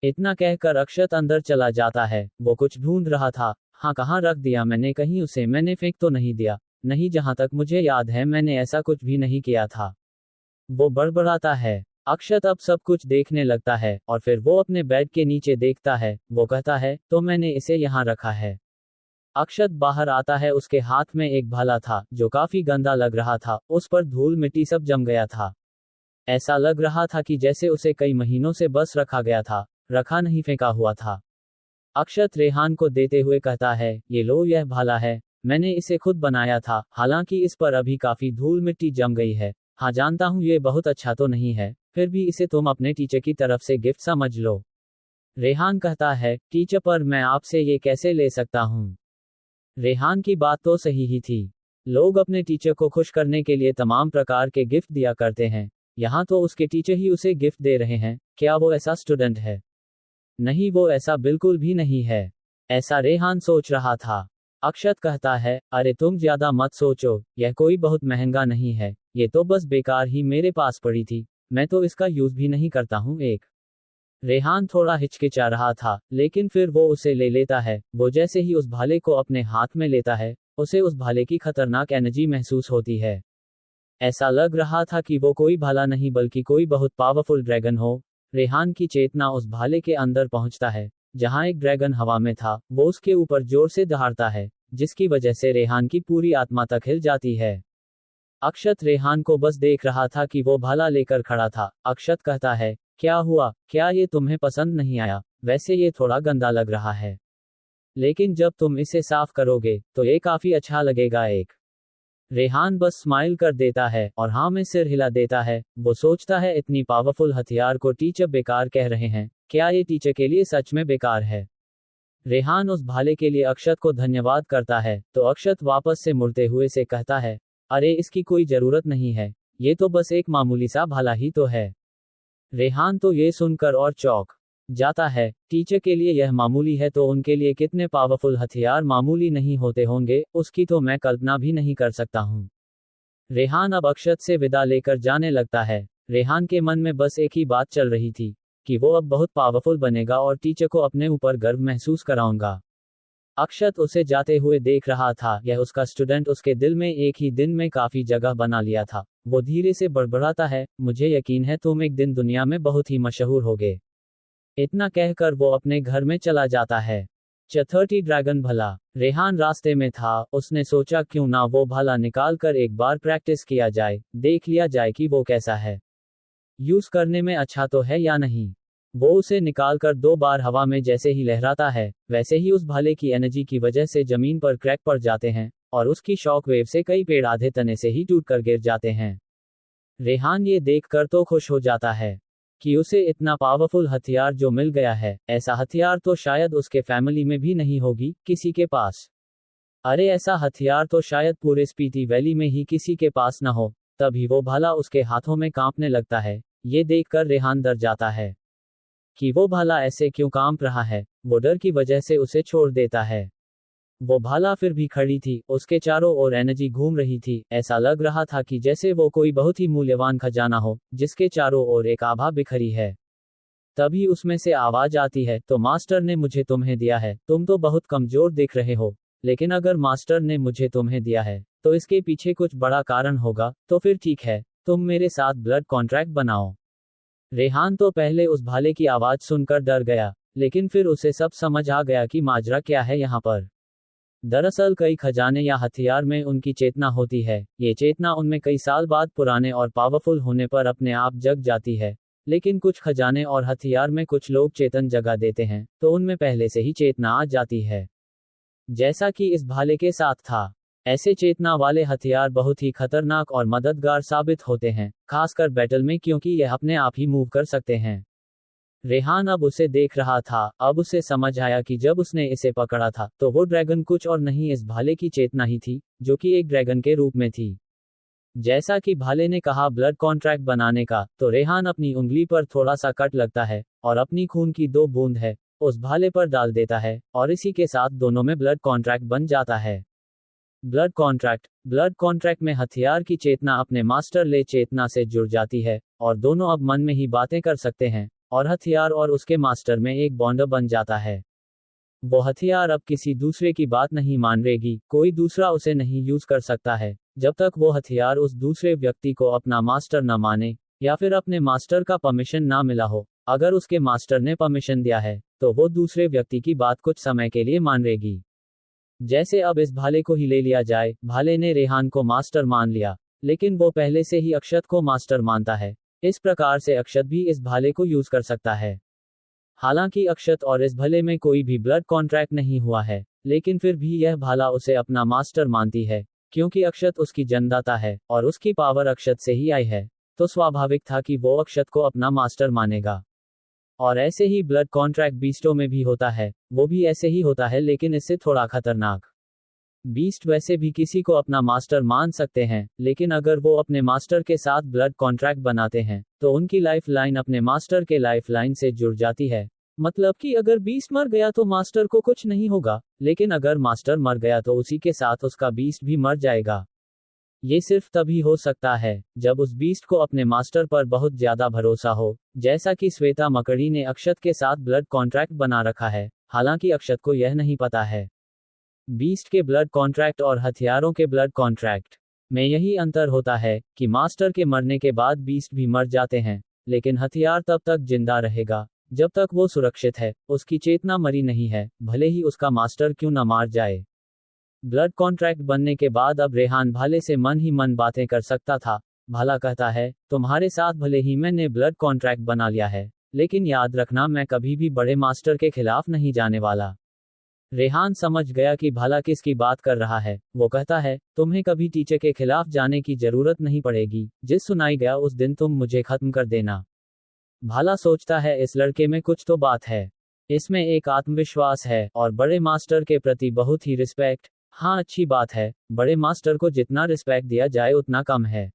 इतना कहकर अक्षत अंदर चला जाता है। वो कुछ ढूंढ रहा था। हाँ, कहाँ रख दिया मैंने, कहीं उसे मैंने फेंक तो नहीं दिया? नहीं, जहां तक मुझे याद है मैंने ऐसा कुछ भी नहीं किया था। वो बड़बड़ाता है। अक्षत अब सब कुछ देखने लगता है और फिर वो अपने बेड के नीचे देखता है। वो कहता है, तो मैंने इसे यहाँ रखा है। अक्षत बाहर आता है। उसके हाथ में एक भाला था जो काफी गंदा लग रहा था, उस पर धूल मिट्टी सब जम गया था। ऐसा लग रहा था कि जैसे उसे कई महीनों से बस रखा गया था, रखा नहीं फेंका हुआ था। अक्षत रेहान को देते हुए कहता है, ये लो, यह भाला है, मैंने इसे खुद बनाया था, हालांकि इस पर अभी काफी धूल मिट्टी जम गई है। हाँ जानता हूँ ये बहुत अच्छा तो नहीं है, फिर भी इसे तुम अपने टीचर की तरफ से गिफ्ट समझ लो। रेहान कहता है, टीचर, पर मैं आपसे ये कैसे ले सकता हूँ। रेहान की बात तो सही ही थी। लोग अपने टीचर को खुश करने के लिए तमाम प्रकार के गिफ्ट दिया करते हैं। यहाँ तो उसके टीचर ही उसे गिफ्ट दे रहे हैं। क्या वो ऐसा स्टूडेंट है? नहीं, वो ऐसा बिल्कुल भी नहीं है। ऐसा रेहान सोच रहा था। अक्षत कहता है, अरे तुम ज्यादा मत सोचो, यह कोई बहुत महंगा नहीं है, ये तो बस बेकार ही मेरे पास पड़ी थी, मैं तो इसका यूज भी नहीं करता हूँ। एक रेहान थोड़ा हिचकिचा रहा था, लेकिन फिर वो उसे ले लेता है। वो जैसे ही उस भाले को अपने हाथ में लेता है, उसे उस भाले की खतरनाक एनर्जी महसूस होती है। ऐसा लग रहा था कि वो कोई भाला नहीं बल्कि कोई बहुत पावरफुल ड्रैगन हो। रेहान की चेतना उस भाले के अंदर पहुंचता है। जहां एक ड्रैगन हवा में था, वो उसके ऊपर जोर से दहाड़ता है, जिसकी वजह से रेहान की पूरी आत्मा तक हिल जाती है। अक्षत रेहान को बस देख रहा था कि वो भाला लेकर खड़ा था। अक्षत कहता है, क्या हुआ, क्या ये तुम्हें पसंद नहीं आया? वैसे ये थोड़ा गंदा लग रहा है, लेकिन जब तुम इसे साफ करोगे तो ये काफी अच्छा लगेगा। एक रेहान बस स्माइल कर देता है और हाँ में सिर हिला देता है। वो सोचता है, इतनी पावरफुल हथियार को टीचर बेकार कह रहे हैं, क्या ये टीचर के लिए सच में बेकार है? रेहान उस भाले के लिए अक्षत को धन्यवाद करता है, तो अक्षत वापस से मुड़ते हुए से कहता है, अरे इसकी कोई जरूरत नहीं है, ये तो बस एक मामूली सा भाला ही तो है। रेहान तो ये सुनकर और चौंक जाता है। टीचर के लिए यह मामूली है तो उनके लिए कितने पावरफुल हथियार मामूली नहीं होते होंगे, उसकी तो मैं कल्पना भी नहीं कर सकता हूँ। रेहान अब अक्षत से विदा लेकर जाने लगता है। रेहान के मन में बस एक ही बात चल रही थी कि वो अब बहुत पावरफुल बनेगा और टीचर को अपने ऊपर गर्व महसूस कराऊंगा। अक्षत उसे जाते हुए देख रहा था। यह उसका स्टूडेंट उसके दिल में एक ही दिन में काफी जगह बना लिया था। वो धीरे से बड़बड़ाता है, मुझे यकीन है तुम एक दिन दुनिया में बहुत ही मशहूर होगे। इतना कहकर वो अपने घर में चला जाता है। चौथी ड्रैगन भला। रेहान रास्ते में था, उसने सोचा क्यों ना वो भाला निकाल कर एक बार प्रैक्टिस किया जाए, देख लिया जाए कि वो कैसा है, यूज करने में अच्छा तो है या नहीं। वो उसे निकालकर 2 बार हवा में जैसे ही लहराता है, वैसे ही उस भाले की एनर्जी की वजह से जमीन पर क्रैक पड़ जाते हैं और उसकी शॉक वेव से कई पेड़ आधे तने से ही टूटकर गिर जाते हैं। रेहान ये देखकर तो खुश हो जाता है कि उसे इतना पावरफुल हथियार जो मिल गया है। ऐसा हथियार तो शायद उसके फैमिली में भी नहीं होगी किसी के पास। अरे ऐसा हथियार तो शायद पूरे स्पीति वैली में ही किसी के पास न हो। तभी वो भाला उसके हाथों में कांपने लगता है। ये देखकर रेहान डर जाता है कि वो भाला ऐसे क्यों कांप रहा है। वो डर की वजह से उसे छोड़ देता है। वो भाला फिर भी खड़ी थी, उसके चारों ओर एनर्जी घूम रही थी। ऐसा लग रहा था कि जैसे वो कोई बहुत ही मूल्यवान खजाना हो, जिसके चारों ओर एक आभा बिखरी है। तभी उसमें से आवाज आती है, तो मास्टर ने मुझे तुम्हें दिया है, तुम तो बहुत कमजोर दिख रहे हो, लेकिन अगर मास्टर ने मुझे तुम्हें दिया है तो इसके पीछे कुछ बड़ा कारण होगा। तो फिर ठीक है, तुम मेरे साथ ब्लड कॉन्ट्रैक्ट बनाओ। रेहान तो पहले उस भाले की आवाज सुनकर डर गया, लेकिन फिर उसे सब समझ आ गया कि माजरा क्या है यहाँ पर। दरअसल कई खजाने या हथियार में उनकी चेतना होती है। ये चेतना उनमें कई साल बाद पुराने और पावरफुल होने पर अपने आप जग जाती है। लेकिन कुछ खजाने और हथियार में कुछ लोग चेतन जगा देते हैं, तो उनमें पहले से ही चेतना आ जाती है, जैसा कि इस भाले के साथ था। ऐसे चेतना वाले हथियार बहुत ही खतरनाक और मददगार साबित होते हैं, खासकर बैटल में, क्योंकि यह अपने आप ही मूव कर सकते हैं। रेहान अब उसे देख रहा था। अब उसे समझ आया कि जब उसने इसे पकड़ा था तो वो ड्रैगन कुछ और नहीं, इस भाले की चेतना ही थी, जो कि एक ड्रैगन के रूप में थी। जैसा कि भाले ने कहा ब्लड कॉन्ट्रैक्ट बनाने का, तो रेहान अपनी उंगली पर थोड़ा सा कट लगता है और अपनी खून की 2 बूंद है उस भाले पर डाल देता है, और इसी के साथ दोनों में ब्लड कॉन्ट्रैक्ट बन जाता है। ब्लड कॉन्ट्रैक्ट में हथियार की चेतना अपने मास्टर ले चेतना से जुड़ जाती है और दोनों अब मन में ही बातें कर सकते हैं, और हथियार और उसके मास्टर में एक बॉन्ड बन जाता है। वो हथियार अब किसी दूसरे की बात नहीं मानेगी, कोई दूसरा उसे नहीं यूज कर सकता है, जब तक वो हथियार उस दूसरे व्यक्ति को अपना मास्टर न माने या फिर अपने मास्टर का परमिशन ना मिला हो। अगर उसके मास्टर ने परमिशन दिया है तो वो दूसरे व्यक्ति की बात कुछ समय के लिए मानेगी। जैसे अब इस भाले को ही ले लिया जाए। भाले ने रेहान को मास्टर मान लिया, लेकिन वो पहले से ही अक्षत को मास्टर मानता है, इस प्रकार से अक्षत भी इस भाले को यूज कर सकता है। हालांकि अक्षत और इस भले में कोई भी ब्लड कॉन्ट्रैक्ट नहीं हुआ है, लेकिन फिर भी यह भाला उसे अपना मास्टर मानती है, क्योंकि अक्षत उसकी जन्मदाता है और उसकी पावर अक्षत से ही आई है, तो स्वाभाविक था कि वो अक्षत को अपना मास्टर मानेगा। और ऐसे ही ब्लड कॉन्ट्रैक्ट बीस्टों में भी होता है, वो भी ऐसे ही होता है लेकिन इससे थोड़ा खतरनाक। बीस्ट वैसे भी किसी को अपना मास्टर मान सकते हैं, लेकिन अगर वो अपने मास्टर के साथ ब्लड कॉन्ट्रैक्ट बनाते हैं, तो उनकी लाइफ लाइन अपने मास्टर के लाइफ लाइन से जुड़ जाती है। मतलब कि अगर बीस्ट मर गया तो मास्टर को कुछ नहीं होगा, लेकिन अगर मास्टर मर गया तो उसी के साथ उसका बीस्ट भी मर जाएगा। ये सिर्फ तभी हो सकता है जब उस बीस्ट को अपने मास्टर पर बहुत ज्यादा भरोसा हो, जैसा कि श्वेता मकड़ी ने अक्षत के साथ ब्लड कॉन्ट्रैक्ट बना रखा है, हालांकि अक्षत को यह नहीं पता है। बीस्ट के ब्लड कॉन्ट्रैक्ट और हथियारों के ब्लड कॉन्ट्रैक्ट में यही अंतर होता है कि मास्टर के मरने के बाद बीस्ट भी मर जाते हैं, लेकिन हथियार तब तक जिंदा रहेगा जब तक वो सुरक्षित है, उसकी चेतना मरी नहीं है, भले ही उसका मास्टर क्यों न मार जाए। ब्लड कॉन्ट्रैक्ट बनने के बाद अब रेहान भाले से मन ही मन बातें कर सकता था। भाला कहता है, तुम्हारे साथ भले ही मैंने ब्लड कॉन्ट्रैक्ट बना लिया है, लेकिन याद रखना मैं कभी भी बड़े मास्टर के खिलाफ नहीं जाने वाला। रेहान समझ गया कि भाला किसकी बात कर रहा है। वो कहता है, तुम्हें कभी टीचर के खिलाफ जाने की जरूरत नहीं पड़ेगी, जिस सुनाई गया उस दिन तुम मुझे खत्म कर देना। भाला सोचता है इस लड़के में कुछ तो बात है, इसमें एक आत्मविश्वास है और बड़े मास्टर के प्रति बहुत ही रिस्पेक्ट। हाँ, अच्छी बात है, बड़े मास्टर को जितना रिस्पेक्ट दिया जाए उतना कम है।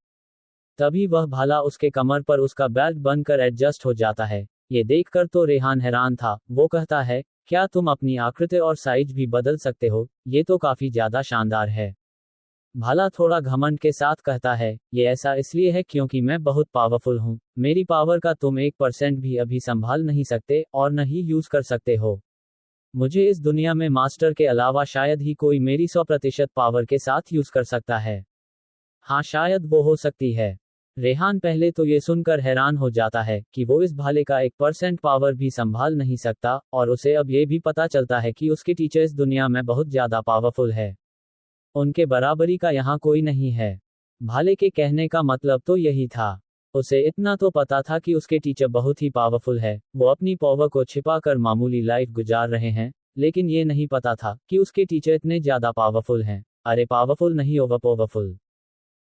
तभी वह भाला उसके कमर पर उसका बेल्ट बनकर एडजस्ट हो जाता है। ये देखकर तो रेहान हैरान था। वो कहता है, क्या तुम अपनी आकृति और साइज भी बदल सकते हो? ये तो काफी ज्यादा शानदार है। भाला थोड़ा घमंड के साथ कहता है, ये ऐसा इसलिए है क्योंकि मैं बहुत पावरफुल हूँ। मेरी पावर का तुम 1% भी अभी संभाल नहीं सकते और न ही यूज कर सकते हो। मुझे इस दुनिया में मास्टर के अलावा शायद ही कोई मेरी 100% पावर के साथ यूज कर सकता है। हाँ, शायद वो हो सकती है। रेहान पहले तो ये सुनकर हैरान हो जाता है कि वो इस भाले का 1% पावर भी संभाल नहीं सकता, और उसे अब ये भी पता चलता है कि उसके टीचर इस दुनिया में बहुत ज्यादा पावरफुल है। उनके बराबरी का यहाँ कोई नहीं है। भाले के कहने का मतलब तो यही था। उसे इतना तो पता था कि उसके टीचर बहुत ही पावरफुल है, वो अपनी पावर को छिपाकर मामूली लाइफ गुजार रहे हैं, लेकिन ये नहीं पता था कि उसके टीचर इतने ज्यादा पावरफुल हैं। अरे पावरफुल नहीं, ओवर पावरफुल।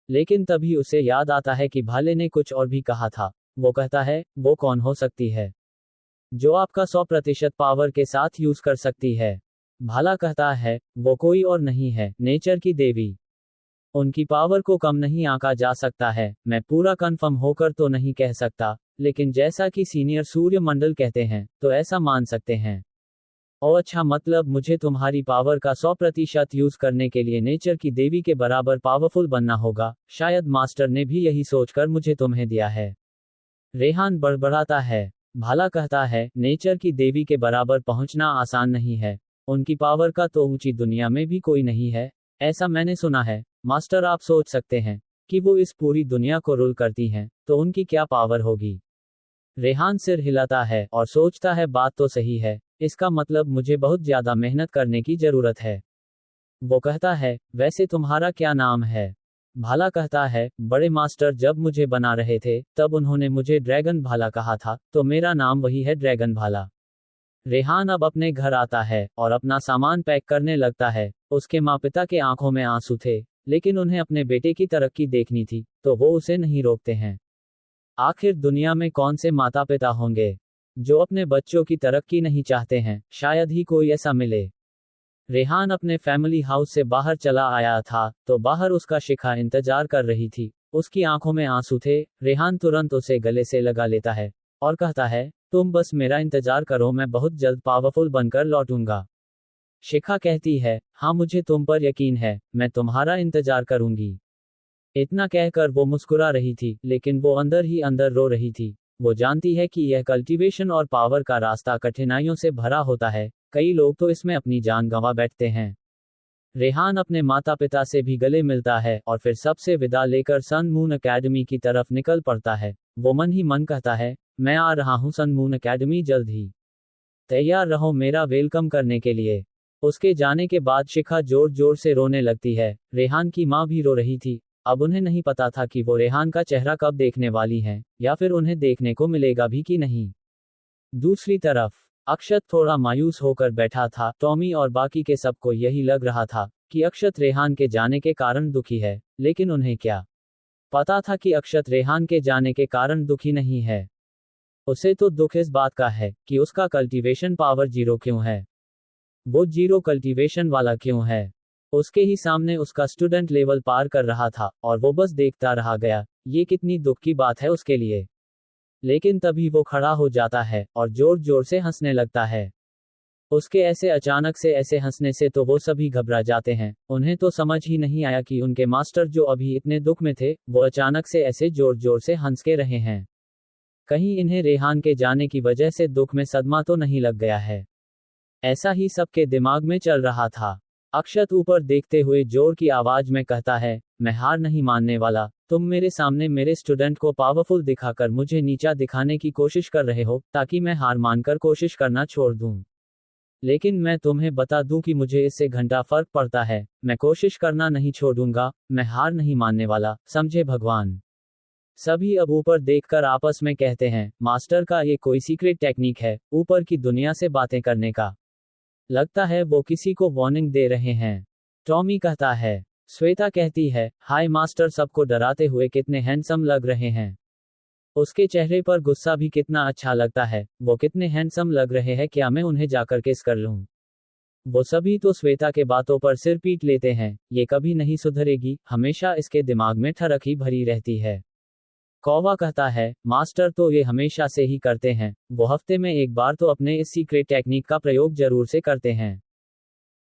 लेकिन तभी उसे याद आता है कि भाले ने कुछ और भी कहा था। वो कहता है, वो कौन हो सकती है जो आपका 100% पावर के साथ यूज कर सकती है? भाला कहता है, वो कोई और नहीं है, नेचर की देवी। उनकी पावर को कम नहीं आंका जा सकता है। मैं पूरा कंफर्म होकर तो नहीं कह सकता, लेकिन जैसा कि सीनियर सूर्य मंडल कहते हैं, तो ऐसा मान सकते हैं। ओ अच्छा, मतलब मुझे तुम्हारी पावर का 100% यूज करने के लिए नेचर की देवी के बराबर पावरफुल बनना होगा। शायद मास्टर ने भी यही सोचकर मुझे तुम्हें दिया है। रेहान बड़बड़ाता है। भाला कहता है, नेचर की देवी के बराबर पहुंचना आसान नहीं है। उनकी पावर का तो ऊंची दुनिया में भी कोई नहीं है, ऐसा मैंने सुना है। मास्टर, आप सोच सकते हैं कि वो इस पूरी दुनिया को रूल करती हैं, तो उनकी क्या पावर होगी? रेहान सिर हिलाता है और सोचता है, बात तो सही है, इसका मतलब मुझे बहुत ज्यादा मेहनत करने की जरूरत है। वो कहता है, वैसे तुम्हारा क्या नाम है? भाला कहता है, बड़े मास्टर जब मुझे बना रहे थे तब उन्होंने मुझे ड्रैगन भाला कहा था, तो मेरा नाम वही है, ड्रैगन भाला। रेहान अब अपने घर आता है और अपना सामान पैक करने लगता है। उसके माँ पिता के आंखों में आंसू थे, लेकिन उन्हें अपने बेटे की तरक्की देखनी थी, तो वो उसे नहीं रोकते हैं। आखिर दुनिया में कौन से माता पिता होंगे जो अपने बच्चों की तरक्की नहीं चाहते हैं? शायद ही कोई ऐसा मिले। रेहान अपने फैमिली हाउस से बाहर चला आया था, तो बाहर उसका शिखा इंतजार कर रही थी। उसकी आंखों में आंसू थे। रेहान तुरंत उसे गले से लगा लेता है और कहता है, तुम बस मेरा इंतजार करो, मैं बहुत जल्द पावरफुल बनकर लौटूंगा। शिखा कहती है, हाँ मुझे तुम पर यकीन है, मैं तुम्हारा इंतजार करूंगी। इतना कहकर वो मुस्कुरा रही थी, लेकिन वो अंदर ही अंदर रो रही थी। वो जानती है कि यह कल्टीवेशन और पावर का रास्ता कठिनाइयों से भरा होता है, कई लोग तो इसमें अपनी जान गंवा बैठते हैं। रेहान अपने माता पिता से भी गले मिलता है और फिर सबसे विदा लेकर सन मून अकेडमी की तरफ निकल पड़ता है। वो मन ही मन कहता है, मैं आ रहा हूँ सन मून अकेडमी जल्द ही, तैयार रहो मेरा वेलकम करने के लिए। उसके जाने के बाद शिखा जोर जोर से रोने लगती है। रेहान की माँ भी रो रही थी अब उन्हें नहीं पता था कि वो रेहान का चेहरा कब देखने वाली हैं, या फिर उन्हें देखने को मिलेगा भी कि नहीं। दूसरी तरफ अक्षत थोड़ा मायूस होकर बैठा था। टॉमी और बाकी के सबको यही लग रहा था कि अक्षत रेहान के जाने के कारण दुखी है, लेकिन उन्हें क्या पता था कि अक्षत रेहान के जाने के कारण दुखी नहीं है। उसे तो दुख इस बात का है कि उसका कल्टीवेशन पावर 0 क्यों है। वो 0 कल्टीवेशन वाला क्यों है। उसके ही सामने उसका स्टूडेंट लेवल पार कर रहा था और वो बस देखता रह गया। ये कितनी दुख की बात है उसके लिए। लेकिन तभी वो खड़ा हो जाता है और जोर जोर से हंसने लगता है। उसके ऐसे अचानक से ऐसे हंसने से तो वो सभी घबरा जाते हैं। उन्हें तो समझ ही नहीं आया कि उनके मास्टर जो अभी इतने दुख में थे, वो अचानक से ऐसे जोर जोर से हंस के रहे हैं। कहीं इन्हें रेहान के जाने की वजह से दुख में सदमा तो नहीं लग गया है। ऐसा ही सबके दिमाग में चल रहा था। अक्षत ऊपर देखते हुए जोर की आवाज में कहता है, मैं हार नहीं मानने वाला। तुम मेरे सामने मेरे स्टूडेंट को पावरफुल दिखाकर मुझे नीचा दिखाने की कोशिश कर रहे हो, ताकि मैं हार मानकर कोशिश करना छोड़ दूं। लेकिन मैं तुम्हें बता दूं कि मुझे इससे घंटा फर्क पड़ता है। मैं कोशिश करना नहीं छोड़ूंगा। मैं हार नहीं मानने वाला, समझे भगवान। सभी अब ऊपर देखकर आपस में कहते हैं, मास्टर का ये कोई सीक्रेट टेक्निक है, ऊपर की दुनिया से बातें करने का। लगता है वो किसी को वार्निंग दे रहे हैं। टॉमी कहता है। श्वेता कहती है, हाय मास्टर, सबको डराते हुए कितने हैंडसम लग रहे हैं। उसके चेहरे पर गुस्सा भी कितना अच्छा लगता है। वो कितने हैंडसम लग रहे हैं, क्या मैं उन्हें जाकर किस कर लूं। वो सभी तो श्वेता के बातों पर सिर पीट लेते हैं। ये कभी नहीं सुधरेगी, हमेशा इसके दिमाग में ठरक ही भरी रहती है। कौवा कहता है, मास्टर तो ये हमेशा से ही करते हैं। वो हफ्ते में एक बार तो अपने इस सीक्रेट टेक्निक का प्रयोग जरूर से करते हैं।